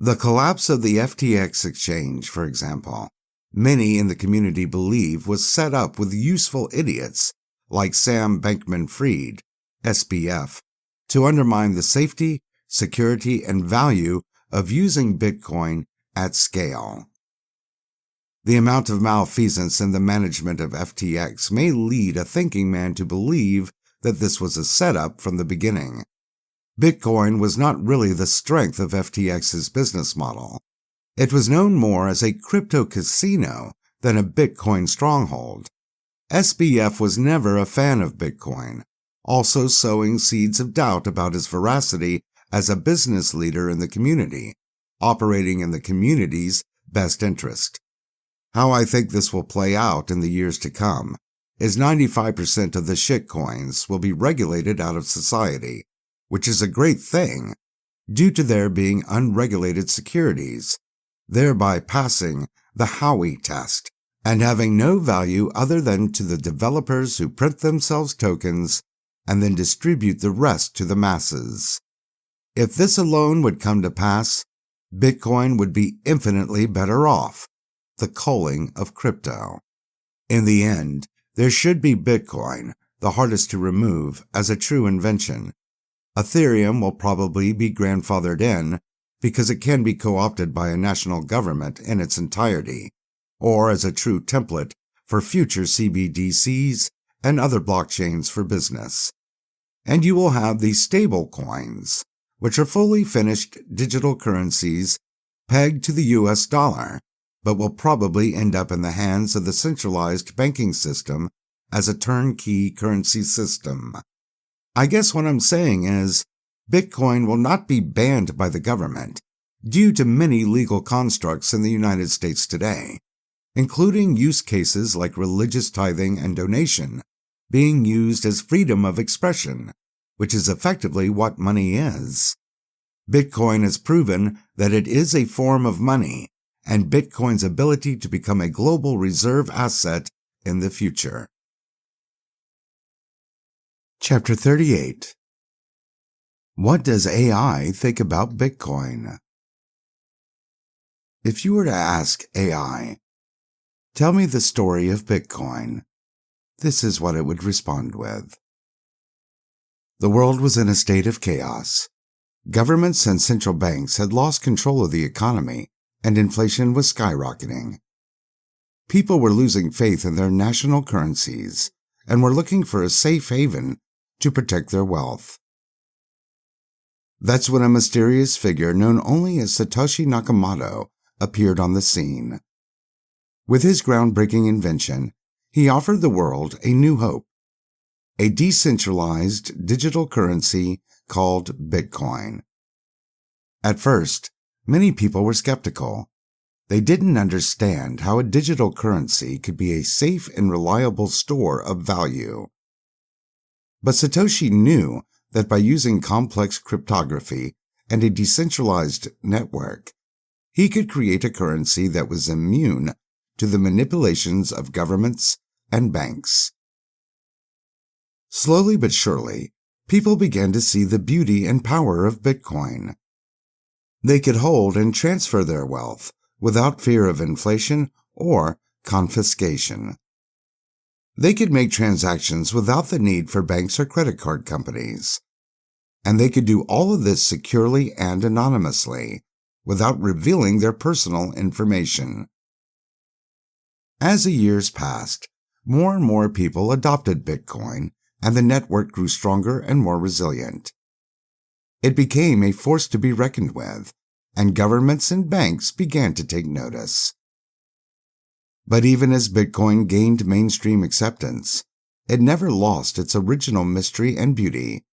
The collapse of the FTX exchange, for example, many in the community believe was set up with useful idiots like Sam Bankman-Fried, SBF, to undermine the safety, security, and value of using Bitcoin at scale. The amount of malfeasance in the management of FTX may lead a thinking man to believe that this was a setup from the beginning. Bitcoin was not really the strength of FTX's business model. It was known more as a crypto casino than a Bitcoin stronghold. SBF was never a fan of Bitcoin, also sowing seeds of doubt about his veracity as a business leader in the community, operating in the community's best interest. How I think this will play out in the years to come is 95% of the shitcoins will be regulated out of society, which is a great thing, due to their being unregulated securities, thereby passing the Howey test, and having no value other than to the developers who print themselves tokens and then distribute the rest to the masses. If this alone would come to pass, Bitcoin would be infinitely better off, the culling of crypto. In the end, there should be Bitcoin, the hardest to remove, as a true invention. Ethereum will probably be grandfathered in because it can be co-opted by a national government in its entirety, or as a true template for future CBDCs and other blockchains for business. And you will have the stable coins, which are fully finished digital currencies pegged to the US dollar, but will probably end up in the hands of the centralized banking system as a turnkey currency system. I guess what I'm saying is, Bitcoin will not be banned by the government due to many legal constructs in the United States today, including use cases like religious tithing and donation being used as freedom of expression, which is effectively what money is. Bitcoin has proven that it is a form of money, and Bitcoin's ability to become a global reserve asset in the future. Chapter 38. What does AI think about Bitcoin? If you were to ask AI, "Tell me the story of Bitcoin," this is what it would respond with. The world was in a state of chaos. Governments and central banks had lost control of the economy, and inflation was skyrocketing. People were losing faith in their national currencies and were looking for a safe haven to protect their wealth. That's when a mysterious figure known only as Satoshi Nakamoto appeared on the scene. With his groundbreaking invention, he offered the world a new hope, a decentralized digital currency called Bitcoin. At first, many people were skeptical. They didn't understand how a digital currency could be a safe and reliable store of value. But Satoshi knew that by using complex cryptography and a decentralized network, he could create a currency that was immune to the manipulations of governments and banks. Slowly but surely, people began to see the beauty and power of Bitcoin. They could hold and transfer their wealth without fear of inflation or confiscation. They could make transactions without the need for banks or credit card companies. And they could do all of this securely and anonymously, without revealing their personal information. As the years passed, more and more people adopted Bitcoin, and the network grew stronger and more resilient. It became a force to be reckoned with, and governments and banks began to take notice. But even as Bitcoin gained mainstream acceptance, it never lost its original mystery and beauty.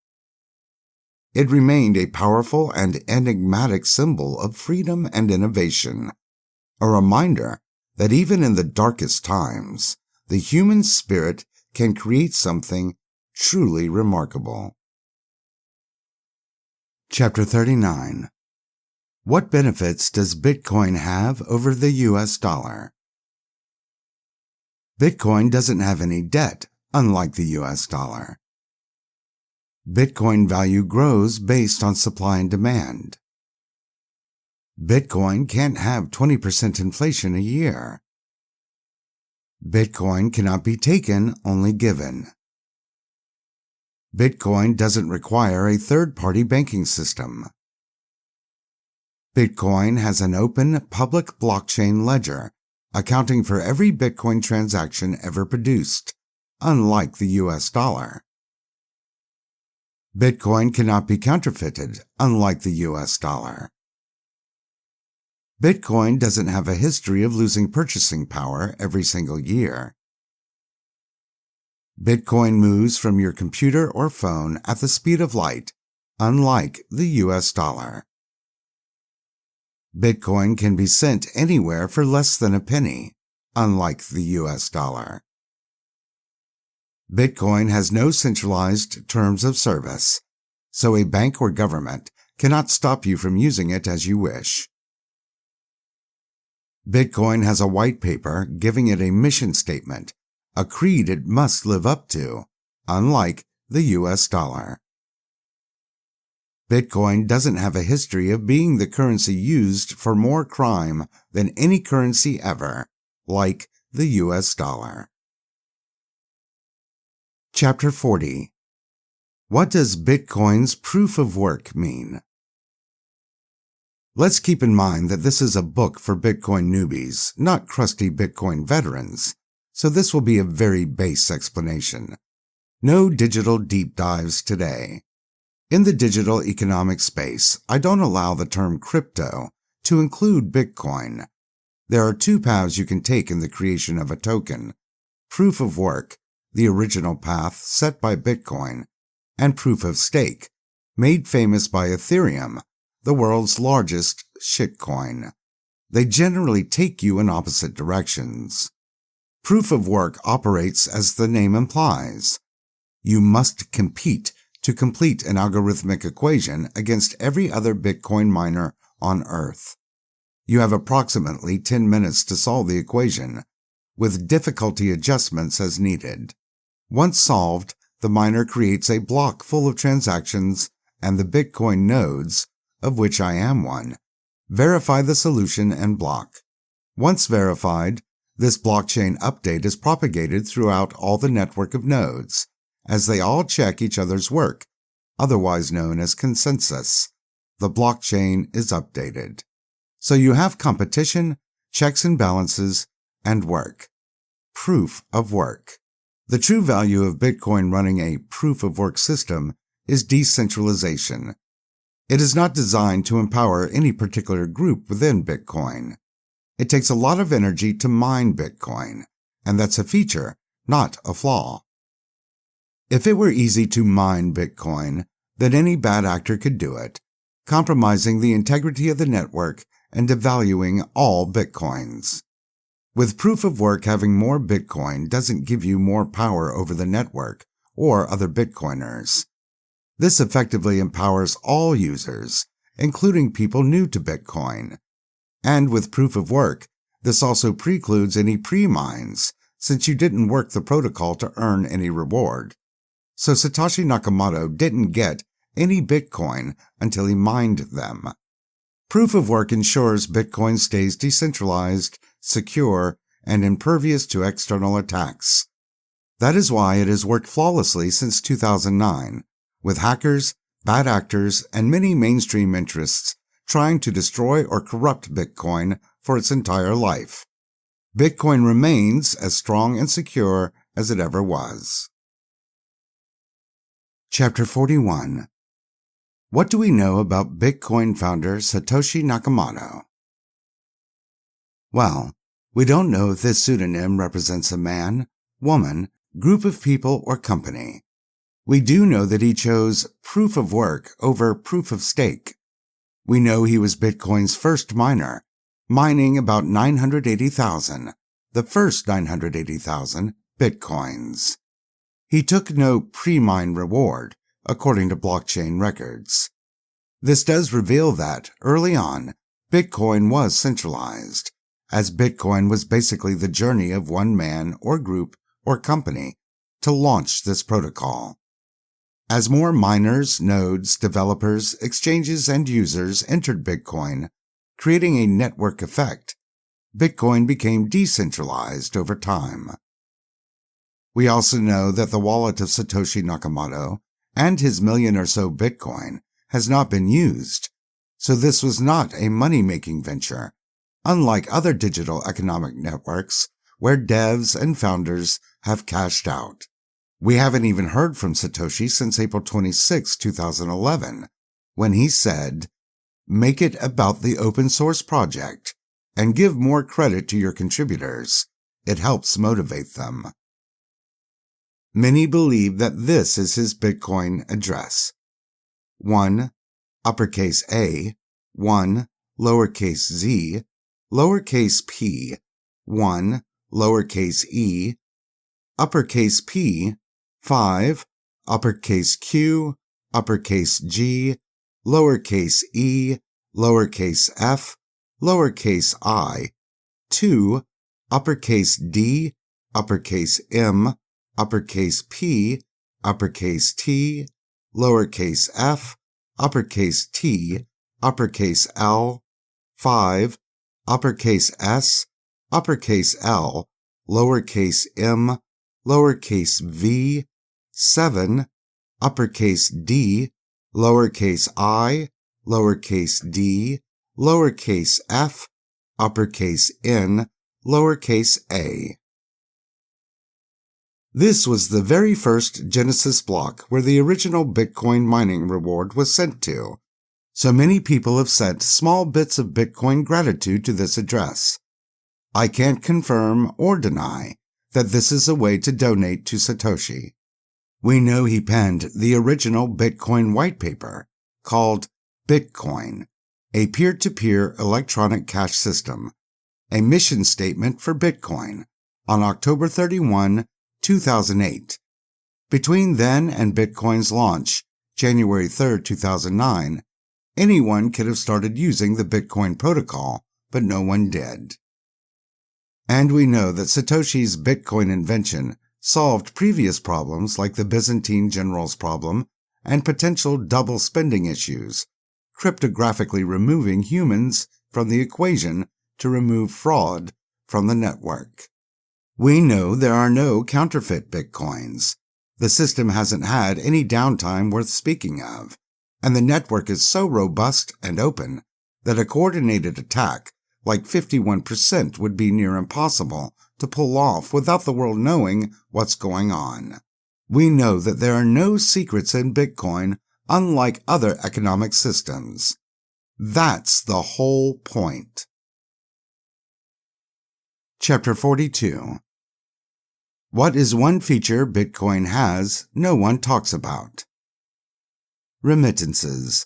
It remained a powerful and enigmatic symbol of freedom and innovation, a reminder that even in the darkest times, the human spirit can create something truly remarkable. Chapter 39. What benefits does Bitcoin have over the US dollar? Bitcoin doesn't have any debt, unlike the US dollar. Bitcoin value grows based on supply and demand. Bitcoin can't have 20% inflation a year. Bitcoin cannot be taken, only given. Bitcoin doesn't require a third-party banking system. Bitcoin has an open, public blockchain ledger, accounting for every Bitcoin transaction ever produced, unlike the US dollar. Bitcoin cannot be counterfeited, unlike the US dollar. Bitcoin doesn't have a history of losing purchasing power every single year. Bitcoin moves from your computer or phone at the speed of light, unlike the US dollar. Bitcoin can be sent anywhere for less than a penny, unlike the US dollar. Bitcoin has no centralized terms of service, so a bank or government cannot stop you from using it as you wish. Bitcoin has a white paper giving it a mission statement, a creed it must live up to, unlike the US dollar. Bitcoin doesn't have a history of being the currency used for more crime than any currency ever, like the US dollar. Chapter 40. What does Bitcoin's proof of work mean? Let's keep in mind that this is a book for Bitcoin newbies, not crusty Bitcoin veterans, so this will be a very base explanation. No digital deep dives today. In the digital economic space, I don't allow the term crypto to include Bitcoin. There are two paths you can take in the creation of a token: proof of work, the original path set by Bitcoin, and proof of stake, made famous by Ethereum, the world's largest shitcoin. They generally take you in opposite directions. Proof of work operates as the name implies. You must compete to complete an algorithmic equation against every other Bitcoin miner on Earth. You have approximately 10 minutes to solve the equation, with difficulty adjustments as needed. Once solved, the miner creates a block full of transactions, and the Bitcoin nodes, of which I am one, verify the solution and block. Once verified, this blockchain update is propagated throughout all the network of nodes, as they all check each other's work, otherwise known as consensus. The blockchain is updated. So you have competition, checks and balances, and work. Proof of work. The true value of Bitcoin running a proof of work system is decentralization. It is not designed to empower any particular group within Bitcoin. It takes a lot of energy to mine Bitcoin, and that's a feature, not a flaw. If it were easy to mine Bitcoin, then any bad actor could do it, compromising the integrity of the network and devaluing all Bitcoins. With proof of work, having more Bitcoin doesn't give you more power over the network or other Bitcoiners. This effectively empowers all users, including people new to Bitcoin. And with proof of work, this also precludes any pre-mines, since you didn't work the protocol to earn any reward. So Satoshi Nakamoto didn't get any Bitcoin until he mined them. Proof of work ensures Bitcoin stays decentralized, secure, and impervious to external attacks. That is why it has worked flawlessly since 2009, with hackers, bad actors, and many mainstream interests trying to destroy or corrupt Bitcoin for its entire life. Bitcoin remains as strong and secure as it ever was. Chapter 41. What do we know about Bitcoin founder Satoshi Nakamoto? Well, we don't know if this pseudonym represents a man, woman, group of people, or company. We do know that he chose proof of work over proof of stake. We know he was Bitcoin's first miner, mining about 980,000, the first 980,000 Bitcoins. He took no pre-mine reward, according to blockchain records. This does reveal that, early on, Bitcoin was centralized, as Bitcoin was basically the journey of one man or group or company to launch this protocol. As more miners, nodes, developers, exchanges, and users entered Bitcoin, creating a network effect, Bitcoin became decentralized over time. We also know that the wallet of Satoshi Nakamoto and his million or so Bitcoin has not been used, so this was not a money-making venture, unlike other digital economic networks where devs and founders have cashed out. We haven't even heard from Satoshi since April 26, 2011, when he said, "Make it about the open source project and give more credit to your contributors. It helps motivate them." Many believe that this is his Bitcoin address. 1. Uppercase A, 1, lowercase z, lowercase p, 1, lowercase e, uppercase P, 5, uppercase Q, uppercase G, lowercase e, lowercase f, lowercase I, 2, uppercase D, uppercase M, uppercase P, uppercase T, lowercase f, uppercase T, uppercase L, 5, uppercase S, uppercase L, lowercase m, lowercase v, 7, uppercase D, lowercase I, lowercase d, lowercase f, uppercase N, lowercase a. This was the very first Genesis block where the original Bitcoin mining reward was sent to. So many people have sent small bits of Bitcoin gratitude to this address. I can't confirm or deny that this is a way to donate to Satoshi. We know he penned the original Bitcoin white paper called Bitcoin, a peer-to-peer electronic cash system, a mission statement for Bitcoin, on October 31, 2008. Between then and Bitcoin's launch, January 3, 2009, anyone could have started using the Bitcoin protocol, but no one did. And we know that Satoshi's Bitcoin invention solved previous problems like the Byzantine generals problem and potential double spending issues, cryptographically removing humans from the equation to remove fraud from the network. We know there are no counterfeit Bitcoins. The system hasn't had any downtime worth speaking of, and the network is so robust and open that a coordinated attack like 51% would be near impossible to pull off without the world knowing what's going on. We know that there are no secrets in Bitcoin, unlike other economic systems. That's the whole point. Chapter 42. What is one feature Bitcoin has no one talks about? Remittances.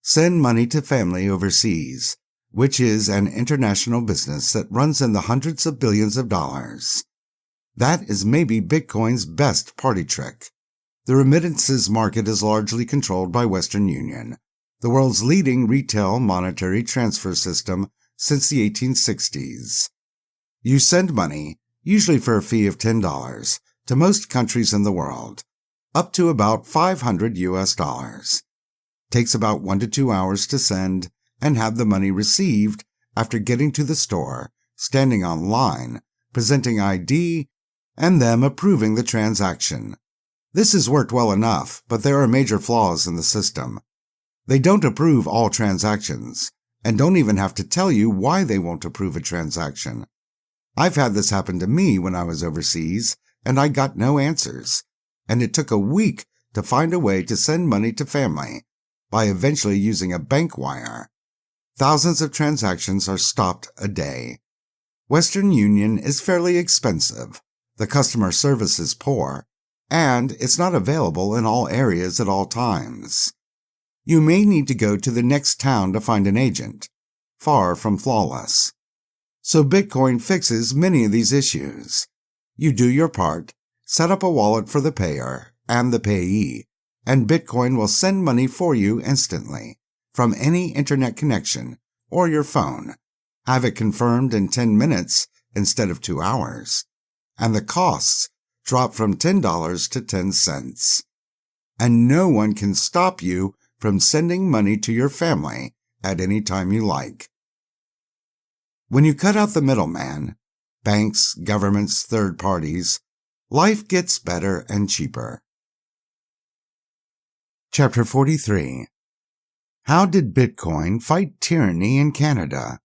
Send money to family overseas, which is an international business that runs in the hundreds of billions of dollars. That is maybe Bitcoin's best party trick. The remittances market is largely controlled by Western Union, the world's leading retail monetary transfer system since the 1860s. You send money, usually for a fee of $10, to most countries in the world, up to about $500 US. Takes about 1 to 2 hours to send and have the money received after getting to the store, standing on line, presenting ID, and them approving the transaction. This has worked well enough, but there are major flaws in the system. They don't approve all transactions, and don't even have to tell you why they won't approve a transaction. I've had this happen to me when I was overseas, and I got no answers, and it took a week to find a way to send money to family by eventually using a bank wire. Thousands of transactions are stopped a day. Western Union is fairly expensive, the customer service is poor, and it's not available in all areas at all times. You may need to go to the next town to find an agent, far from flawless. So Bitcoin fixes many of these issues. You do your part, set up a wallet for the payer and the payee, and Bitcoin will send money for you instantly, from any internet connection or your phone. Have it confirmed in 10 minutes instead of 2 hours. And the costs drop from $10 to 10 cents. And no one can stop you from sending money to your family at any time you like. When you cut out the middleman, banks, governments, third parties, life gets better and cheaper. Chapter 43. How did Bitcoin fight tyranny in Canada?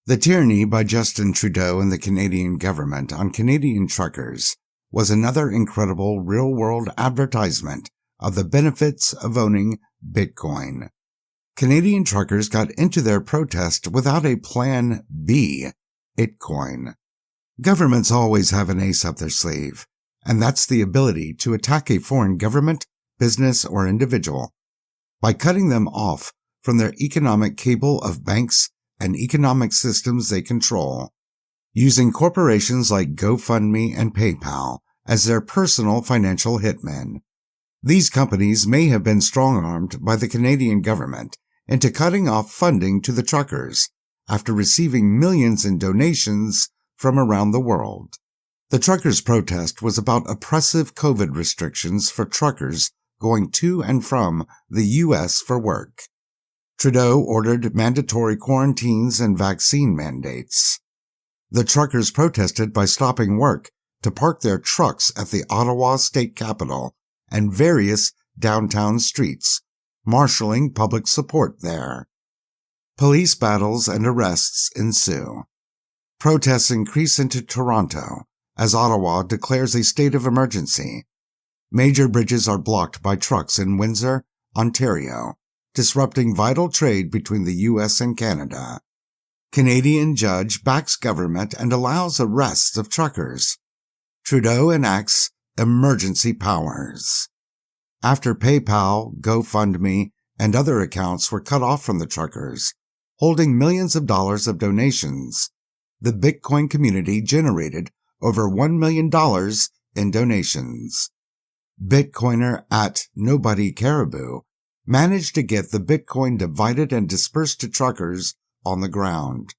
The tyranny by Justin Trudeau and the Canadian government on Canadian truckers was another incredible real-world advertisement of the benefits of owning Bitcoin. Canadian truckers got into their protest without a plan B, Bitcoin. Governments always have an ace up their sleeve, and that's the ability to attack a foreign government, business, or individual by cutting them off from their economic cable of banks and economic systems they control, using corporations like GoFundMe and PayPal as their personal financial hitmen. These companies may have been strong-armed by the Canadian government into cutting off funding to the truckers after receiving millions in donations from around the world. The truckers' protest was about oppressive COVID restrictions for truckers going to and from the U.S. for work. Trudeau ordered mandatory quarantines and vaccine mandates. The truckers protested by stopping work to park their trucks at the Ottawa state capitol and various downtown streets, marshalling public support there. Police battles and arrests ensue. Protests increase into Toronto as Ottawa declares a state of emergency. Major bridges are blocked by trucks in Windsor, Ontario, disrupting vital trade between the U.S. and Canada. Canadian judge backs government and allows arrests of truckers. Trudeau enacts emergency powers. After PayPal, GoFundMe, and other accounts were cut off from the truckers, holding millions of dollars of donations, the Bitcoin community generated over $1 million in donations. Bitcoiner at Nobody Caribou managed to get the Bitcoin divided and dispersed to truckers on the ground.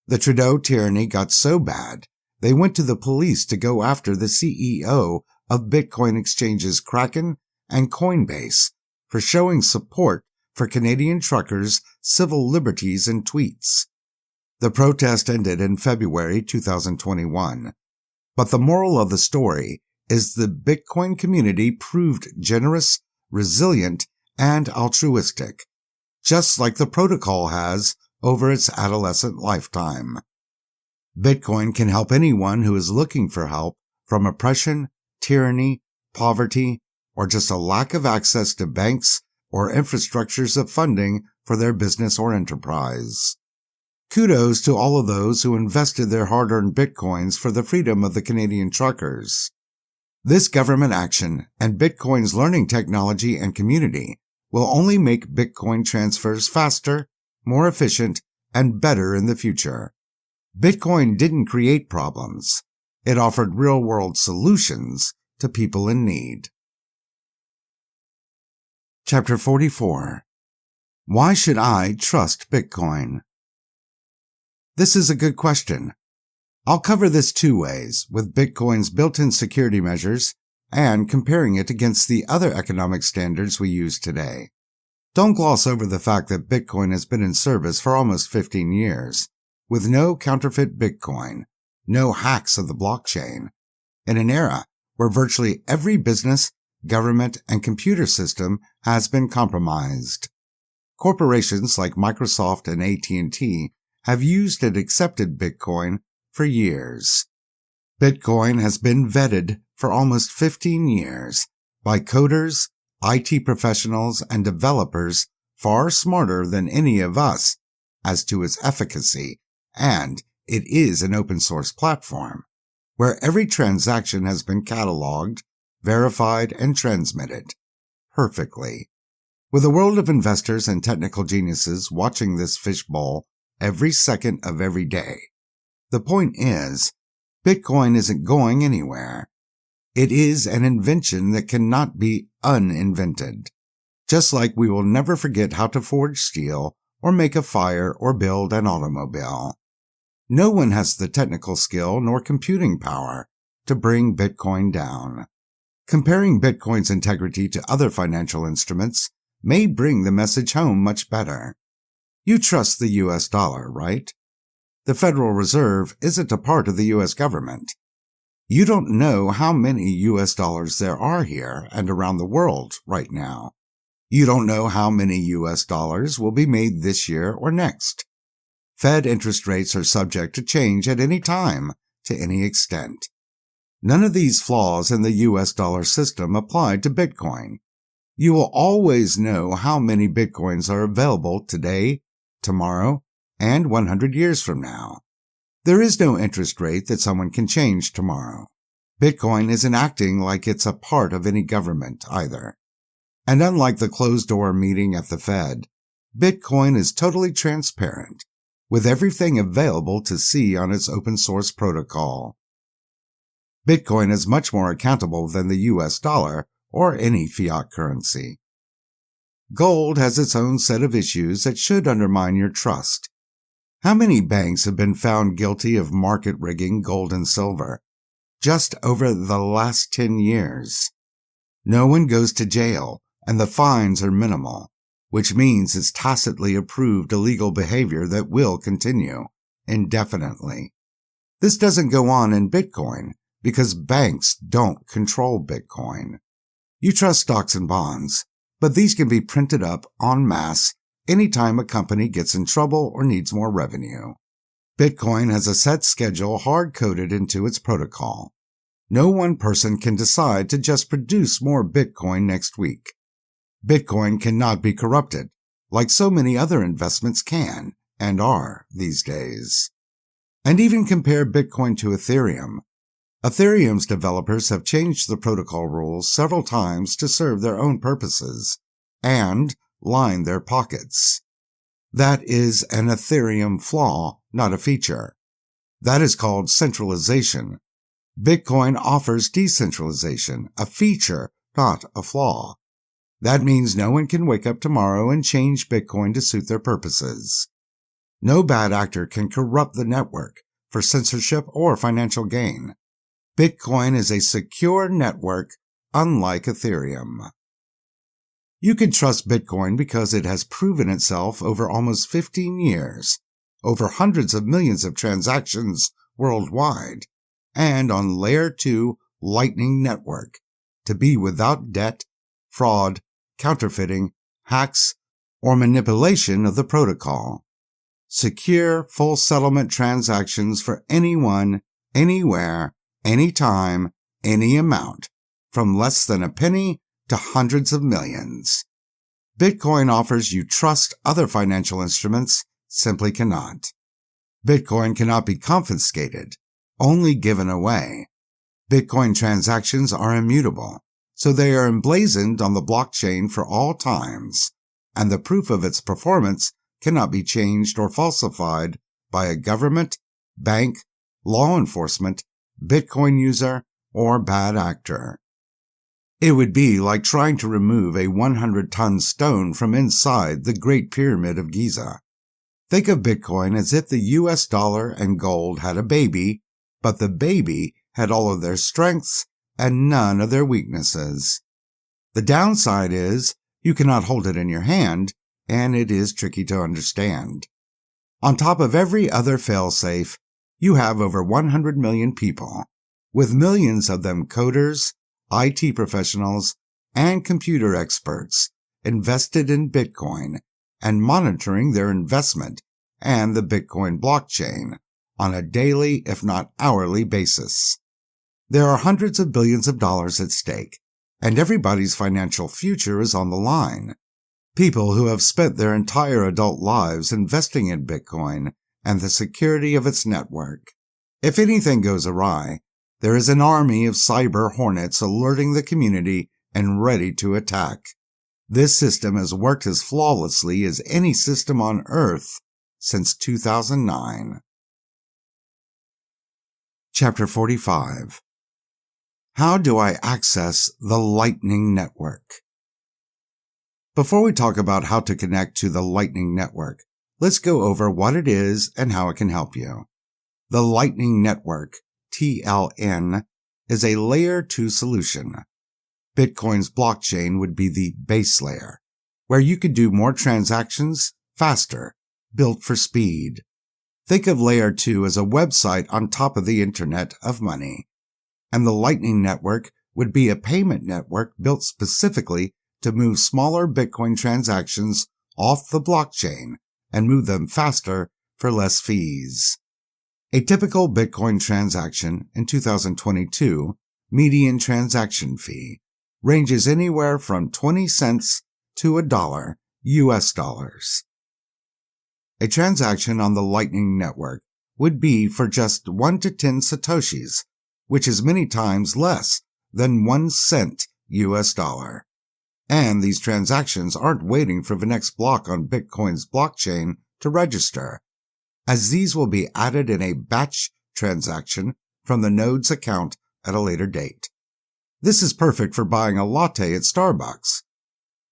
The Trudeau tyranny got so bad, they went to the police to go after the CEO of Bitcoin exchanges Kraken and Coinbase for showing support for Canadian truckers' civil liberties in tweets. The protest ended in February 2021. But the moral of the story is the Bitcoin community proved generous, resilient, and altruistic, just like the protocol has over its adolescent lifetime. Bitcoin can help anyone who is looking for help from oppression, tyranny, poverty, or just a lack of access to banks or infrastructures of funding for their business or enterprise. Kudos to all of those who invested their hard-earned Bitcoins for the freedom of the Canadian truckers. This government action and Bitcoin's learning technology and community will only make Bitcoin transfers faster, more efficient, and better in the future. Bitcoin didn't create problems. It offered real-world solutions to people in need. Chapter 44. Why should I trust Bitcoin? This is a good question. I'll cover this two ways, with Bitcoin's built-in security measures and comparing it against the other economic standards we use today. Don't gloss over the fact that Bitcoin has been in service for almost 15 years, with no counterfeit Bitcoin, no hacks of the blockchain, in an era where virtually every business, government, and computer system has been compromised. Corporations like Microsoft and AT&T have used and accepted Bitcoin for years. Bitcoin has been vetted for almost 15 years by coders, IT professionals, and developers far smarter than any of us as to its efficacy, and it is an open source platform where every transaction has been cataloged, verified, and transmitted perfectly. With a world of investors and technical geniuses watching this fishbowl every second of every day, the point is, Bitcoin isn't going anywhere. It is an invention that cannot be uninvented. Just like we will never forget how to forge steel or make a fire or build an automobile. No one has the technical skill nor computing power to bring Bitcoin down. Comparing Bitcoin's integrity to other financial instruments may bring the message home much better. You trust the U.S. dollar, right? The Federal Reserve isn't a part of the U.S. government. You don't know how many U.S. dollars there are here and around the world right now. You don't know how many U.S. dollars will be made this year or next. Fed interest rates are subject to change at any time, to any extent. None of these flaws in the U.S. dollar system apply to Bitcoin. You will always know how many Bitcoins are available today, tomorrow, and 100 years from now. There is no interest rate that someone can change tomorrow. Bitcoin isn't acting like it's a part of any government either. And unlike the closed-door meeting at the Fed, Bitcoin is totally transparent, with everything available to see on its open-source protocol. Bitcoin is much more accountable than the U.S. dollar or any fiat currency. Gold has its own set of issues that should undermine your trust. How many banks have been found guilty of market rigging gold and silver? Just over the last 10 years. No one goes to jail, and the fines are minimal, which means it's tacitly approved illegal behavior that will continue indefinitely. This doesn't go on in Bitcoin because banks don't control Bitcoin. You trust stocks and bonds, but these can be printed up en masse anytime a company gets in trouble or needs more revenue. Bitcoin has a set schedule hard-coded into its protocol. No one person can decide to just produce more Bitcoin next week. Bitcoin cannot be corrupted, like so many other investments can and are these days. And even compare Bitcoin to Ethereum. Ethereum's developers have changed the protocol rules several times to serve their own purposes and line their pockets. That is an Ethereum flaw, not a feature. That is called centralization. Bitcoin offers decentralization, a feature, not a flaw. That means no one can wake up tomorrow and change Bitcoin to suit their purposes. No bad actor can corrupt the network for censorship or financial gain. Bitcoin is a secure network, unlike Ethereum. You can trust Bitcoin because it has proven itself over almost 15 years, over hundreds of millions of transactions worldwide, and on Layer 2 Lightning Network to be without debt, fraud, counterfeiting, hacks, or manipulation of the protocol. Secure, full settlement transactions for anyone, anywhere, anytime, any amount, from less than a penny to hundreds of millions. Bitcoin offers you trust other financial instruments simply cannot. Bitcoin cannot be confiscated, only given away. Bitcoin transactions are immutable, so they are emblazoned on the blockchain for all times, and the proof of its performance cannot be changed or falsified by a government, bank, law enforcement, Bitcoin user, or bad actor. It would be like trying to remove a 100-ton stone from inside the Great Pyramid of Giza. Think of Bitcoin as if the US dollar and gold had a baby, but the baby had all of their strengths and none of their weaknesses. The downside is you cannot hold it in your hand, and it is tricky to understand. On top of every other failsafe, you have over 100 million people, with millions of them coders, IT professionals, and computer experts invested in Bitcoin and monitoring their investment and the Bitcoin blockchain on a daily, if not hourly basis. There are hundreds of billions of dollars at stake, and everybody's financial future is on the line. People who have spent their entire adult lives investing in Bitcoin and the security of its network. If anything goes awry, there is an army of cyber hornets alerting the community and ready to attack. This system has worked as flawlessly as any system on Earth since 2009. Chapter 45. How do I access the Lightning Network? Before we talk about how to connect to the Lightning Network, let's go over what it is and how it can help you. The Lightning Network, TLN, is a Layer 2 solution. Bitcoin's blockchain would be the base layer, where you could do more transactions faster, built for speed. Think of Layer 2 as a website on top of the Internet of money. And the Lightning Network would be a payment network built specifically to move smaller Bitcoin transactions off the blockchain and move them faster for less fees. A typical Bitcoin transaction in 2022, median transaction fee, ranges anywhere from 20 cents to $1 US dollars. A transaction on the Lightning Network would be for just 1 to 10 satoshis, which is many times less than 1 cent US dollar. And these transactions aren't waiting for the next block on Bitcoin's blockchain to register, as these will be added in a batch transaction from the node's account at a later date. This is perfect for buying a latte at Starbucks.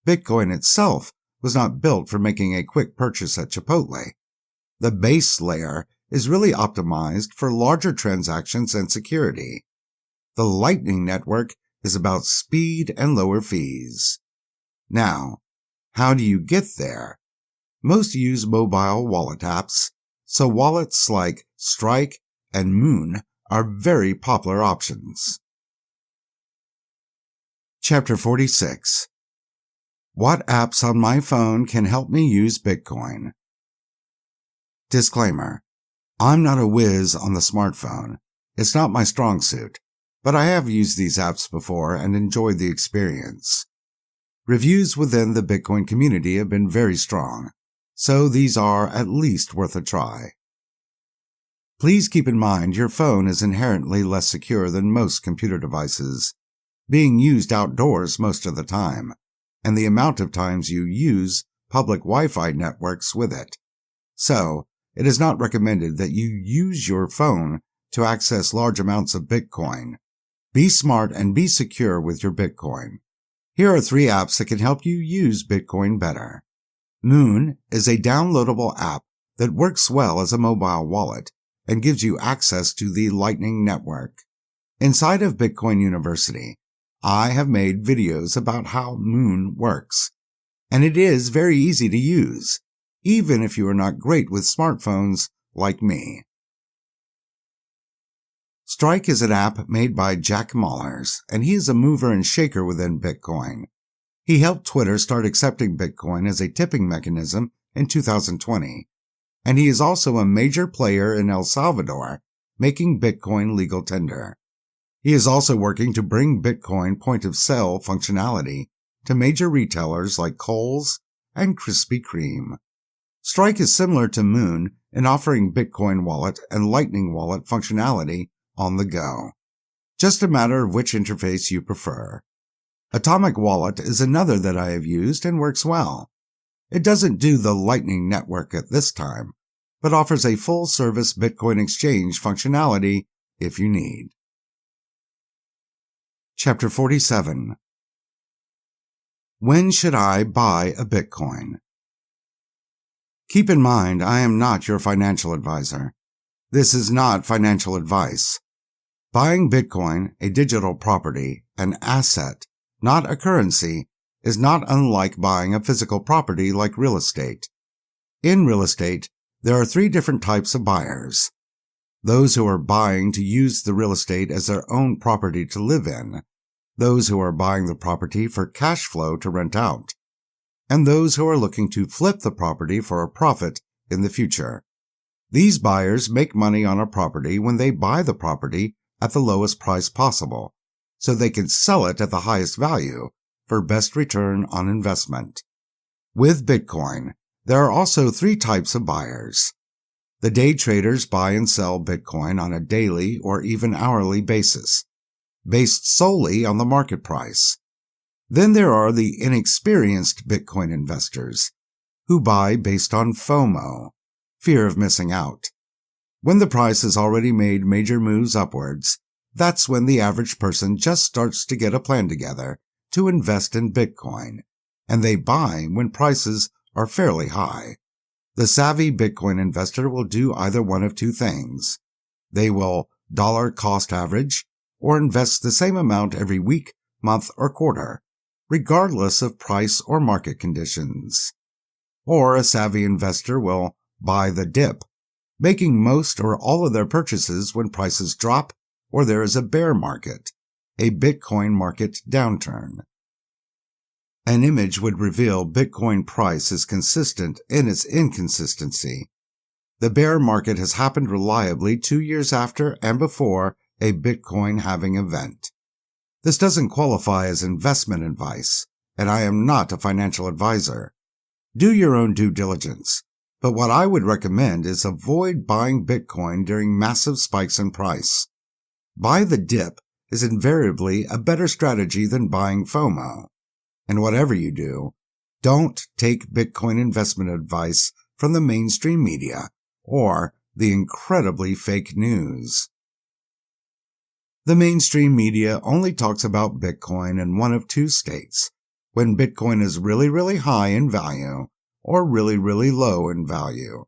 Bitcoin itself was not built for making a quick purchase at Chipotle. The base layer is really optimized for larger transactions and security. The Lightning Network is about speed and lower fees. Now, how do you get there? Most use mobile wallet apps, so wallets like Strike and Moon are very popular options. Chapter 46. What apps on my phone can help me use Bitcoin? Disclaimer. I'm not a whiz on the smartphone. It's not my strong suit, but I have used these apps before and enjoyed the experience. Reviews within the Bitcoin community have been very strong, so these are at least worth a try. Please keep in mind your phone is inherently less secure than most computer devices, being used outdoors most of the time, and the amount of times you use public Wi-Fi networks with it. So, it is not recommended that you use your phone to access large amounts of Bitcoin. Be smart and be secure with your Bitcoin. Here are 3 apps that can help you use Bitcoin better. Moon is a downloadable app that works well as a mobile wallet and gives you access to the Lightning Network. Inside of Bitcoin University, I have made videos about how Moon works, and it is very easy to use, even if you are not great with smartphones like me. Strike is an app made by Jack Mallers, and he is a mover and shaker within Bitcoin. He helped Twitter start accepting Bitcoin as a tipping mechanism in 2020, and he is also a major player in El Salvador, making Bitcoin legal tender. He is also working to bring Bitcoin point-of-sale functionality to major retailers like Kohl's and Krispy Kreme. Strike is similar to Moon in offering Bitcoin Wallet and Lightning Wallet functionality on the go. Just a matter of which interface you prefer. Atomic Wallet is another that I have used and works well. It doesn't do the Lightning Network at this time, but offers a full-service Bitcoin exchange functionality if you need. Chapter 47. When should I buy a Bitcoin? Keep in mind, I am not your financial advisor. This is not financial advice. Buying Bitcoin, a digital property, an asset, not a currency, is not unlike buying a physical property like real estate. In real estate, there are 3 different types of buyers. Those who are buying to use the real estate as their own property to live in, those who are buying the property for cash flow to rent out, and those who are looking to flip the property for a profit in the future. These buyers make money on a property when they buy the property at the lowest price possible, so they can sell it at the highest value for best return on investment. With Bitcoin, there are also 3 types of buyers. The day traders buy and sell Bitcoin on a daily or even hourly basis, based solely on the market price. Then there are the inexperienced Bitcoin investors, who buy based on FOMO, fear of missing out. When the price has already made major moves upwards, that's when the average person just starts to get a plan together to invest in Bitcoin, and they buy when prices are fairly high. The savvy Bitcoin investor will do either one of 2 things. They will dollar cost average or invest the same amount every week, month, or quarter, regardless of price or market conditions. Or a savvy investor will buy the dip, making most or all of their purchases when prices drop or there is a bear market, a Bitcoin market downturn. An image would reveal Bitcoin price is consistent in its inconsistency. The bear market has happened reliably 2 years after and before a Bitcoin halving event. This doesn't qualify as investment advice, and I am not a financial advisor. Do your own due diligence, but what I would recommend is avoid buying Bitcoin during massive spikes in price. Buy the dip is invariably a better strategy than buying FOMO. And whatever you do, don't take Bitcoin investment advice from the mainstream media or the incredibly fake news. The mainstream media only talks about Bitcoin in one of 2 states, when Bitcoin is really, really high in value or really, really low in value.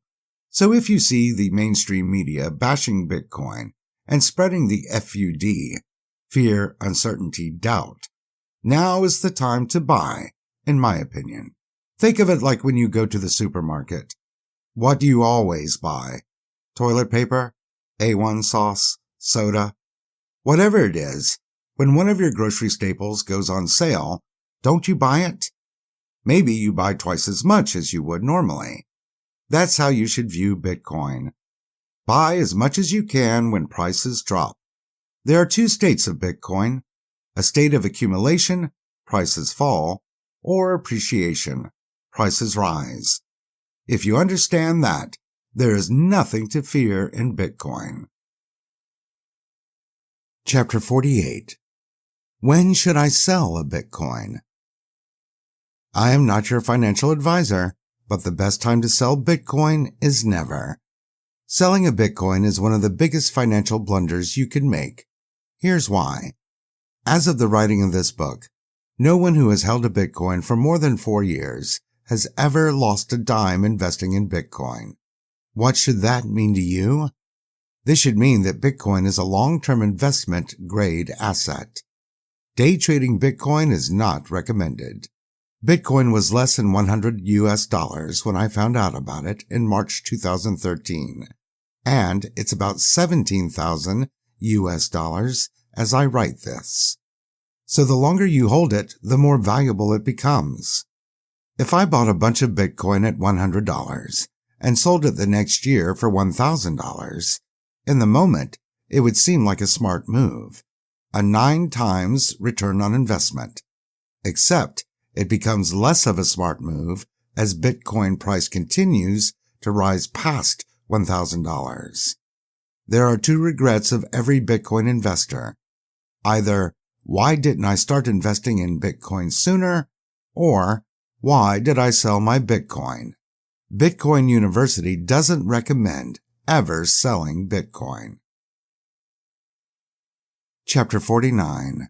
So if you see the mainstream media bashing Bitcoin and spreading the FUD, fear, uncertainty, doubt, now is the time to buy, in my opinion. Think of it like when you go to the supermarket. What do you always buy? Toilet paper? A1 sauce? Soda? Whatever it is, when one of your grocery staples goes on sale, don't you buy it? Maybe you buy twice as much as you would normally. That's how you should view Bitcoin. Buy as much as you can when prices drop. There are two states of Bitcoin: a state of accumulation, prices fall, or appreciation, prices rise. If you understand that, there is nothing to fear in Bitcoin. Chapter 48. When should I sell a Bitcoin? I am not your financial advisor, but the best time to sell Bitcoin is never. Selling a Bitcoin is one of the biggest financial blunders you can make. Here's why. As of the writing of this book, no one who has held a Bitcoin for more than 4 years has ever lost a dime investing in Bitcoin. What should that mean to you? This should mean that Bitcoin is a long-term investment grade asset. Day trading Bitcoin is not recommended. Bitcoin was less than $100 when I found out about it in March 2013, and it's about $17,000 as I write this. So the longer you hold it, the more valuable it becomes. If I bought a bunch of Bitcoin at $100 and sold it the next year for $1,000, in the moment, it would seem like a smart move, a 9 times return on investment. Except, it becomes less of a smart move as Bitcoin price continues to rise past $1,000. There are 2 regrets of every Bitcoin investor. Either, why didn't I start investing in Bitcoin sooner? Or, why did I sell my Bitcoin? Bitcoin University doesn't recommend ever selling Bitcoin. Chapter 49.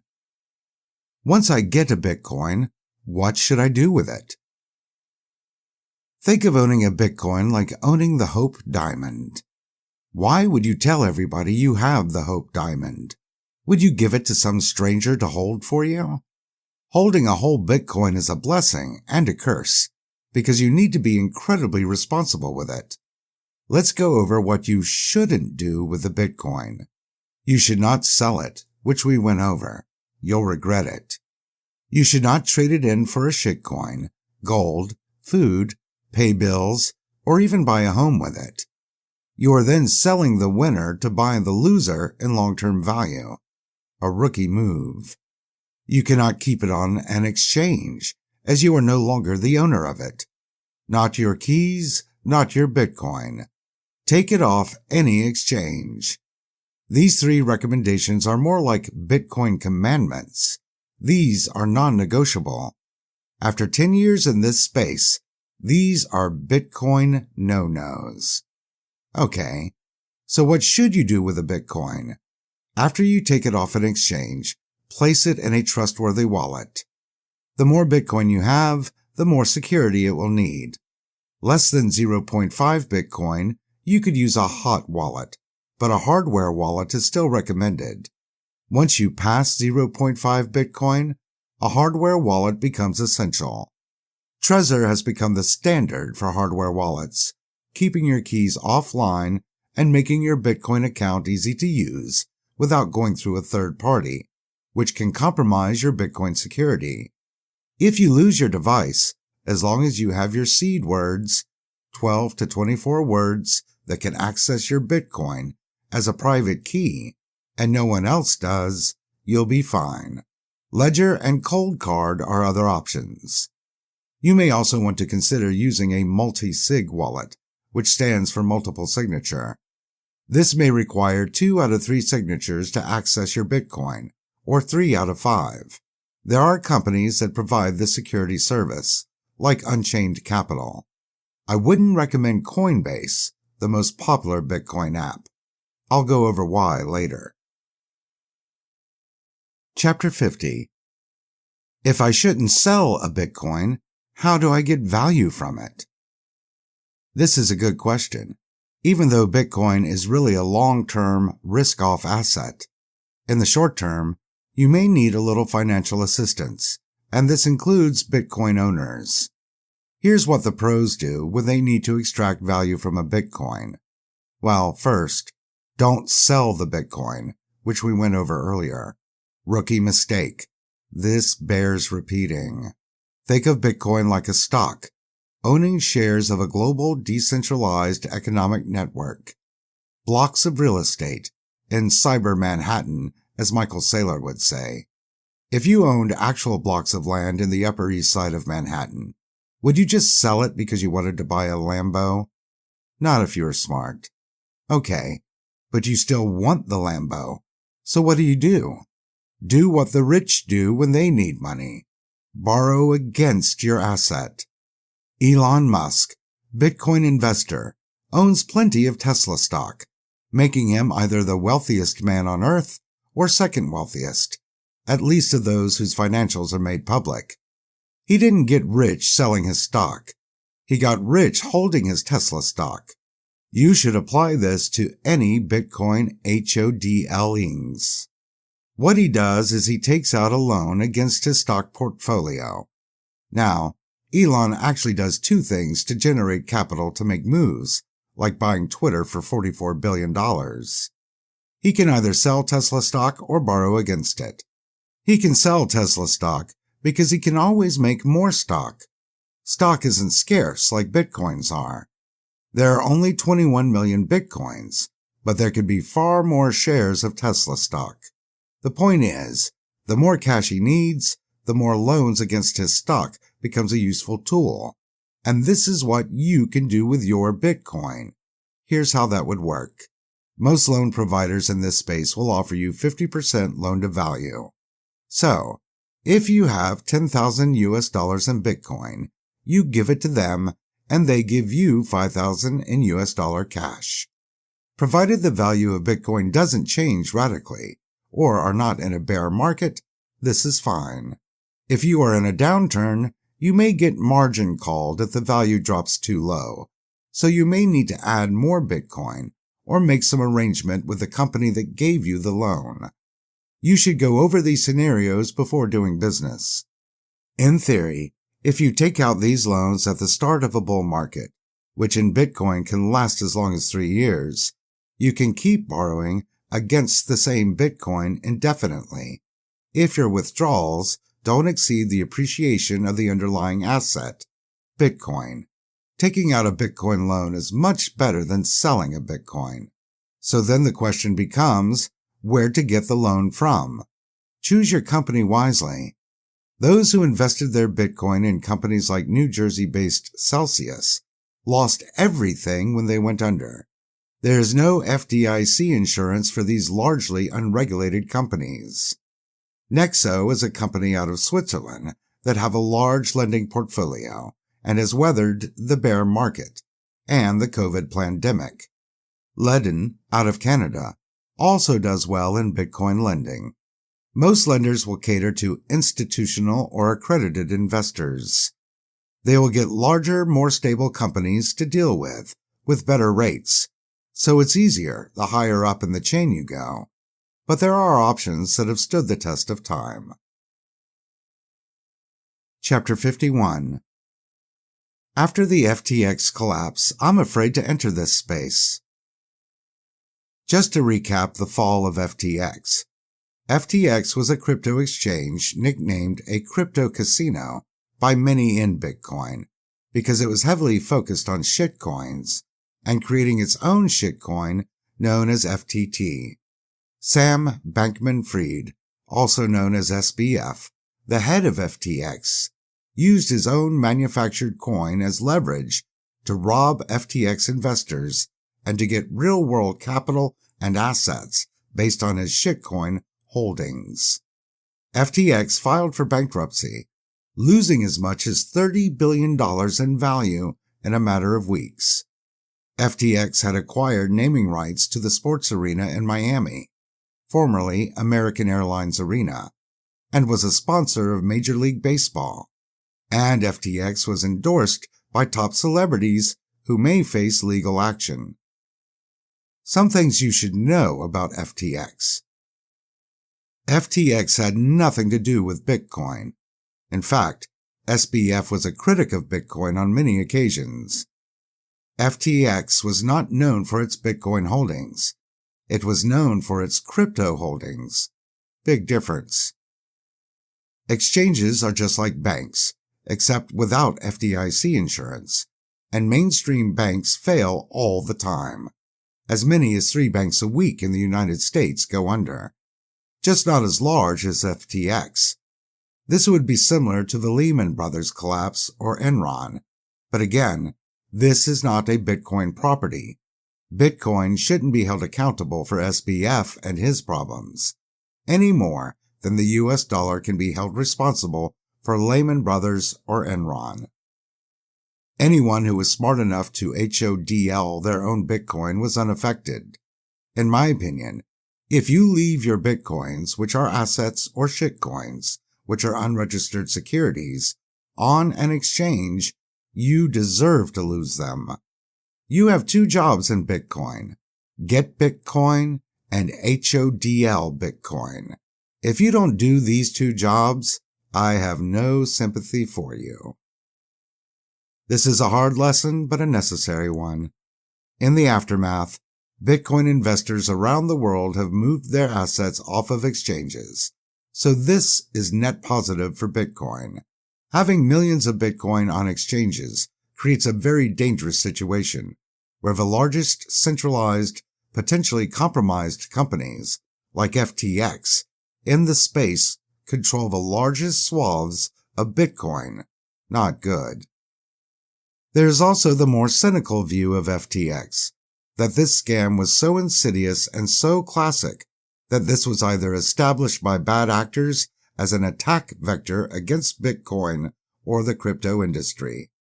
Once I get a Bitcoin, what should I do with it? Think of owning a Bitcoin like owning the Hope Diamond. Why would you tell everybody you have the Hope Diamond? Would you give it to some stranger to hold for you? Holding a whole Bitcoin is a blessing and a curse, because you need to be incredibly responsible with it. Let's go over what you shouldn't do with the Bitcoin. You should not sell it, which we went over. You'll regret it. You should not trade it in for a shitcoin, gold, food, pay bills, or even buy a home with it. You are then selling the winner to buy the loser in long-term value. A rookie move. You cannot keep it on an exchange, as you are no longer the owner of it. Not your keys, not your Bitcoin. Take it off any exchange. These 3 recommendations are more like Bitcoin commandments. These are non-negotiable. After 10 years in this space, these are Bitcoin no-nos. Okay, so what should you do with a Bitcoin? After you take it off an exchange, place it in a trustworthy wallet. The more Bitcoin you have, the more security it will need. Less than 0.5 Bitcoin, you could use a hot wallet, but a hardware wallet is still recommended. Once you pass 0.5 Bitcoin, a hardware wallet becomes essential. Trezor has become the standard for hardware wallets, keeping your keys offline and making your Bitcoin account easy to use without going through a third party, which can compromise your Bitcoin security. If you lose your device, as long as you have your seed words, 12 to 24 words that can access your Bitcoin as a private key, and no one else does, you'll be fine. Ledger and Cold Card are other options. You may also want to consider using a multi-sig wallet, which stands for multiple signature. This may require 2 out of 3 signatures to access your Bitcoin, or 3 out of 5. There are companies that provide this security service, like Unchained Capital. I wouldn't recommend Coinbase, the most popular Bitcoin app. I'll go over why later. Chapter 50. If I shouldn't sell a Bitcoin, how do I get value from it? This is a good question. even though Bitcoin is really a long-term, risk-off asset. In the short term, you may need a little financial assistance, and this includes Bitcoin owners. Here's what the pros do when they need to extract value from a Bitcoin. Well, first, don't sell the Bitcoin, which we went over earlier. Rookie mistake. This bears repeating. Think of Bitcoin like a stock, owning shares of a global decentralized economic network. Blocks of real estate, in Cyber Manhattan, as Michael Saylor would say. If you owned actual blocks of land in the Upper East Side of Manhattan, would you just sell it because you wanted to buy a Lambo? Not if you were smart. Okay, but you still want the Lambo. So what do? Do what the rich do when they need money. Borrow against your asset. Elon Musk, Bitcoin investor, owns plenty of Tesla stock, making him either the wealthiest man on earth or second wealthiest, at least of those whose financials are made public. He didn't get rich selling his stock. He got rich holding his Tesla stock. You should apply this to any Bitcoin HODLings. What he does is he takes out a loan against his stock portfolio. Now, Elon actually does two things to generate capital to make moves, like buying Twitter for $44 billion. He can either sell Tesla stock or borrow against it. He can sell Tesla stock because he can always make more stock. Stock isn't scarce like Bitcoins are. There are only 21 million Bitcoins, but there could be far more shares of Tesla stock. The point is, the more cash he needs, the more loans against his stock becomes a useful tool. And this is what you can do with your Bitcoin. Here's how that would work. Most loan providers in this space will offer you 50% loan to value. So, if you have $10,000 US in Bitcoin, you give it to them and they give you $5,000 in US dollar cash. Provided the value of Bitcoin doesn't change radically or are not in a bear market, this is fine. If you are in a downturn, you may get margin called if the value drops too low, so you may need to add more Bitcoin or make some arrangement with the company that gave you the loan. You should go over these scenarios before doing business. In theory, if you take out these loans at the start of a bull market, which in Bitcoin can last as long as 3 years, you can keep borrowing against the same Bitcoin indefinitely, if your withdrawals don't exceed the appreciation of the underlying asset, Bitcoin. Taking out a Bitcoin loan is much better than selling a Bitcoin. So then the question becomes, where to get the loan from? Choose your company wisely. Those who invested their Bitcoin in companies like New Jersey-based Celsius lost everything when they went under. There is no FDIC insurance for these largely unregulated companies. Nexo is a company out of Switzerland that have a large lending portfolio and has weathered the bear market and the COVID pandemic. Ledin, out of Canada, also does well in Bitcoin lending. Most lenders will cater to institutional or accredited investors. They will get larger, more stable companies to deal with better rates, so it's easier the higher up in the chain you go. But there are options that have stood the test of time. Chapter 51. After the FTX collapse, I'm afraid to enter this space. Just to recap the fall of FTX. FTX was a crypto exchange nicknamed a crypto casino by many in Bitcoin because it was heavily focused on shitcoins and creating its own shitcoin known as FTT. Sam Bankman-Fried, also known as SBF, the head of FTX, used his own manufactured coin as leverage to rob FTX investors and to get real-world capital and assets based on his shitcoin holdings. FTX filed for bankruptcy, losing as much as $30 billion in value in a matter of weeks. FTX had acquired naming rights to the sports arena in Miami, formerly American Airlines Arena, and was a sponsor of Major League Baseball. And FTX was endorsed by top celebrities who may face legal action. Some things you should know about FTX. FTX had nothing to do with Bitcoin. In fact, SBF was a critic of Bitcoin on many occasions. FTX was not known for its Bitcoin holdings. It was known for its crypto holdings. Big difference. Exchanges are just like banks, except without FDIC insurance, and mainstream banks fail all the time. As many as 3 banks a week in the United States go under, just not as large as FTX. This would be similar to the Lehman Brothers collapse or Enron, but again, this is not a Bitcoin property. Bitcoin shouldn't be held accountable for SBF and his problems, any more than the US dollar can be held responsible for Lehman Brothers or Enron. Anyone who was smart enough to HODL their own Bitcoin was unaffected. In my opinion, if you leave your Bitcoins, which are assets, or shitcoins, which are unregistered securities, on an exchange, you deserve to lose them. You have 2 jobs in Bitcoin: get Bitcoin and HODL Bitcoin. If you don't do these 2 jobs, I have no sympathy for you. This is a hard lesson, but a necessary one. In the aftermath, Bitcoin investors around the world have moved their assets off of exchanges. So this is net positive for Bitcoin. Having millions of Bitcoin on exchanges creates a very dangerous situation where the largest centralized, potentially compromised companies, like FTX, in the space control the largest swaths of Bitcoin. Not good. There is also the more cynical view of FTX, that this scam was so insidious and so classic that this was either established by bad actors as an attack vector against Bitcoin or the crypto industry.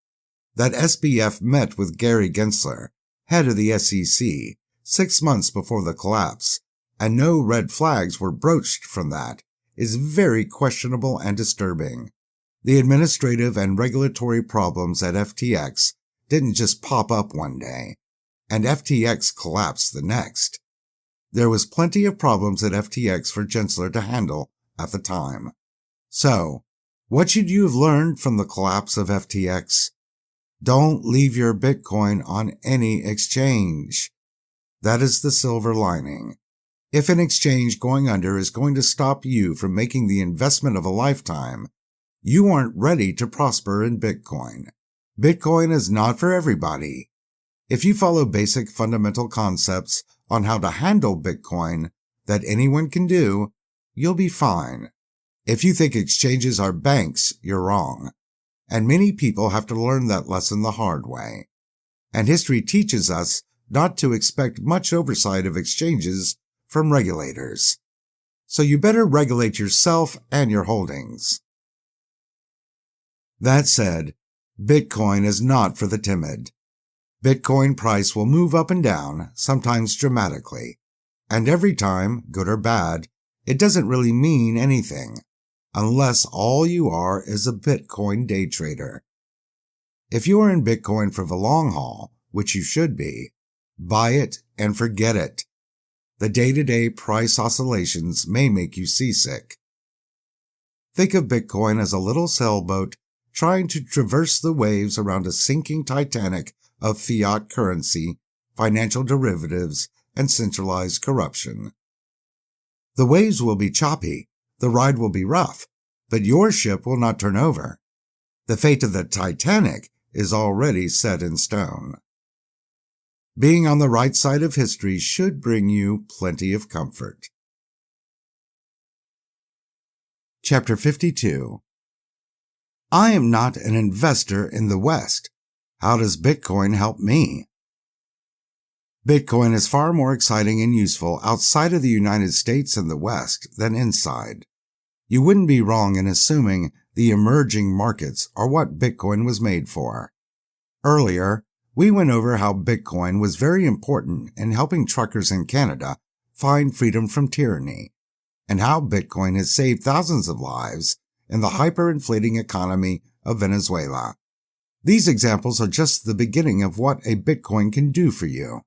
That SBF met with Gary Gensler, head of the SEC, 6 months before the collapse, and no red flags were broached from that, is very questionable and disturbing. The administrative and regulatory problems at FTX didn't just pop up one day, and FTX collapsed the next. There was plenty of problems at FTX for Gensler to handle at the time. So, what should you have learned from the collapse of FTX? Don't leave your Bitcoin on any exchange. That is the silver lining. If an exchange going under is going to stop you from making the investment of a lifetime, you aren't ready to prosper in Bitcoin. Bitcoin is not for everybody. If you follow basic fundamental concepts on how to handle Bitcoin that anyone can do, you'll be fine. If you think exchanges are banks, you're wrong. And many people have to learn that lesson the hard way. And history teaches us not to expect much oversight of exchanges from regulators. So you better regulate yourself and your holdings. That said, Bitcoin is not for the timid. Bitcoin price will move up and down, sometimes dramatically. And every time, good or bad, it doesn't really mean anything, unless all you are is a Bitcoin day trader. If you are in Bitcoin for the long haul, which you should be, buy it and forget it. The day-to-day price oscillations may make you seasick. Think of Bitcoin as a little sailboat trying to traverse the waves around a sinking Titanic of fiat currency, financial derivatives, and centralized corruption. The waves will be choppy, the ride will be rough, but your ship will not turn over. The fate of the Titanic is already set in stone. Being on the right side of history should bring you plenty of comfort. Chapter 52. I am not an investor in the West. How does Bitcoin help me? Bitcoin is far more exciting and useful outside of the United States and the West than inside. You wouldn't be wrong in assuming the emerging markets are what Bitcoin was made for. Earlier, we went over how Bitcoin was very important in helping truckers in Canada find freedom from tyranny, and how Bitcoin has saved thousands of lives in the hyperinflating economy of Venezuela. These examples are just the beginning of what a Bitcoin can do for you.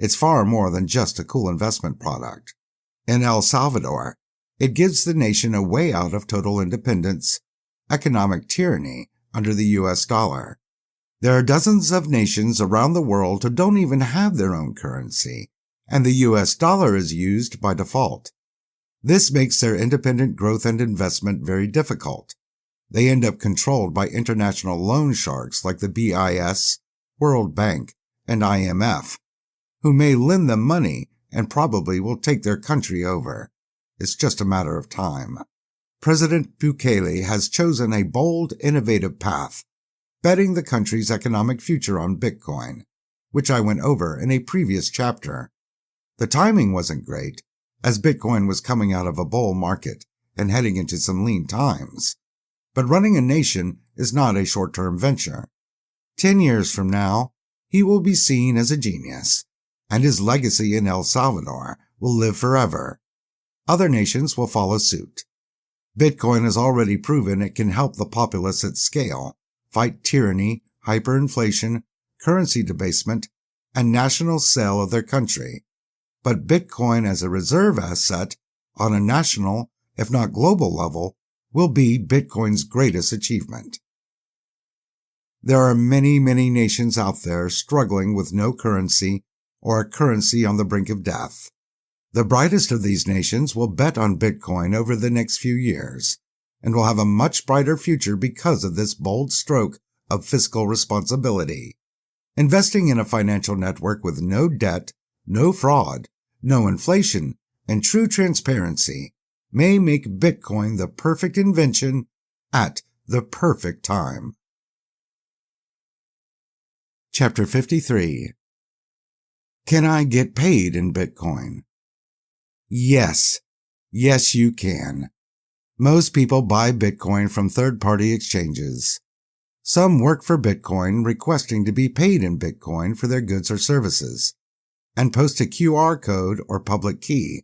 It's far more than just a cool investment product. In El Salvador, it gives the nation a way out of total independence, economic tyranny under the U.S. dollar. There are dozens of nations around the world who don't even have their own currency, and the U.S. dollar is used by default. This makes their independent growth and investment very difficult. They end up controlled by international loan sharks like the BIS, World Bank, and IMF, who may lend them money and probably will take their country over. It's just a matter of time. President Bukele has chosen a bold, innovative path, betting the country's economic future on Bitcoin, which I went over in a previous chapter. The timing wasn't great, as Bitcoin was coming out of a bull market and heading into some lean times. But running a nation is not a short-term venture. 10 years from now, he will be seen as a genius, and his legacy in El Salvador will live forever. Other nations will follow suit. Bitcoin has already proven it can help the populace at scale fight tyranny, hyperinflation, currency debasement, and national sale of their country. But Bitcoin as a reserve asset on a national, if not global level, will be Bitcoin's greatest achievement. There are many nations out there struggling with no currency or a currency on the brink of death. The brightest of these nations will bet on Bitcoin over the next few years and will have a much brighter future because of this bold stroke of fiscal responsibility. Investing in a financial network with no debt, no fraud, no inflation, and true transparency may make Bitcoin the perfect invention at the perfect time. Chapter 53. Can I get paid in Bitcoin? Yes. Yes, you can. Most people buy Bitcoin from third-party exchanges. Some work for Bitcoin requesting to be paid in Bitcoin for their goods or services, and post a QR code or public key,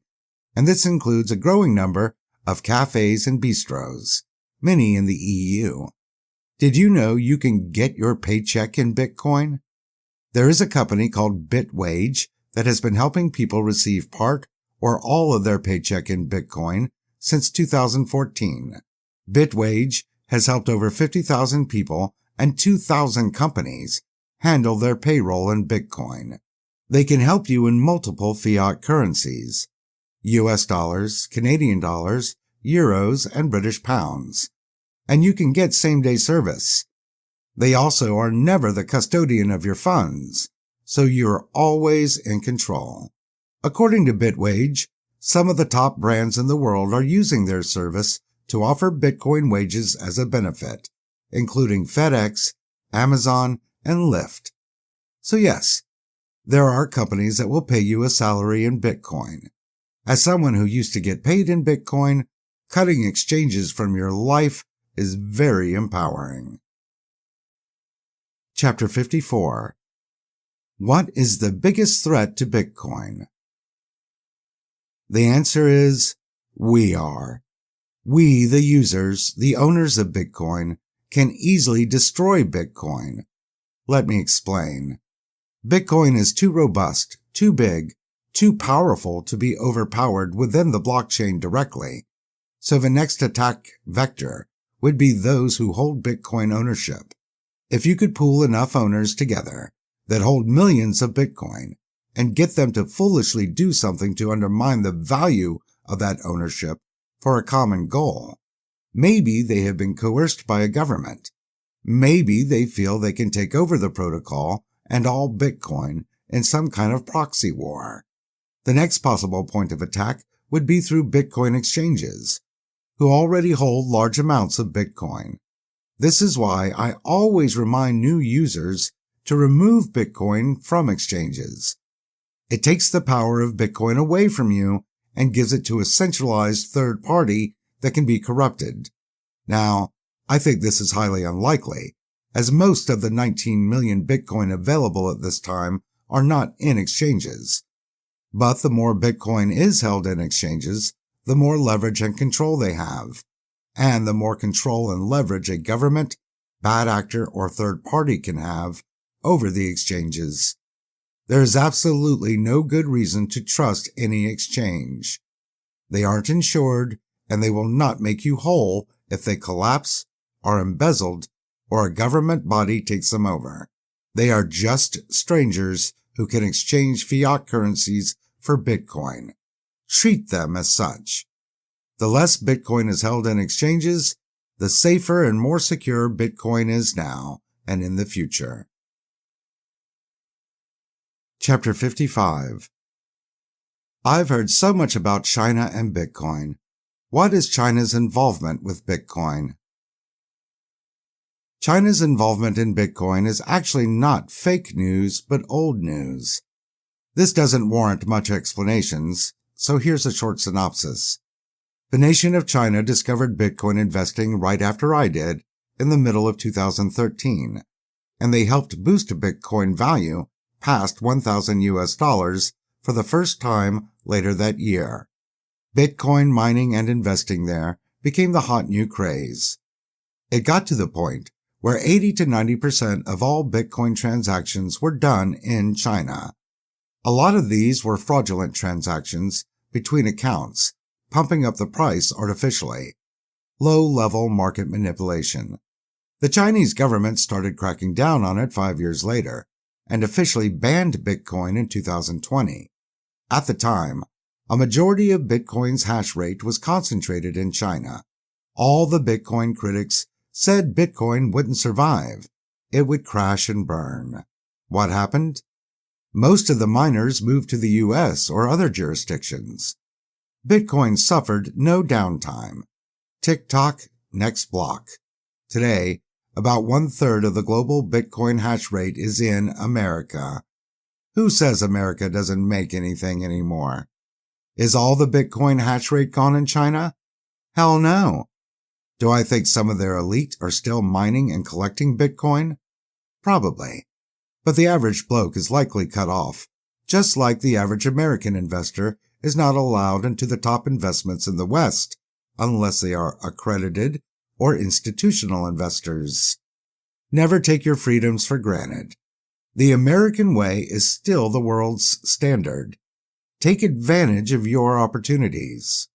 and this includes a growing number of cafes and bistros, many in the EU. Did you know you can get your paycheck in Bitcoin? There is a company called Bitwage that has been helping people receive part or all of their paycheck in Bitcoin since 2014. Bitwage has helped over 50,000 people and 2,000 companies handle their payroll in Bitcoin. They can help you in multiple fiat currencies: US dollars, Canadian dollars, euros, and British pounds. And you can get same-day service. They also are never the custodian of your funds, so you're always in control. According to Bitwage, some of the top brands in the world are using their service to offer Bitcoin wages as a benefit, including FedEx, Amazon, and Lyft. So yes, there are companies that will pay you a salary in Bitcoin. As someone who used to get paid in Bitcoin, cutting exchanges from your life is very empowering. Chapter 54. What is the biggest threat to Bitcoin? The answer is, we are. We, the users, the owners of Bitcoin, can easily destroy Bitcoin. Let me explain. Bitcoin is too robust, too big, too powerful to be overpowered within the blockchain directly. So the next attack vector would be those who hold Bitcoin ownership. If you could pool enough owners together that hold millions of Bitcoin and get them to foolishly do something to undermine the value of that ownership for a common goal, maybe they have been coerced by a government. Maybe they feel they can take over the protocol and all Bitcoin in some kind of proxy war. The next possible point of attack would be through Bitcoin exchanges, who already hold large amounts of Bitcoin. This is why I always remind new users to remove Bitcoin from exchanges. It takes the power of Bitcoin away from you and gives it to a centralized third party that can be corrupted. Now, I think this is highly unlikely, as most of the 19 million Bitcoin available at this time are not in exchanges. But the more Bitcoin is held in exchanges, the more leverage and control they have. And the more control and leverage a government, bad actor, or third party can have over the exchanges. There is absolutely no good reason to trust any exchange. They aren't insured, and they will not make you whole if they collapse, are embezzled, or a government body takes them over. They are just strangers who can exchange fiat currencies for Bitcoin. Treat them as such. The less Bitcoin is held in exchanges, the safer and more secure Bitcoin is now and in the future. Chapter 55. I've heard so much about China and Bitcoin. What is China's involvement with Bitcoin? China's involvement in Bitcoin is actually not fake news, but old news. This doesn't warrant much explanations, so here's a short synopsis. The nation of China discovered Bitcoin investing right after I did, in the middle of 2013, and they helped boost Bitcoin value past $1,000 for the first time later that year. Bitcoin mining and investing there became the hot new craze. It got to the point where 80 to 90% of all Bitcoin transactions were done in China. A lot of these were fraudulent transactions between accounts, pumping up the price artificially. Low-level market manipulation. The Chinese government started cracking down on it 5 years later and officially banned Bitcoin in 2020. At the time, a majority of Bitcoin's hash rate was concentrated in China. All the Bitcoin critics said Bitcoin wouldn't survive. It would crash and burn. What happened? Most of the miners moved to the US or other jurisdictions. Bitcoin suffered no downtime. Tick-tock, next block. Today, about 1/3 of the global Bitcoin hash rate is in America. Who says America doesn't make anything anymore? Is all the Bitcoin hash rate gone in China? Hell no. Do I think some of their elite are still mining and collecting Bitcoin? Probably. But the average bloke is likely cut off, just like the average American investor is not allowed into the top investments in the West, unless they are accredited or institutional investors. Never take your freedoms for granted. The American way is still the world's standard. Take advantage of your opportunities.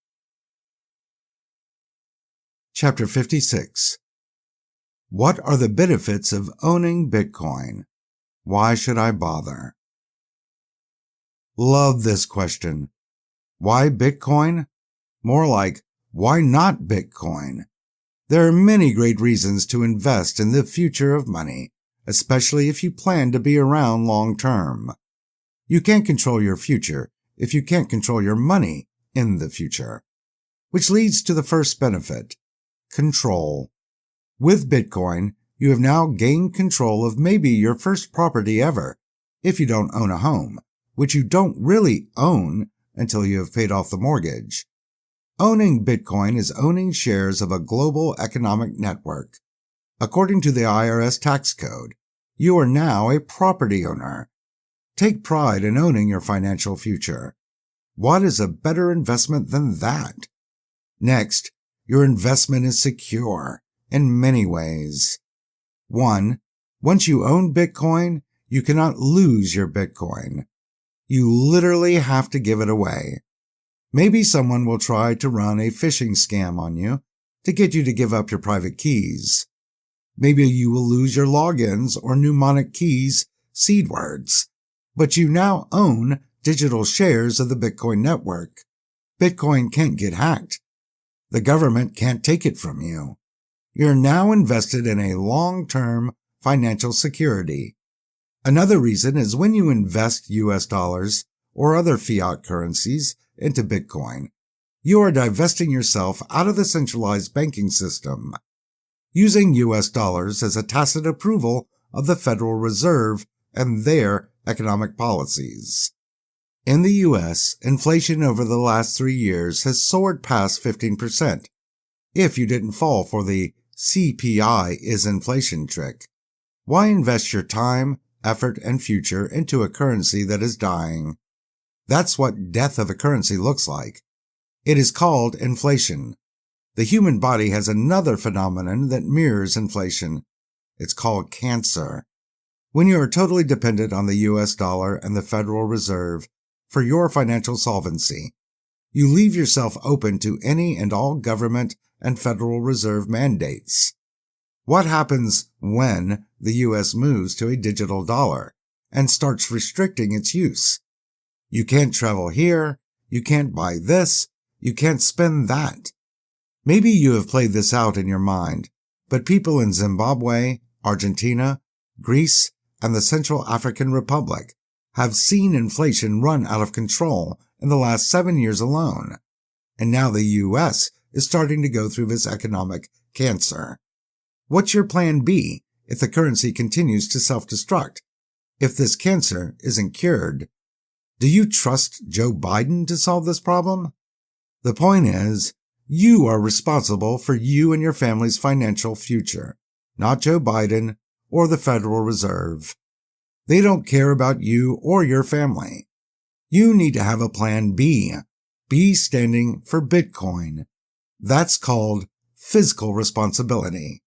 Chapter 56. What are the benefits of owning Bitcoin? Why should I bother? Love this question. Why Bitcoin? More like, why not Bitcoin? There are many great reasons to invest in the future of money, especially if you plan to be around long term. You can't control your future if you can't control your money in the future. Which leads to the first benefit. Control. With Bitcoin, you have now gained control of maybe your first property ever, if you don't own a home, which you don't really own until you have paid off the mortgage. Owning Bitcoin is owning shares of a global economic network. According to the IRS tax code, you are now a property owner. Take pride in owning your financial future. What is a better investment than that? Next, your investment is secure in many ways. 1. Once you own Bitcoin, you cannot lose your Bitcoin. You literally have to give it away. Maybe someone will try to run a phishing scam on you to get you to give up your private keys. Maybe you will lose your logins or mnemonic keys, seed words. But you now own digital shares of the Bitcoin network. Bitcoin can't get hacked. The government can't take it from you. You're now invested in a long-term financial security. Another reason is when you invest US dollars or other fiat currencies into Bitcoin, you are divesting yourself out of the centralized banking system, using US dollars as a tacit approval of the Federal Reserve and their economic policies. In the US, inflation over the last 3 years has soared past 15%. If you didn't fall for the CPI is inflation trick, why invest your time, effort, and future into a currency that is dying? That's what death of a currency looks like. It is called inflation. The human body has another phenomenon that mirrors inflation. It's called cancer. When you are totally dependent on the US dollar and the Federal Reserve for your financial solvency, you leave yourself open to any and all government and Federal Reserve mandates. What happens when the US moves to a digital dollar and starts restricting its use? You can't travel here, you can't buy this, you can't spend that. Maybe you have played this out in your mind, but people in Zimbabwe, Argentina, Greece, and the Central African Republic have seen inflation run out of control in the last 7 years alone. And now the US is starting to go through this economic cancer. What's your plan B if the currency continues to self-destruct? If this cancer isn't cured? Do you trust Joe Biden to solve this problem? The point is, you are responsible for you and your family's financial future, not Joe Biden or the Federal Reserve. They don't care about you or your family. You need to have a plan B. B standing for Bitcoin. That's called fiscal responsibility.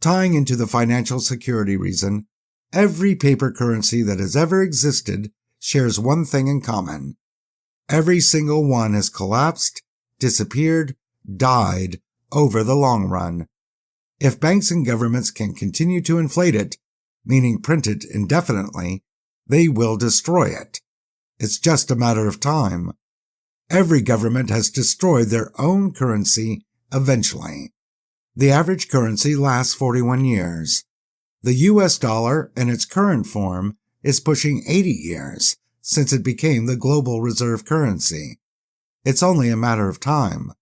Tying into the financial security reason, every paper currency that has ever existed shares one thing in common. Every single one has collapsed, disappeared, died over the long run. If banks and governments can continue to inflate it, meaning print it indefinitely, they will destroy it. It's just a matter of time. Every government has destroyed their own currency eventually. The average currency lasts 41 years. The US dollar in its current form is pushing 80 years since it became the global reserve currency. It's only a matter of time.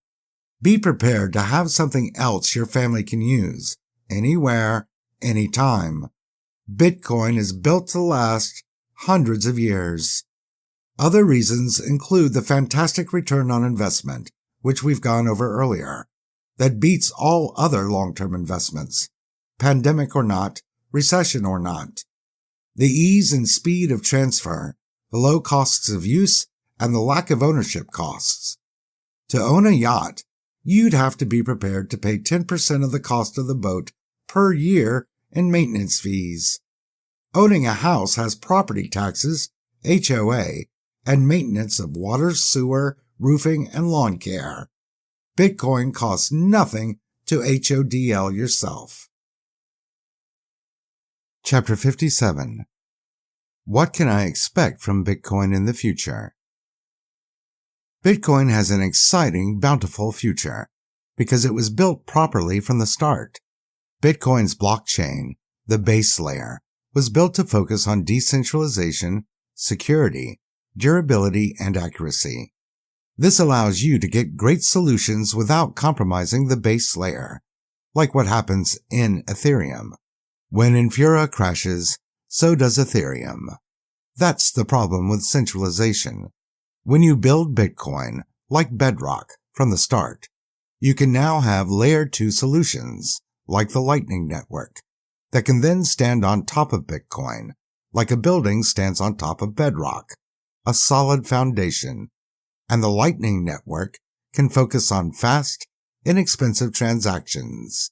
Be prepared to have something else your family can use, anywhere, anytime. Bitcoin is built to last hundreds of years. Other reasons include the fantastic return on investment, which we've gone over earlier, that beats all other long-term investments, pandemic or not, recession or not. The ease and speed of transfer, the low costs of use, and the lack of ownership costs. To own a yacht, you'd have to be prepared to pay 10% of the cost of the boat per year in maintenance fees. Owning a house has property taxes, HOA, and maintenance of water, sewer, roofing, and lawn care. Bitcoin costs nothing to HODL yourself. Chapter 57. What can I expect from Bitcoin in the future? Bitcoin has an exciting, bountiful future because it was built properly from the start. Bitcoin's blockchain, the base layer, was built to focus on decentralization, security, durability, and accuracy. This allows you to get great solutions without compromising the base layer, like what happens in Ethereum. When Infura crashes, so does Ethereum. That's the problem with centralization. When you build Bitcoin, like Bedrock, from the start, you can now have Layer 2 solutions, like the Lightning Network, that can then stand on top of Bitcoin, like a building stands on top of bedrock, a solid foundation. And the Lightning Network can focus on fast, inexpensive transactions.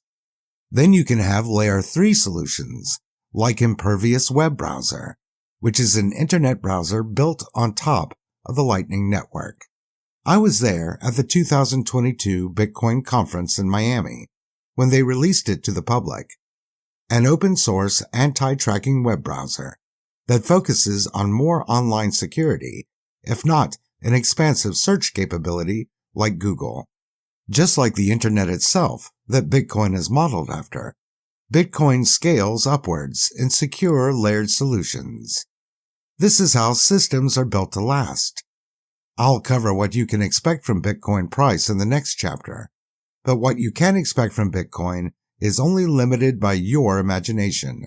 Then you can have Layer 3 solutions, like Impervious Web Browser, which is an internet browser built on top of the Lightning Network. I was there at the 2022 Bitcoin conference in Miami when they released it to the public. An open-source anti-tracking web browser that focuses on more online security, if not an expansive search capability like Google. Just like the internet itself that Bitcoin is modeled after, Bitcoin scales upwards in secure layered solutions. This is how systems are built to last. I'll cover what you can expect from Bitcoin price in the next chapter, but what you can expect from Bitcoin is only limited by your imagination.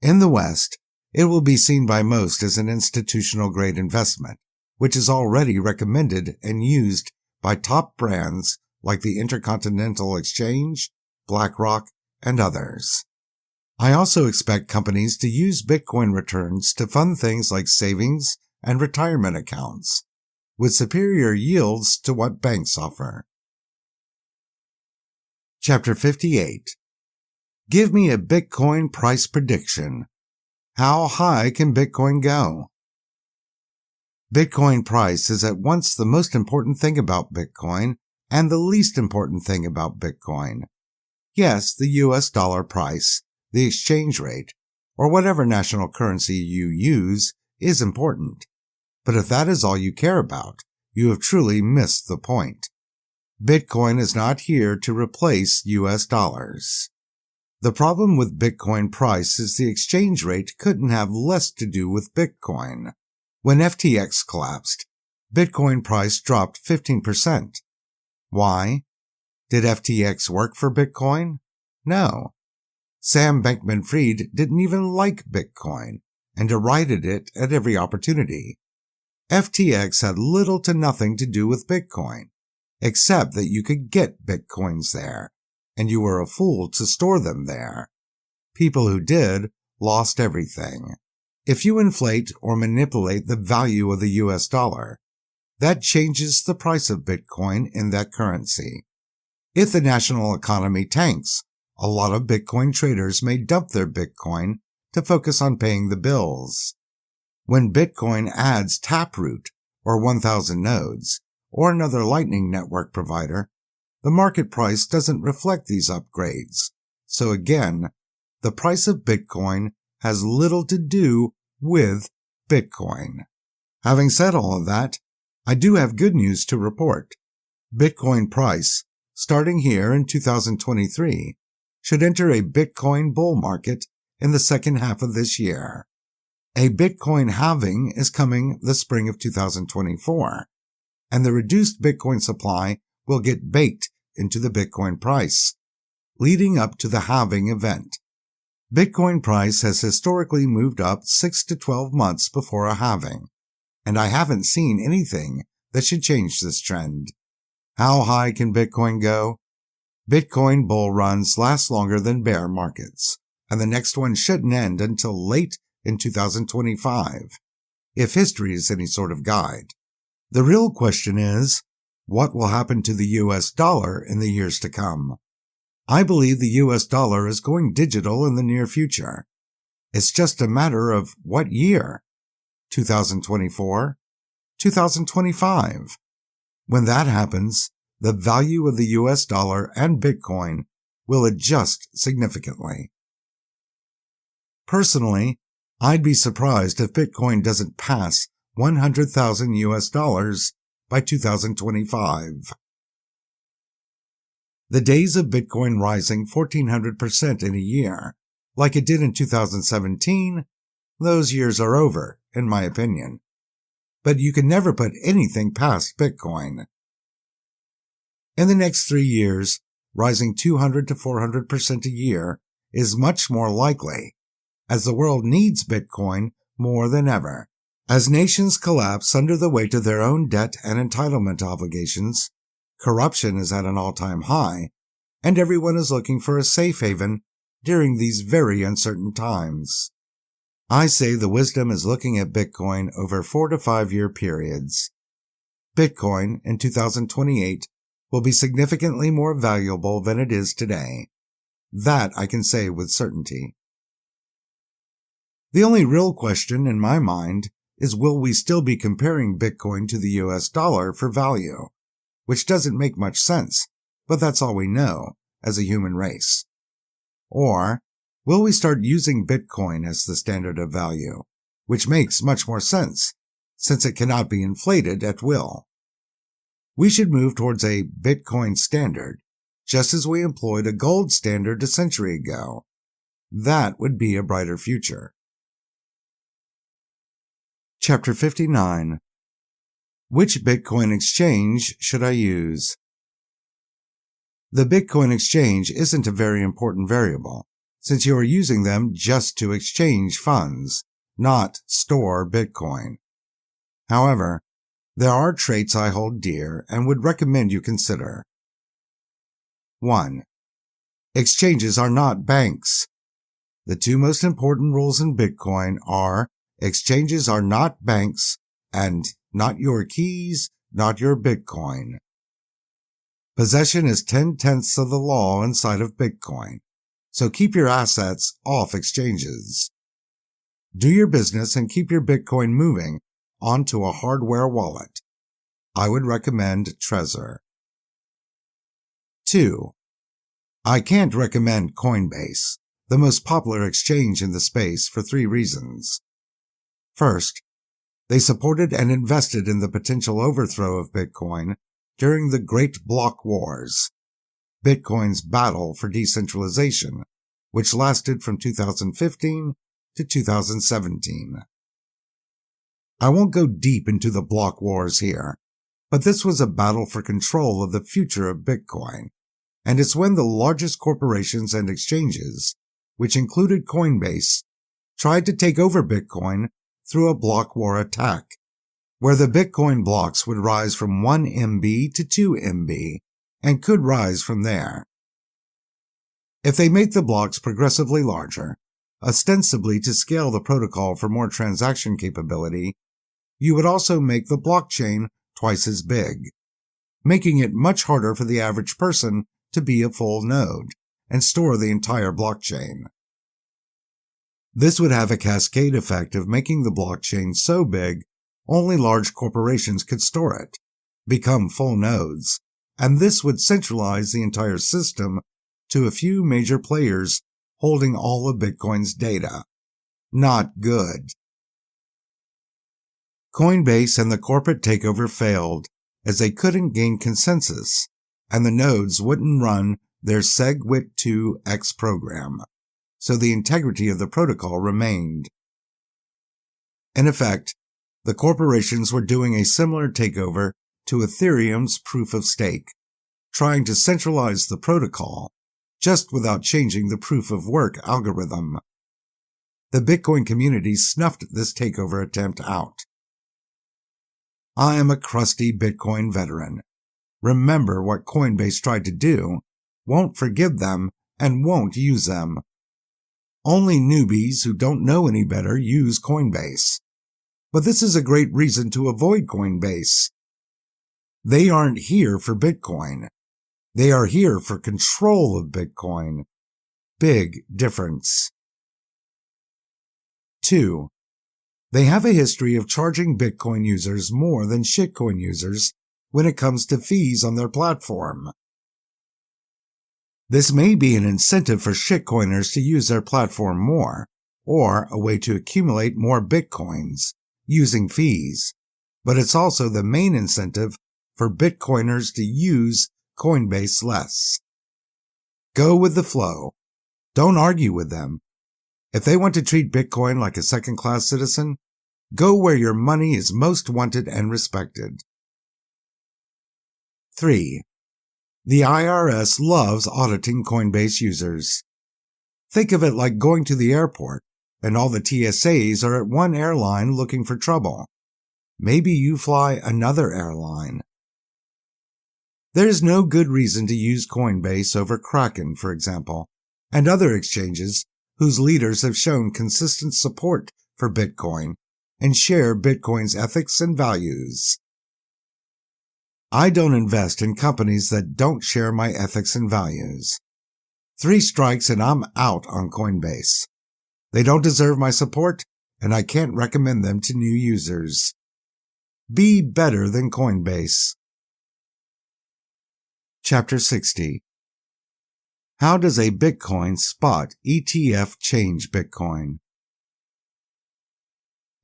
In the West, it will be seen by most as an institutional-grade investment, which is already recommended and used by top brands like the Intercontinental Exchange, BlackRock, and others. I also expect companies to use Bitcoin returns to fund things like savings and retirement accounts, with superior yields to what banks offer. Chapter 58. Give me a Bitcoin price prediction. How high can Bitcoin go? Bitcoin price is at once the most important thing about Bitcoin and the least important thing about Bitcoin. Yes, the US dollar price, the exchange rate, or whatever national currency you use is important. But if that is all you care about, you have truly missed the point. Bitcoin is not here to replace US dollars. The problem with Bitcoin price is the exchange rate couldn't have less to do with Bitcoin. When FTX collapsed, Bitcoin price dropped 15%. Why? Did FTX work for Bitcoin? No. Sam Bankman-Fried didn't even like Bitcoin and derided it at every opportunity. FTX had little to nothing to do with Bitcoin, except that you could get Bitcoins there, and you were a fool to store them there. People who did lost everything. If you inflate or manipulate the value of the US dollar, that changes the price of Bitcoin in that currency. If the national economy tanks, a lot of Bitcoin traders may dump their Bitcoin to focus on paying the bills. When Bitcoin adds Taproot or 1000 nodes or another Lightning Network provider, the market price doesn't reflect these upgrades. So again, the price of Bitcoin has little to do with Bitcoin. Having said all of that, I do have good news to report. Bitcoin price, starting here in 2023, should enter a Bitcoin bull market in the second half of this year. A Bitcoin halving is coming the spring of 2024, and the reduced Bitcoin supply will get baked into the Bitcoin price, leading up to the halving event. Bitcoin price has historically moved up 6 to 12 months before a halving, and I haven't seen anything that should change this trend. How high can Bitcoin go? Bitcoin bull runs last longer than bear markets, and the next one shouldn't end until late in 2025, if history is any sort of guide. The real question is, what will happen to the US dollar in the years to come? I believe the US dollar is going digital in the near future. It's just a matter of what year? 2024? 2025? When that happens, the value of the US dollar and Bitcoin will adjust significantly. Personally, I'd be surprised if Bitcoin doesn't pass 100,000 US dollars by 2025. The days of Bitcoin rising 1,400% in a year, like it did in 2017, those years are over, in my opinion. But you can never put anything past Bitcoin. In the next 3 years, rising 200 to 400% a year is much more likely, as the world needs Bitcoin more than ever. As nations collapse under the weight of their own debt and entitlement obligations, corruption is at an all-time high, and everyone is looking for a safe haven during these very uncertain times. I say the wisdom is looking at Bitcoin over 4 to 5 year periods. Bitcoin in 2028 will be significantly more valuable than it is today. That I can say with certainty. The only real question in my mind is, will we still be comparing Bitcoin to the US dollar for value? Which doesn't make much sense, but that's all we know as a human race. Or, will we start using Bitcoin as the standard of value, which makes much more sense, since it cannot be inflated at will? We should move towards a Bitcoin standard, just as we employed a gold standard a century ago. That would be a brighter future. Chapter 59. Which Bitcoin exchange should I use? The Bitcoin exchange isn't a very important variable, since you are using them just to exchange funds, not store Bitcoin. However, there are traits I hold dear and would recommend you consider. 1. Exchanges are not banks. The two most important rules in Bitcoin are exchanges are not banks and not your keys, not your Bitcoin. Possession is 10/10 of the law inside of Bitcoin, so keep your assets off exchanges. Do your business and keep your Bitcoin moving onto a hardware wallet. I would recommend Trezor. 2. I can't recommend Coinbase, the most popular exchange in the space, for 3 reasons. First, they supported and invested in the potential overthrow of Bitcoin during the Great Block Wars, Bitcoin's battle for decentralization, which lasted from 2015 to 2017. I won't go deep into the block wars here, but this was a battle for control of the future of Bitcoin, and it's when the largest corporations and exchanges, which included Coinbase, tried to take over Bitcoin through a block war attack, where the Bitcoin blocks would rise from 1 MB to 2 MB and could rise from there. If they make the blocks progressively larger, ostensibly to scale the protocol for more transaction capability, you would also make the blockchain twice as big, making it much harder for the average person to be a full node and store the entire blockchain. This would have a cascade effect of making the blockchain so big only large corporations could store it, become full nodes, and this would centralize the entire system to a few major players holding all of Bitcoin's data. Not good. Coinbase and the corporate takeover failed as they couldn't gain consensus, and the nodes wouldn't run their SegWit2x program, so the integrity of the protocol remained. In effect, the corporations were doing a similar takeover to Ethereum's proof of stake, trying to centralize the protocol, just without changing the proof of work algorithm. The Bitcoin community snuffed this takeover attempt out. I am a crusty Bitcoin veteran. Remember what Coinbase tried to do, won't forgive them, and won't use them. Only newbies who don't know any better use Coinbase. But this is a great reason to avoid Coinbase. They aren't here for Bitcoin. They are here for control of Bitcoin. Big difference. 2. They have a history of charging Bitcoin users more than shitcoin users when it comes to fees on their platform. This may be an incentive for shitcoiners to use their platform more, or a way to accumulate more Bitcoins using fees, but it's also the main incentive for Bitcoiners to use Coinbase less. Go with the flow. Don't argue with them. If they want to treat Bitcoin like a second-class citizen, go where your money is most wanted and respected. 3. The IRS loves auditing Coinbase users. Think of it like going to the airport, and all the TSAs are at one airline looking for trouble. Maybe you fly another airline. There is no good reason to use Coinbase over Kraken, for example, and other exchanges whose leaders have shown consistent support for Bitcoin and share Bitcoin's ethics and values. I don't invest in companies that don't share my ethics and values. 3 strikes and I'm out on Coinbase. They don't deserve my support, and I can't recommend them to new users. Be better than Coinbase. Chapter 60. How does a Bitcoin spot ETF change Bitcoin?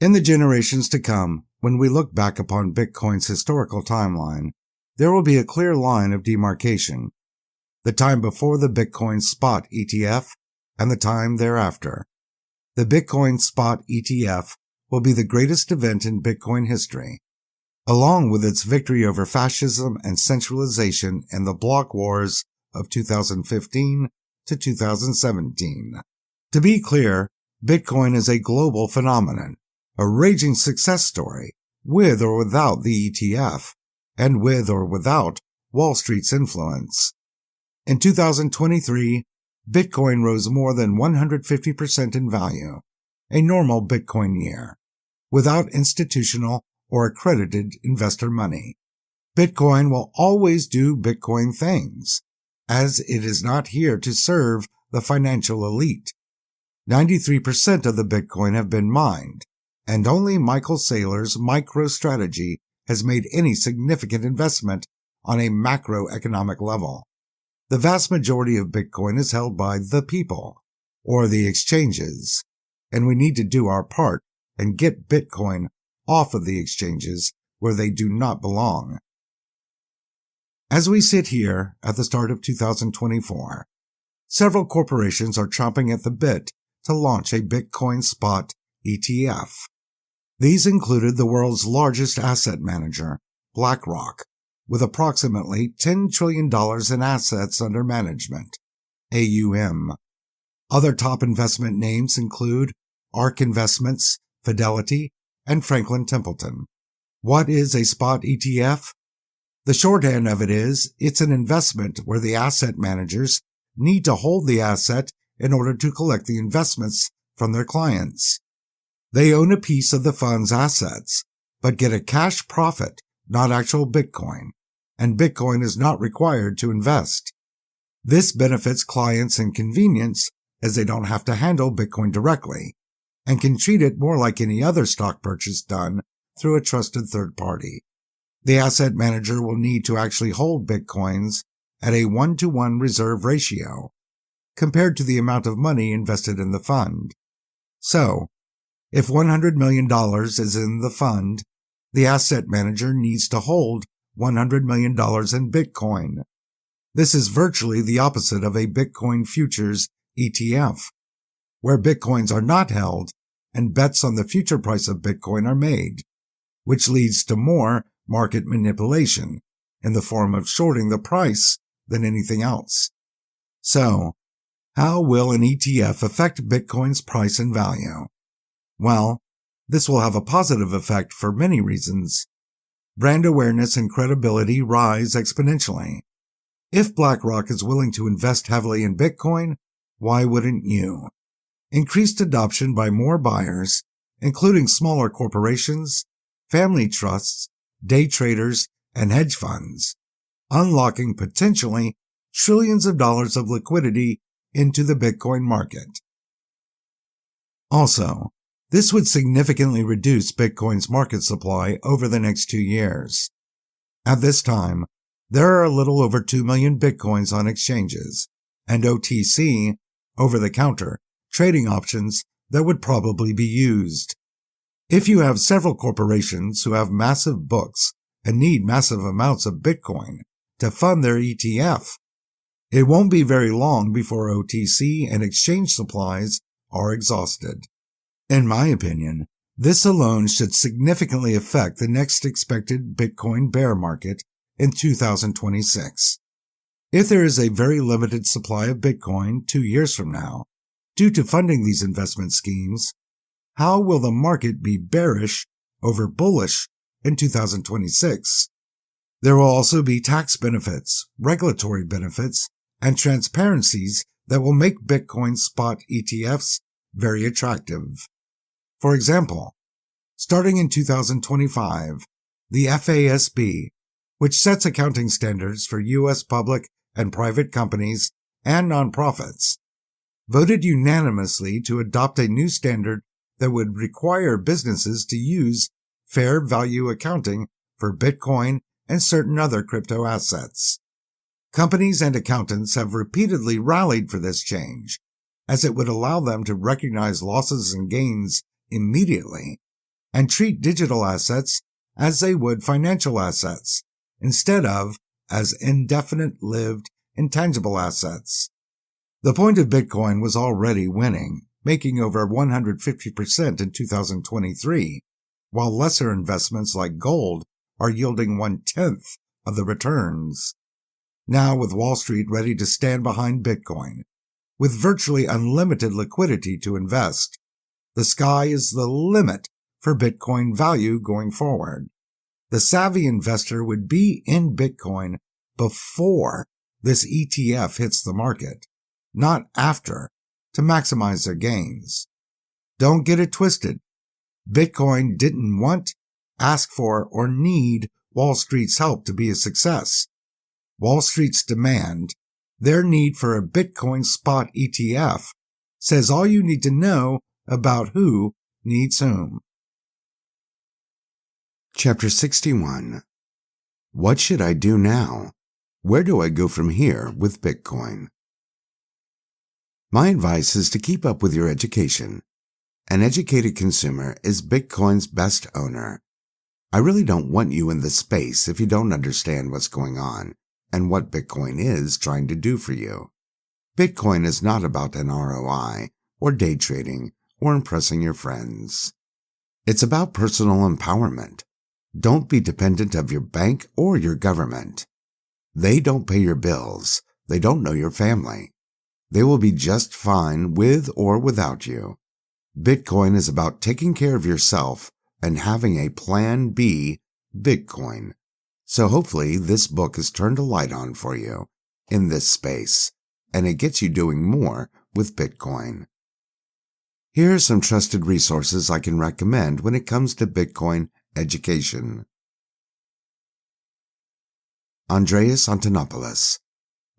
In the generations to come, when we look back upon Bitcoin's historical timeline, there will be a clear line of demarcation. The time before the Bitcoin spot ETF and the time thereafter. The Bitcoin spot ETF will be the greatest event in Bitcoin history, along with its victory over fascism and centralization in the block wars of 2015 to 2017. To be clear, Bitcoin is a global phenomenon, a raging success story, with or without the ETF, and with or without Wall Street's influence. In 2023, Bitcoin rose more than 150% in value, a normal Bitcoin year, without institutional or accredited investor money. Bitcoin will always do Bitcoin things, as it is not here to serve the financial elite. 93% of the Bitcoin have been mined, and only Michael Saylor's MicroStrategy has made any significant investment on a macroeconomic level. The vast majority of Bitcoin is held by the people, or the exchanges, and we need to do our part and get Bitcoin off of the exchanges where they do not belong. As we sit here at the start of 2024, several corporations are chomping at the bit to launch a Bitcoin spot ETF. These included the world's largest asset manager, BlackRock, with approximately $10 trillion in assets under management, AUM. Other top investment names include ARK Investments, Fidelity, and Franklin Templeton. What is a spot ETF? The shorthand of it is, it's an investment where the asset managers need to hold the asset in order to collect the investments from their clients. They own a piece of the fund's assets, but get a cash profit, not actual Bitcoin, and Bitcoin is not required to invest. This benefits clients in convenience as they don't have to handle Bitcoin directly and can treat it more like any other stock purchase done through a trusted third party. The asset manager will need to actually hold Bitcoins at a 1-to-1 reserve ratio compared to the amount of money invested in the fund. So, if $100 million is in the fund, the asset manager needs to hold $100 million in Bitcoin. This is virtually the opposite of a Bitcoin futures ETF, where Bitcoins are not held and bets on the future price of Bitcoin are made, which leads to more market manipulation in the form of shorting the price than anything else. So, how will an ETF affect Bitcoin's price and value? Well, this will have a positive effect for many reasons. Brand awareness and credibility rise exponentially. If BlackRock is willing to invest heavily in Bitcoin, why wouldn't you? Increased adoption by more buyers, including smaller corporations, family trusts, day traders, and hedge funds, unlocking potentially trillions of dollars of liquidity into the Bitcoin market. Also, this would significantly reduce Bitcoin's market supply over the next 2 years. At this time, there are a little over 2 million Bitcoins on exchanges and OTC, over-the-counter, trading options that would probably be used. If you have several corporations who have massive books and need massive amounts of Bitcoin to fund their ETF, it won't be very long before OTC and exchange supplies are exhausted. In my opinion, this alone should significantly affect the next expected Bitcoin bear market in 2026. If there is a very limited supply of Bitcoin 2 years from now, due to funding these investment schemes, how will the market be bearish over bullish in 2026? There will also be tax benefits, regulatory benefits, and transparencies that will make Bitcoin spot ETFs very attractive. For example, starting in 2025, the FASB, which sets accounting standards for U.S. public and private companies and nonprofits, voted unanimously to adopt a new standard that would require businesses to use fair value accounting for Bitcoin and certain other crypto assets. Companies and accountants have repeatedly rallied for this change, as it would allow them to recognize losses and gains immediately and treat digital assets as they would financial assets, instead of as indefinite-lived intangible assets. The point of Bitcoin was already winning, making over 150% in 2023, while lesser investments like gold are yielding 1/10 of the returns. Now, with Wall Street ready to stand behind Bitcoin, with virtually unlimited liquidity to invest, the sky is the limit for Bitcoin value going forward. The savvy investor would be in Bitcoin before this ETF hits the market, not after, to maximize their gains. Don't get it twisted. Bitcoin didn't want, ask for, or need Wall Street's help to be a success. Wall Street's demand, their need for a Bitcoin spot ETF, says all you need to know about who needs whom. Chapter 61. What should I do now? Where do I go from here with Bitcoin? My advice is to keep up with your education. An educated consumer is Bitcoin's best owner. I really don't want you in this space if you don't understand what's going on and what Bitcoin is trying to do for you. Bitcoin is not about an ROI or day trading or impressing your friends. It's about personal empowerment. Don't be dependent of your bank or your government. They don't pay your bills. They don't know your family. They will be just fine with or without you. Bitcoin is about taking care of yourself and having a plan B, Bitcoin. So hopefully this book has turned a light on for you in this space, and it gets you doing more with Bitcoin. Here are some trusted resources I can recommend when it comes to Bitcoin education. Andreas Antonopoulos,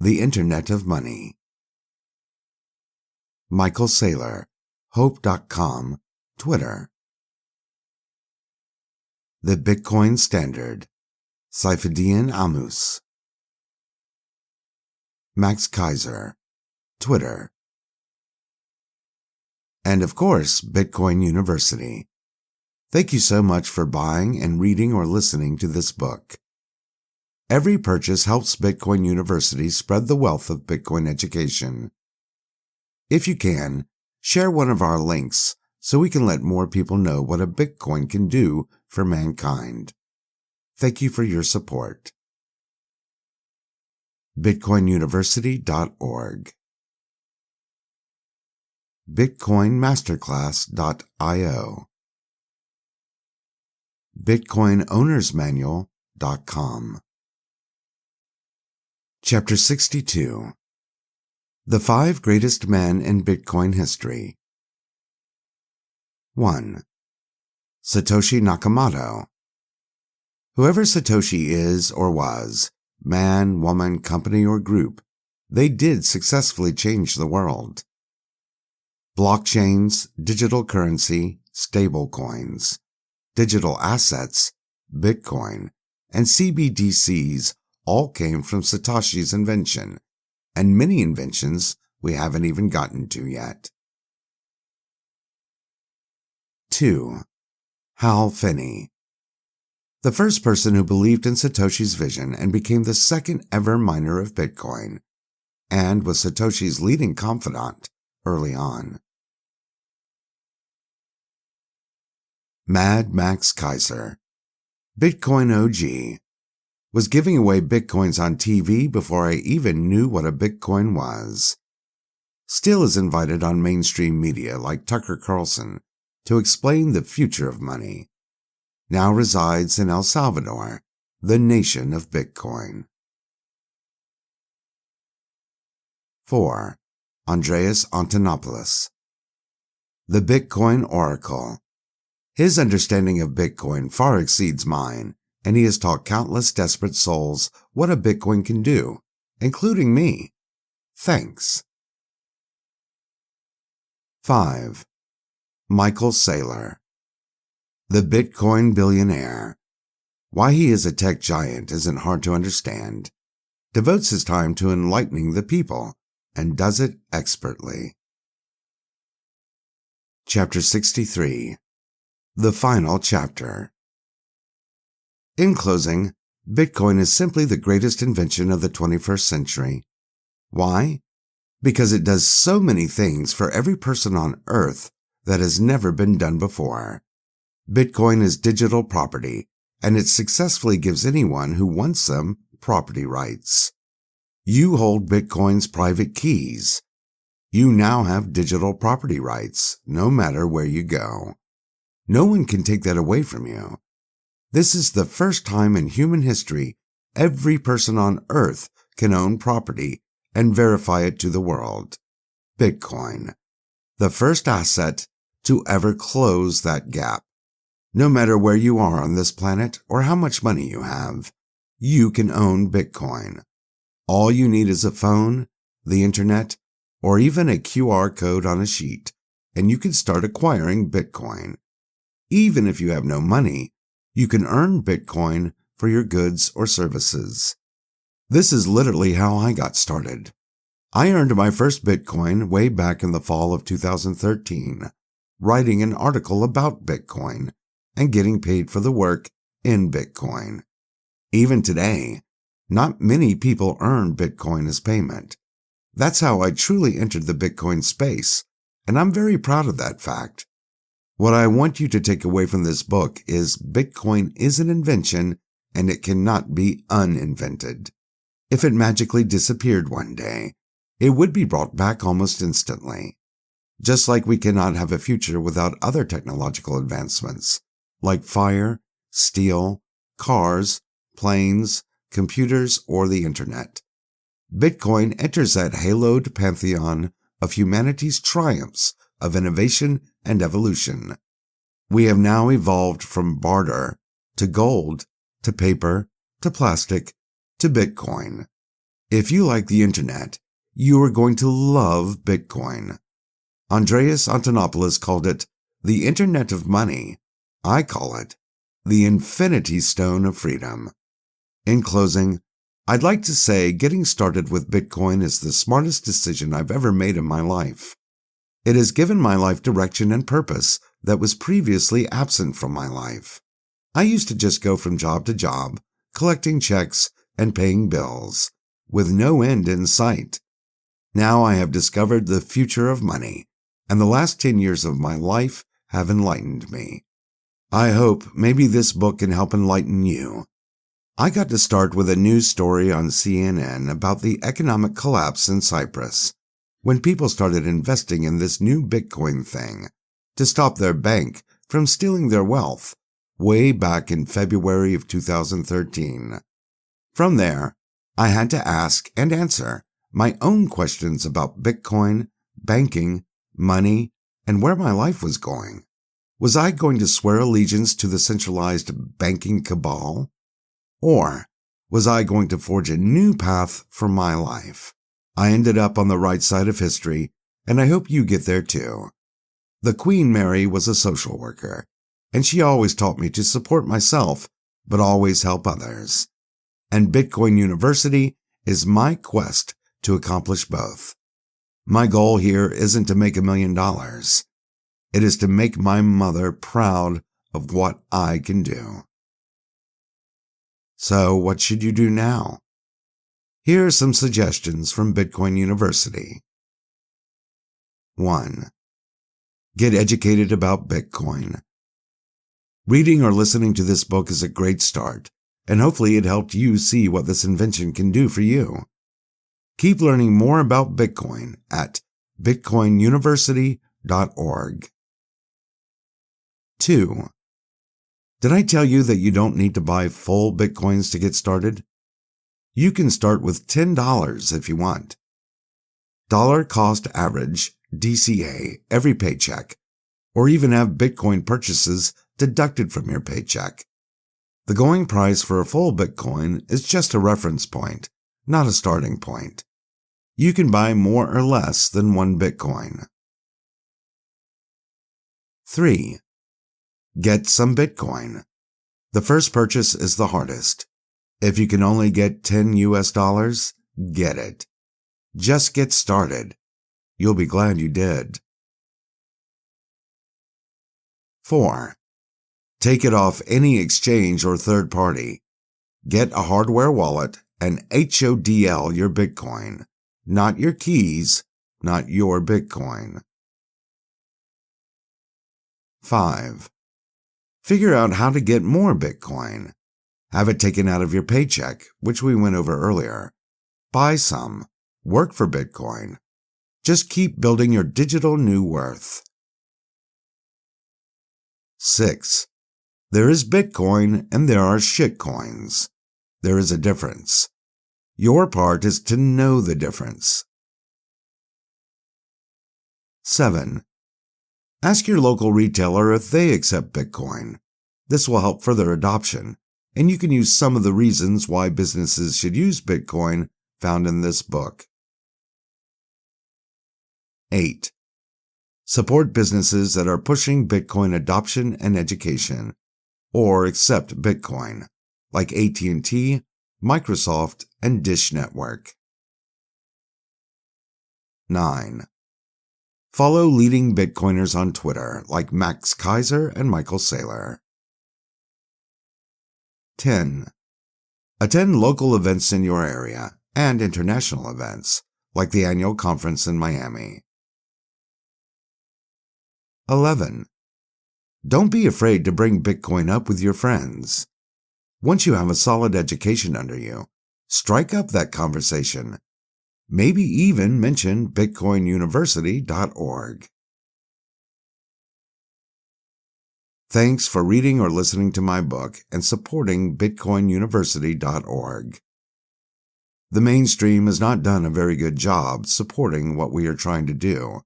The Internet of Money. Michael Saylor, Hope.com, Twitter. The Bitcoin Standard, Saifedean Ammous. Max Kaiser, Twitter. And of course, Bitcoin University. Thank you so much for buying and reading or listening to this book. Every purchase helps Bitcoin University spread the wealth of Bitcoin education. If you can, share one of our links so we can let more people know what a Bitcoin can do for mankind. Thank you for your support. BitcoinUniversity.org. BitcoinMasterclass.io. BitcoinOwnersManual.com. Chapter 62. The 5 Greatest Men in Bitcoin History. 1. Satoshi Nakamoto. Whoever Satoshi is or was, man, woman, company, or group, they did successfully change the world. Blockchains, digital currency, stablecoins, digital assets, Bitcoin, and CBDCs all came from Satoshi's invention, and many inventions we haven't even gotten to yet. 2. Hal Finney. The first person who believed in Satoshi's vision and became the second ever miner of Bitcoin, and was Satoshi's leading confidant early on. Mad Max Kaiser, Bitcoin OG, was giving away Bitcoins on TV before I even knew what a Bitcoin was. Still is invited on mainstream media like Tucker Carlson to explain the future of money. Now resides in El Salvador, the nation of Bitcoin. 4. Andreas Antonopoulos, The Bitcoin Oracle. His understanding of Bitcoin far exceeds mine, and he has taught countless desperate souls what a Bitcoin can do, including me. Thanks. 5. Michael Saylor, The Bitcoin Billionaire. Why he is a tech giant isn't hard to understand. Devotes his time to enlightening the people, and does it expertly. Chapter 63. The Final Chapter. In closing, Bitcoin is simply the greatest invention of the 21st century. Why? Because it does so many things for every person on Earth that has never been done before. Bitcoin is digital property, and it successfully gives anyone who wants them property rights. You hold Bitcoin's private keys. You now have digital property rights, no matter where you go. No one can take that away from you. This is the first time in human history every person on Earth can own property and verify it to the world. Bitcoin, the first asset to ever close that gap. No matter where you are on this planet or how much money you have, you can own Bitcoin. All you need is a phone, the internet, or even a QR code on a sheet, and you can start acquiring Bitcoin. Even if you have no money, you can earn Bitcoin for your goods or services. This is literally how I got started. I earned my first Bitcoin way back in the fall of 2013, writing an article about Bitcoin and getting paid for the work in Bitcoin. Even today, not many people earn Bitcoin as payment. That's how I truly entered the Bitcoin space, and I'm very proud of that fact. What I want you to take away from this book is Bitcoin is an invention and it cannot be uninvented. If it magically disappeared one day, it would be brought back almost instantly. Just like we cannot have a future without other technological advancements, like fire, steel, cars, planes, computers, or the internet. Bitcoin enters that haloed pantheon of humanity's triumphs of innovation and evolution. We have now evolved from barter to gold to paper to plastic to Bitcoin. If you like the internet, you are going to love Bitcoin. Andreas Antonopoulos called it the Internet of Money. I call it the Infinity Stone of Freedom. In closing, I'd like to say getting started with Bitcoin is the smartest decision I've ever made in my life. It has given my life direction and purpose that was previously absent from my life. I used to just go from job to job, collecting checks and paying bills, with no end in sight. Now I have discovered the future of money, and the last 10 years of my life have enlightened me. I hope maybe this book can help enlighten you. I got to start with a news story on CNN about the economic collapse in Cyprus, when people started investing in this new Bitcoin thing to stop their bank from stealing their wealth way back in February of 2013. From there, I had to ask and answer my own questions about Bitcoin, banking, money, and where my life was going. Was I going to swear allegiance to the centralized banking cabal? Or was I going to forge a new path for my life? I ended up on the right side of history, and I hope you get there too. The Queen Mary was a social worker, and she always taught me to support myself, but always help others. And Bitcoin University is my quest to accomplish both. My goal here isn't to make $1 million. It is to make my mother proud of what I can do. So what should you do now? Here are some suggestions from Bitcoin University. 1. Get educated about Bitcoin. Reading or listening to this book is a great start, and hopefully it helped you see what this invention can do for you. Keep learning more about Bitcoin at bitcoinuniversity.org. 2. Did I tell you that you don't need to buy full Bitcoins to get started? You can start with $10 if you want. Dollar cost average, DCA, every paycheck, or even have Bitcoin purchases deducted from your paycheck. The going price for a full Bitcoin is just a reference point, not a starting point. You can buy more or less than one Bitcoin. 3. Get some Bitcoin. The first purchase is the hardest. If you can only get $10, get it. Just get started. You'll be glad you did. 4. Take it off any exchange or third party. Get a hardware wallet and HODL your Bitcoin, not your keys, not your Bitcoin. 5. Figure out how to get more Bitcoin. Have it taken out of your paycheck, which we went over earlier. Buy some. Work for Bitcoin. Just keep building your digital new worth. 6. There is Bitcoin and there are shitcoins. There is a difference. Your part is to know the difference. 7. Ask your local retailer if they accept Bitcoin. This will help further adoption, and you can use some of the reasons why businesses should use Bitcoin found in this book. 8. Support businesses that are pushing Bitcoin adoption and education, or accept Bitcoin, like AT&T, Microsoft, and Dish Network. 9. Follow leading Bitcoiners on Twitter, like Max Kaiser and Michael Saylor. 10. Attend local events in your area and international events, like the annual conference in Miami. 11. Don't be afraid to bring Bitcoin up with your friends. Once you have a solid education under you, strike up that conversation. Maybe even mention bitcoinuniversity.org. Thanks for reading or listening to my book and supporting bitcoinuniversity.org. The mainstream has not done a very good job supporting what we are trying to do,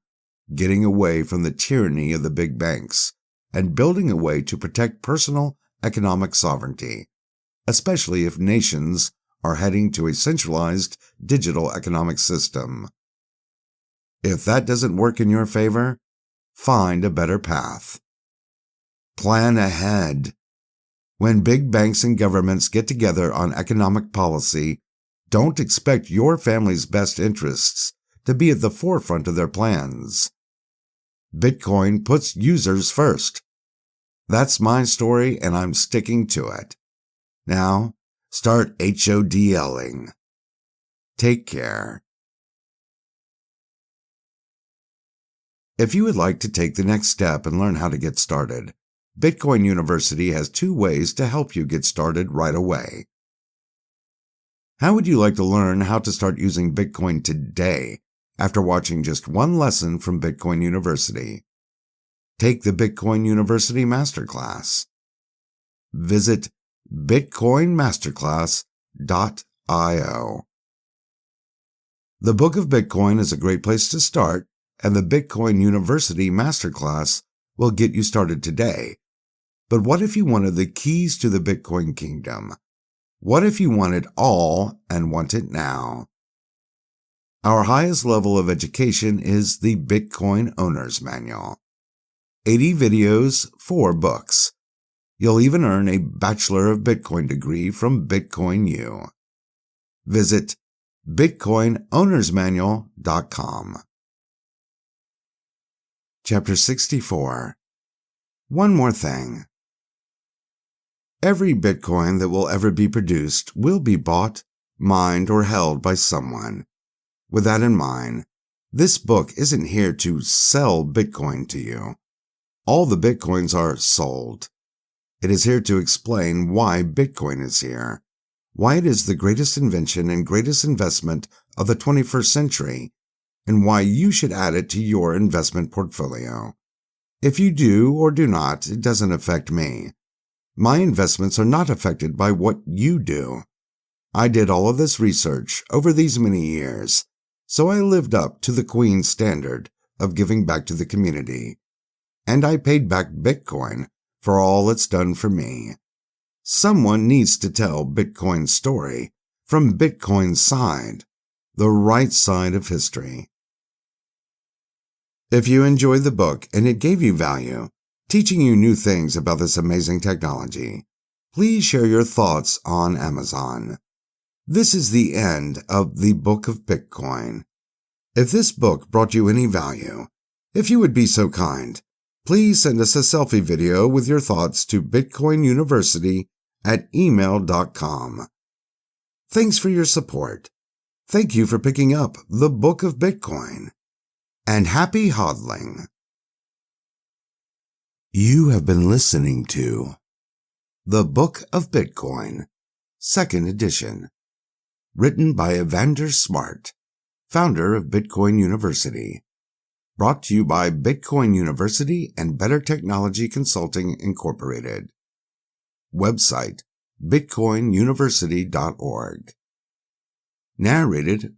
getting away from the tyranny of the big banks and building a way to protect personal economic sovereignty, especially if nations are heading to a centralized digital economic system. If that doesn't work in your favor, find a better path. Plan ahead. When big banks and governments get together on economic policy, don't expect your family's best interests to be at the forefront of their plans. Bitcoin puts users first. That's my story, and I'm sticking to it. Now, start HODLing. Take care. If you would like to take the next step and learn how to get started, Bitcoin University has 2 ways to help you get started right away. How would you like to learn how to start using Bitcoin today after watching just one lesson from Bitcoin University? Take the Bitcoin University Masterclass. Visit bitcoinmasterclass.io. The Book of Bitcoin is a great place to start, and the Bitcoin University Masterclass will get you started today. But what if you wanted the keys to the Bitcoin kingdom? What if you want it all and want it now? Our highest level of education is the Bitcoin Owner's Manual. 80 videos, 4 books. You'll even earn a Bachelor of Bitcoin degree from Bitcoin U. Visit bitcoinownersmanual.com. Chapter 64. One more thing. Every Bitcoin that will ever be produced will be bought, mined, or held by someone. With that in mind, this book isn't here to sell Bitcoin to you. All the Bitcoins are sold. It is here to explain why Bitcoin is here, why it is the greatest invention and greatest investment of the 21st century, and why you should add it to your investment portfolio. If you do or do not, it doesn't affect me. My investments are not affected by what you do. I did all of this research over these many years, so I lived up to the Queen's standard of giving back to the community. And I paid back Bitcoin for all it's done for me. Someone needs to tell Bitcoin's story from Bitcoin's side, the right side of history. If you enjoyed the book and it gave you value, teaching you new things about this amazing technology, please share your thoughts on Amazon. This is the end of the Book of Bitcoin. If this book brought you any value, if you would be so kind, please send us a selfie video with your thoughts to bitcoinuniversity@email.com. Thanks for your support. Thank you for picking up the Book of Bitcoin. And happy hodling. You have been listening to The Book of Bitcoin, 2nd edition, written by Evander Smart, founder of Bitcoin University, brought to you by Bitcoin University and Better Technology Consulting Incorporated. Website, bitcoinuniversity.org. Narrated